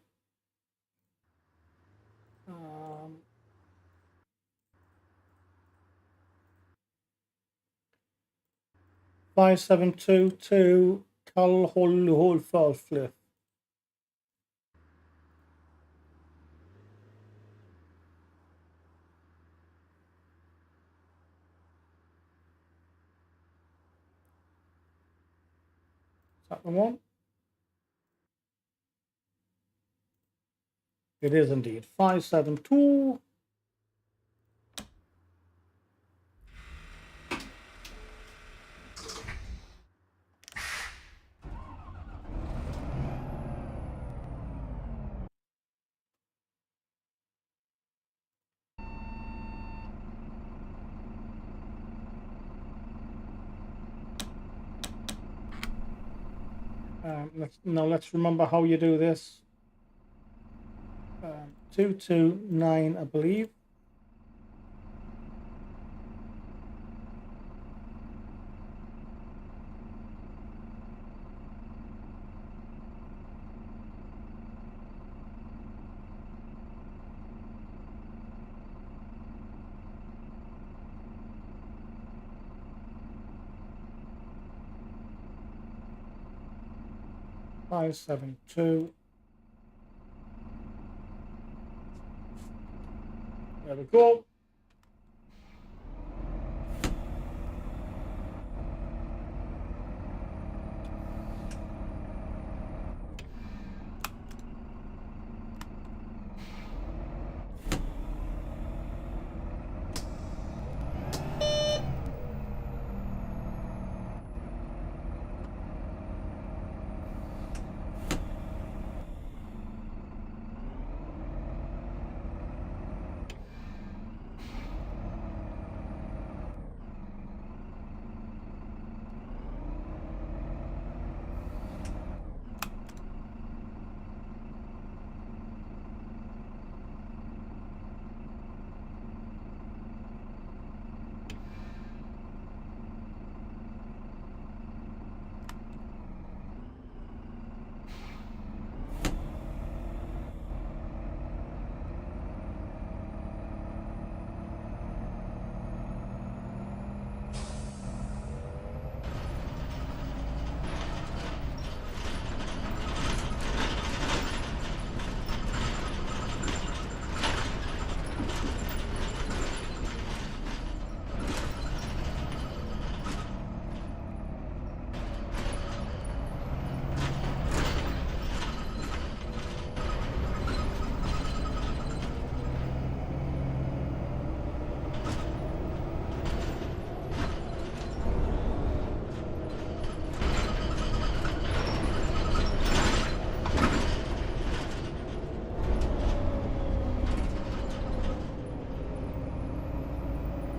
572 to Kalholholfalflif. Is that the one? It is indeed. 572. Let's remember how you do this. 229, I believe. Five, 7, 2. There we go.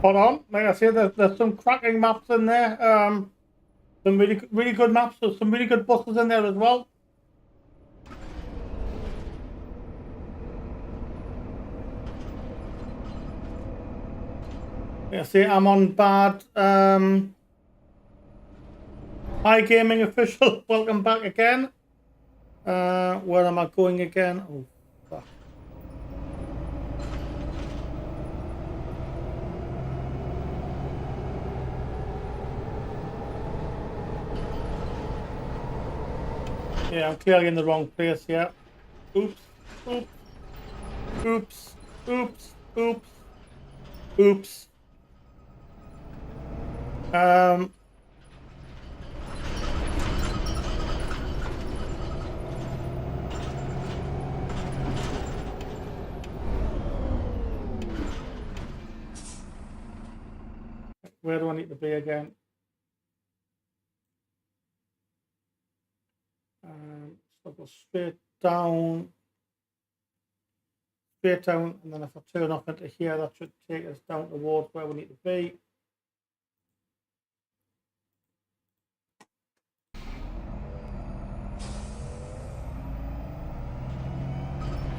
spot on. Like I say, there's some cracking maps in there. Some really good maps. There's some really good buses in there as well. Like I say, I'm on bad. Hi, gaming official. Welcome back again. Where am I going again? Oh, fuck. Yeah, I'm clearly in the wrong place here. Oops, oops, oops, oops, oops, oops. Where do I need to be again? So go straight down, and then if I turn off into here, that should take us down towards where we need to be.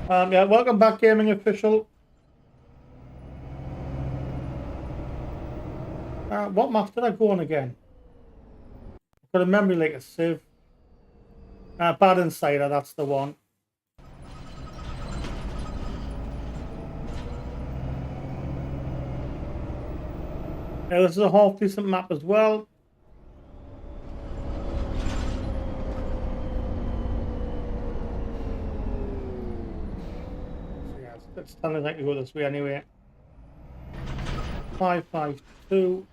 Yeah, welcome back, gaming official. What map did I go on again? I've got a memory like a sieve. Bad Insider, that's the one. Yeah, this is a half decent map as well. So yeah, it's telling us I can go this way anyway. 552.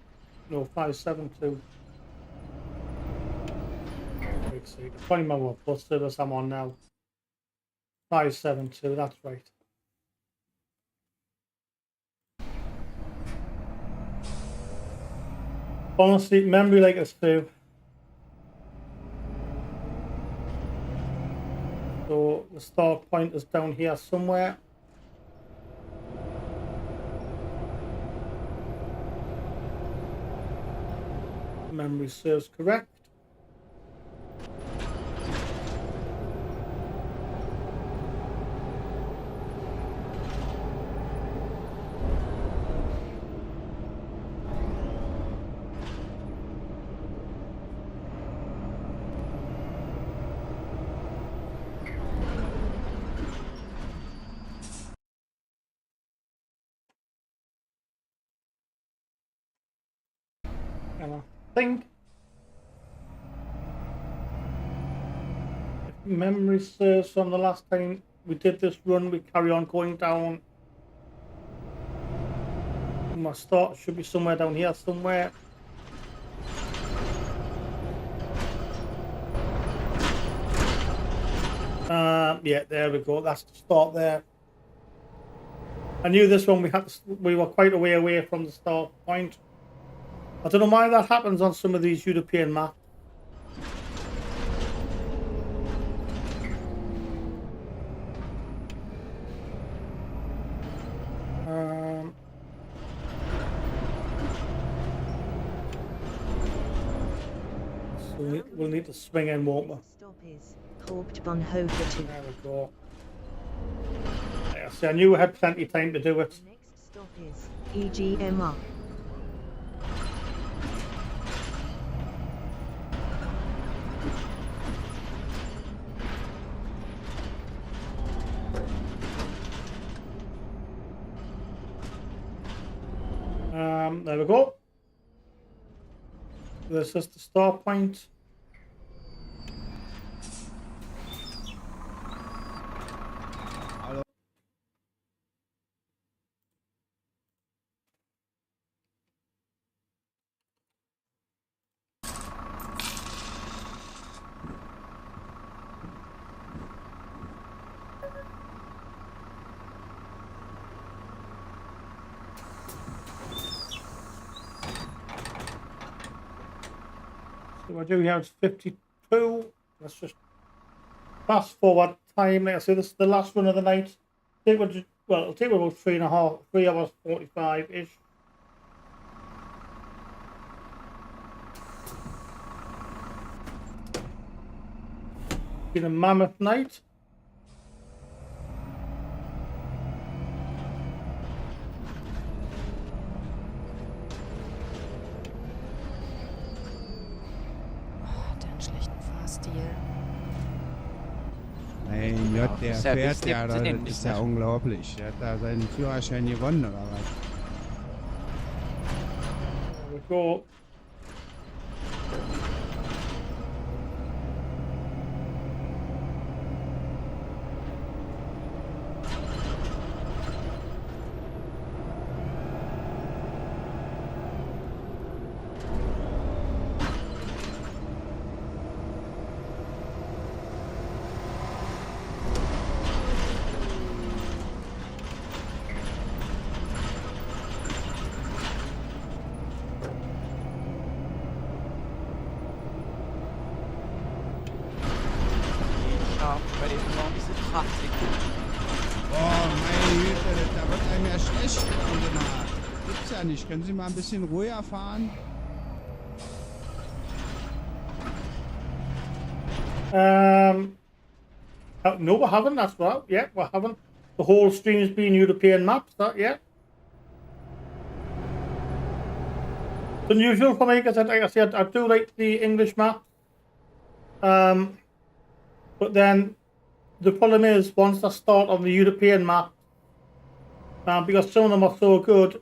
No, 572. So you can find my what bus service I'm on now. 572, that's right. Honestly, memory like a sieve. So the start point is down here somewhere. Memory serves correct. And I think, if memory serves from the last time we did this run, we carry on going down. My start should be somewhere down here somewhere. Yeah, there we go. That's the start there. I knew this one we were quite a way away from the start point. I don't know why that happens on some of these European maps. So we'll need to swing in, won't we? Stop is Hauptbahnhof 2. There we go. Yeah, see, I knew we had plenty of time to do it. The next stop is EGMR. There we go. This is the start point. So I do have 52. Let's just fast forward time. Like I say, this is the last run of the night. It'll take about 3 hours 45 ish. been a mammoth night. Der hat einen schlechten Fahrstil. Mein Gott, der ist ja fährt bis ja, das 17 ist ja unglaublich. Der hat da seinen Führerschein gewonnen, oder was? There we go. Bei den Frauen diese Trafik. Oh, meine Güte, da wird einem ja schlecht. Also mal, gibt's ja nicht. Können Sie mal ein bisschen ruhiger fahren? No, we haven't. That's right. Yeah, we haven't. The whole stream's been European maps. That yeah. It's unusual for me because, like I said, I do like the English map. But then the problem is once I start on the European map, because some of them are so good,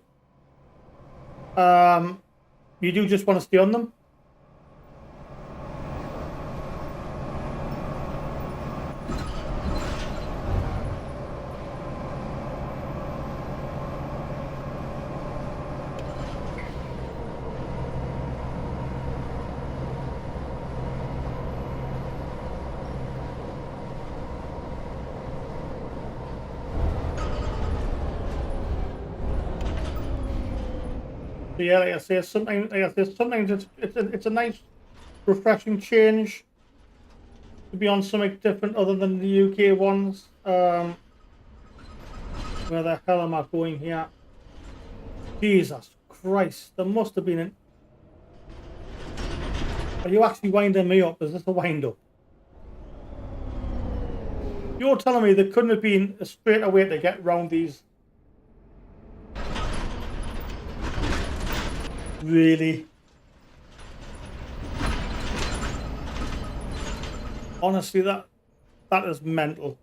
you do just want to stay on them. So yeah, like I say, sometimes it's a nice, refreshing change to be on something different other than the UK ones. Where the hell am I going here? Jesus Christ, there must have been an... Are you actually winding me up? Is this a wind up? You're telling me there couldn't have been a straighter way to get around these? Really? Honestly, that is mental.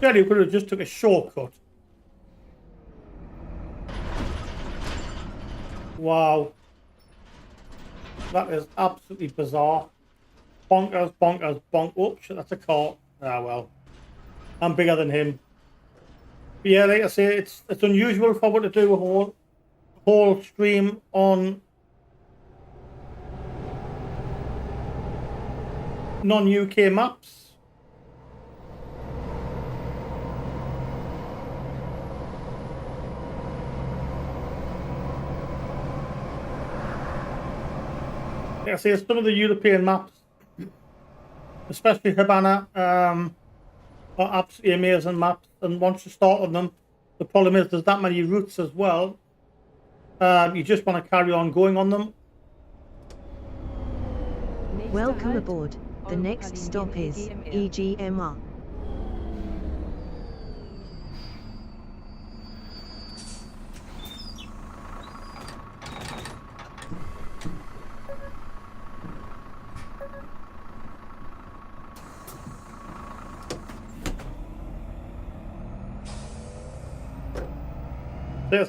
Jerry could have just took a shortcut. Wow. That is absolutely bizarre. Bonkers, bonkers, bonk. Oh, shit, that's a car. Ah, well. I'm bigger than him. But yeah, like I say, it's unusual for what to do a whole stream on non-UK maps. Like I say, some of the European maps, especially Havana, are absolutely amazing maps, and once you start on them, the problem is there's that many routes as well. You just want to carry on going on them. Welcome aboard. The next stop is EGMR.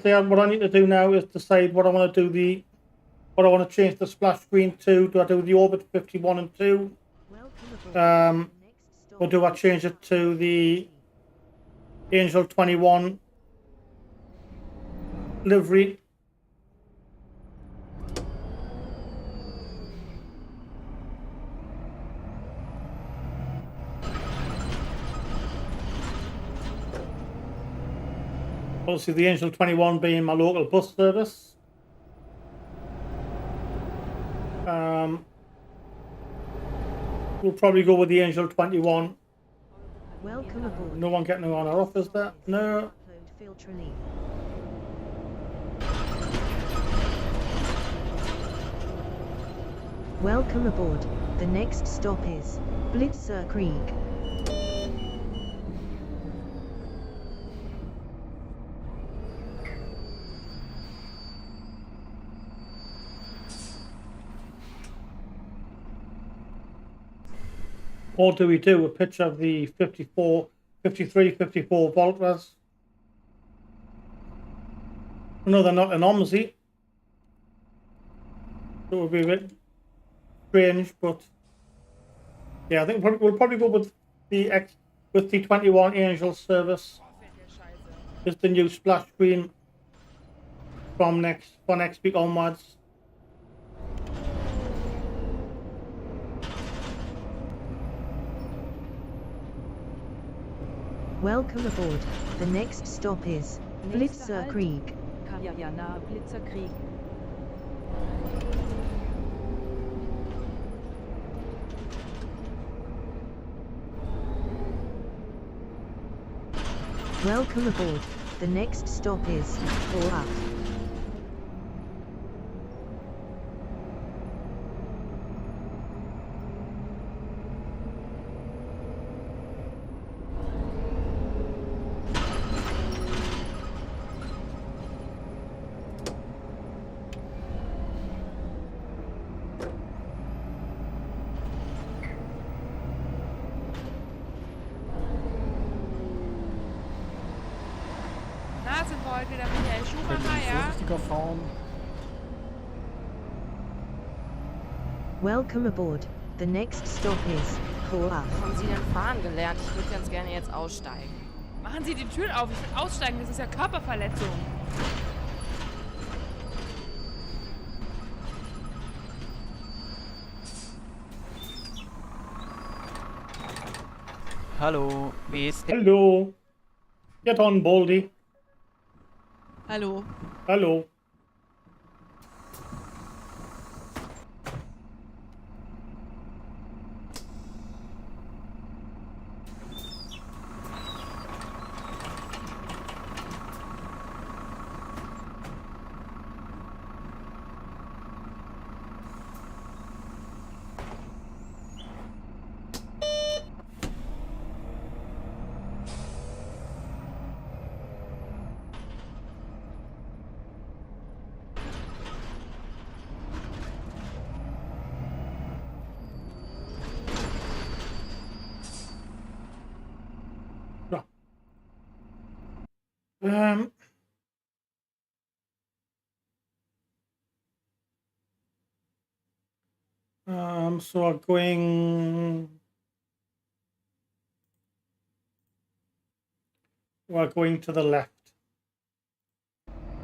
So what I need to do now is decide what I want to do what I want to change the splash screen to. Do I do the Orbit 51 and 2? Or do I change it to the Angel 21 livery? Obviously the Angel 21 being my local bus service. We'll probably go with the Angel 21. Welcome aboard. No one getting on our offers there? No. Filter leave. Welcome aboard. The next stop is Blitzer Creek. Or do we do a picture of the 54, 53, 54 volt res? No, they're not an OMSI. It would be a bit strange, but yeah, I think we'll probably go with the 21 Angel service. It's the new splash screen from next week onwards. Welcome aboard. The next stop is Blitzer Creek. Karjana Blitzer Creek. Welcome aboard. The next stop is Vorab. Nasenwolke, der Michael Schumacher, ja? Vorsichtiger fahren. Welcome aboard. The next stop is Vorab. Haben Sie denn fahren gelernt? Ich würde ganz gerne jetzt aussteigen. Machen Sie die Tür auf, ich will aussteigen, das ist ja Körperverletzung. Hallo, wie ist der? Hello. Get on, Baldy. Hallo. Hello. So we're going to the left.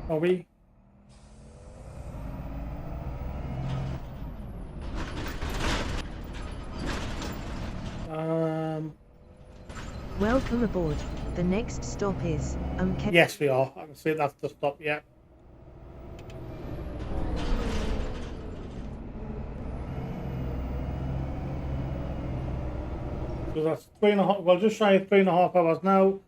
Are we? Welcome aboard. The next stop is Yes, we are. I can see that's the stop. Yeah. So that's 3.5. Well, just shy of 3.5 hours now.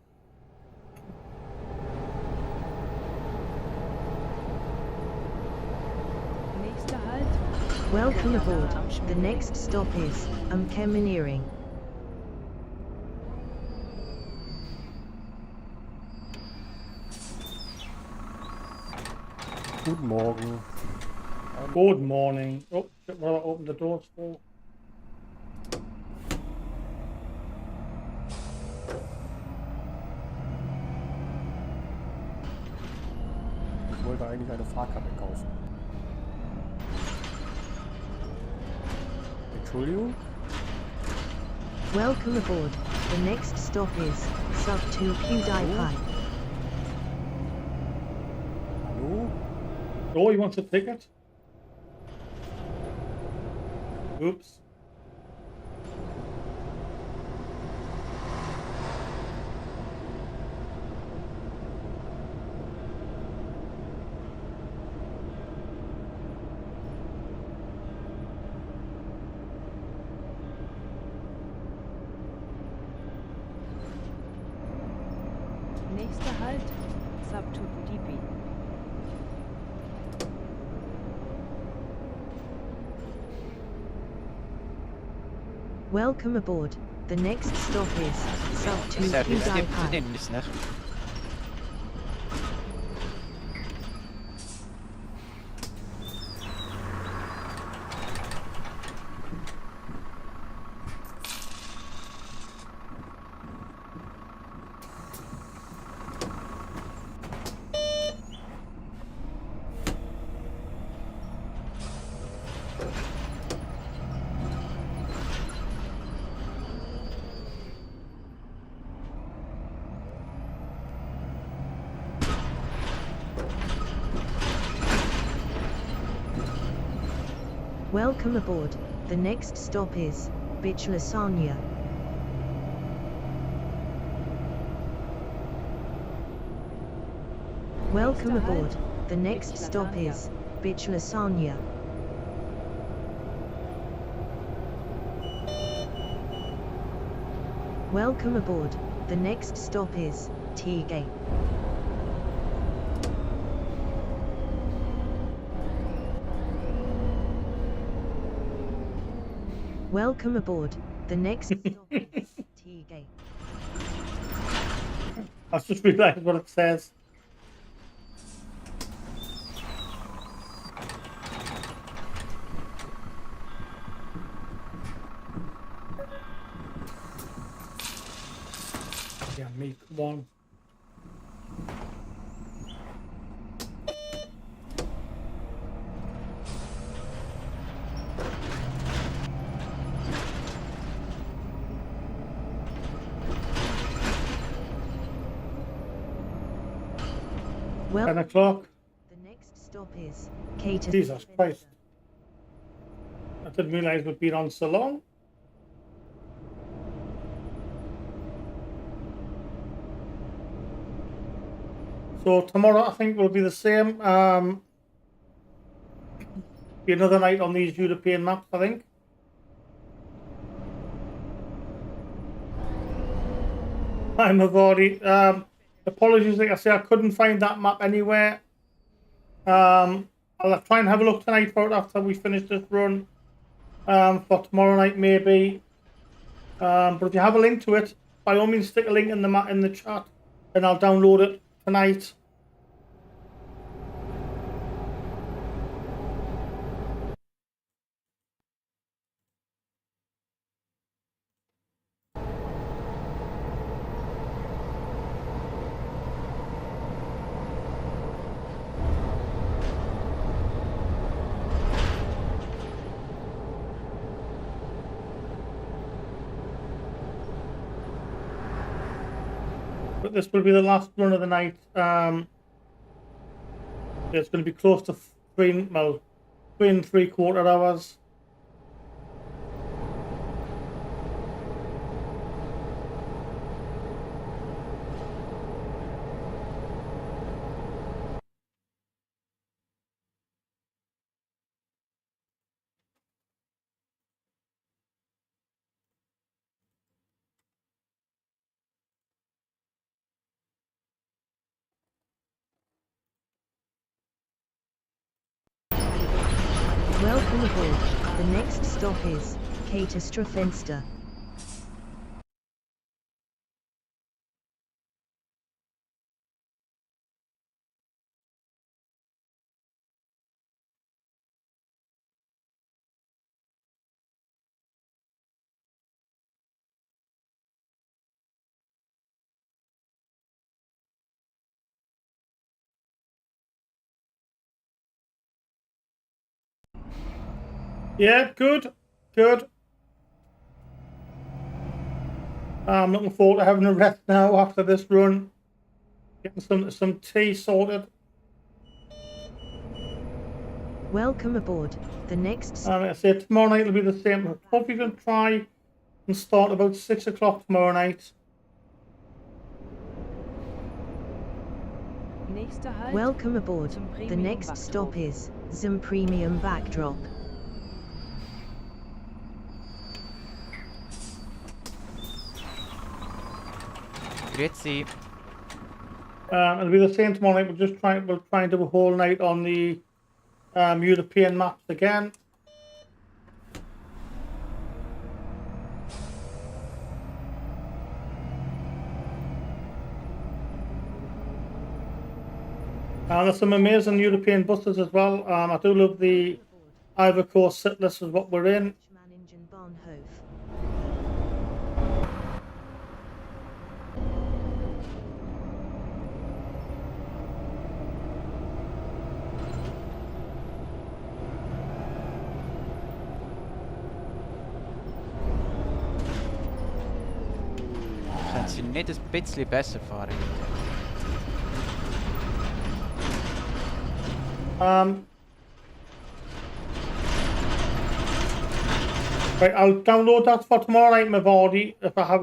Nächster Halt. Welcome aboard. The next stop is Kemmenering. Guten Morgen. Good morning. Oh, shit, what have I opened the doors for? Ich wollte eigentlich eine Fahrkarte kaufen. Entschuldigung? Welcome aboard. The next stop is Sub 2 PewDiePie. Hallo? Oh, you want a ticket? Oops. Nächster Halt. Subtudipi. Welcome aboard. The next stop is sub 2 Sehr gut, Hydai zu High. den müssen. Welcome aboard. The next stop is Bitch Lasagna. Welcome aboard. The next stop is Bitch Lasagna. Welcome aboard. The next stop is Teagate. Welcome aboard. The next stop is Teagate. I've just realised what it says. Yeah, me, come on. Well, 10 o'clock. the next stop is Cater. Jesus Christ. I didn't realise we'd been on so long. So tomorrow I think will be the same. Be another night on these European maps, I think. I'm already. Apologies, like I say, I couldn't find that map anywhere. I'll try and have a look tonight for it after we finish this run. For tomorrow night maybe. But if you have a link to it, by all means stick a link in the map in the chat, and I'll download it tonight. But this will be the last run of the night. It's going to be close to 3 and 3/4 hours. Welcome aboard. The next stop is Katastrofenster. Yeah, good. I'm looking forward to having a rest now after this run. Getting some tea sorted. Welcome aboard. The next Like I say, tomorrow night will be the same. I'm probably going to try and start about 6 o'clock tomorrow night. Welcome aboard. The next stop is Zum Premium Backdrop. Grüezi. It'll be the same tomorrow night. We'll try and do a whole night on the European maps again. There's some amazing European buses as well. I do love the Ivory Coast sit list is what we're in. Engine Bahnhof. Können Sie nicht ein bisschen besser fahren? Right, I'll download that for tomorrow night, Mavadi, if I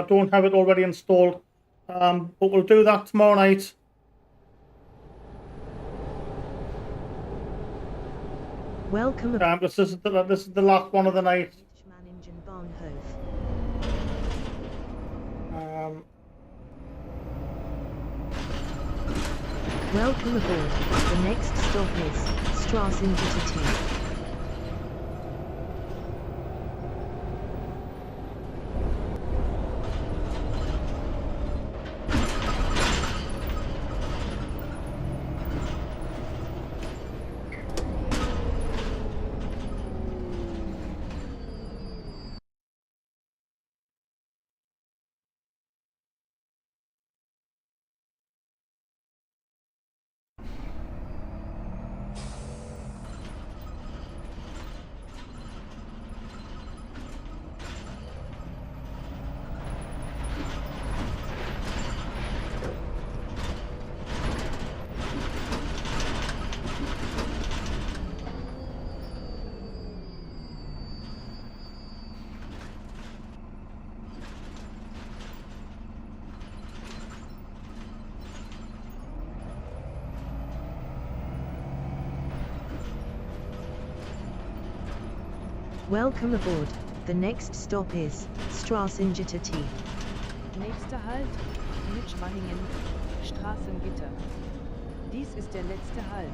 don't have it already installed. But we'll do that tomorrow night. Welcome. This is the last one of the night. Engine Bahnhof. Welcome aboard. The next stop is Straßengitter. Welcome aboard. The next stop is Straßengitter. Nächster Halt, Mitschmanningen, Straßengitter. Dies ist der letzte Halt.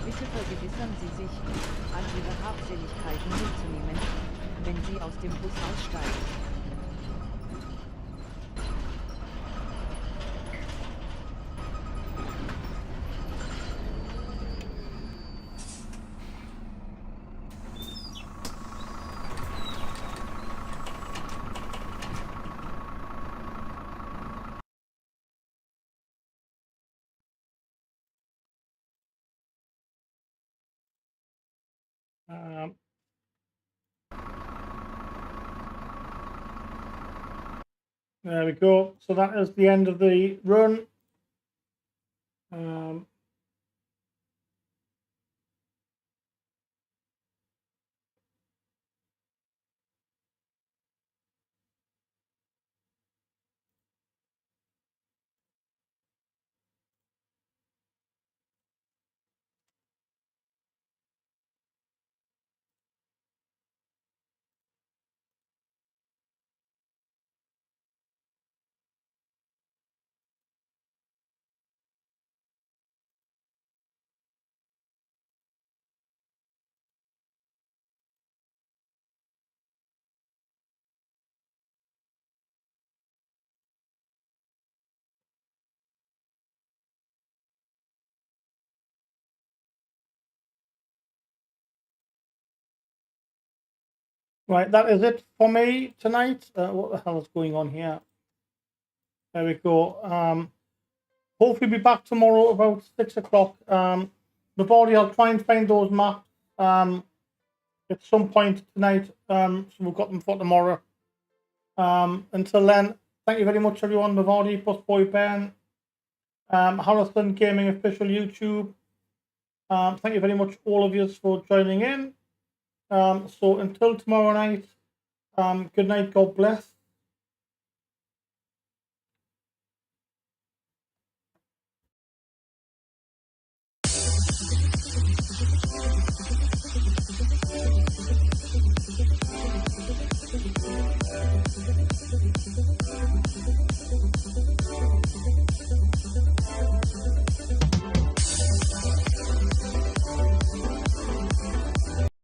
Bitte vergewissern Sie sich, all Ihre Habseligkeiten mitzunehmen, wenn Sie aus dem Bus aussteigen. There we go. So that is the end of the run. Right, that is it for me tonight. What the hell is going on here? There we go. Hopefully be back tomorrow about 6 o'clock. Mavadi, I'll try and find those maps at some point tonight. So we've got them for tomorrow. Until then, thank you very much, everyone. Mavadi, Busboy Ben, Harrison Gaming Official YouTube. Thank you very much, all of you, for joining in. So until tomorrow night, good night, God bless.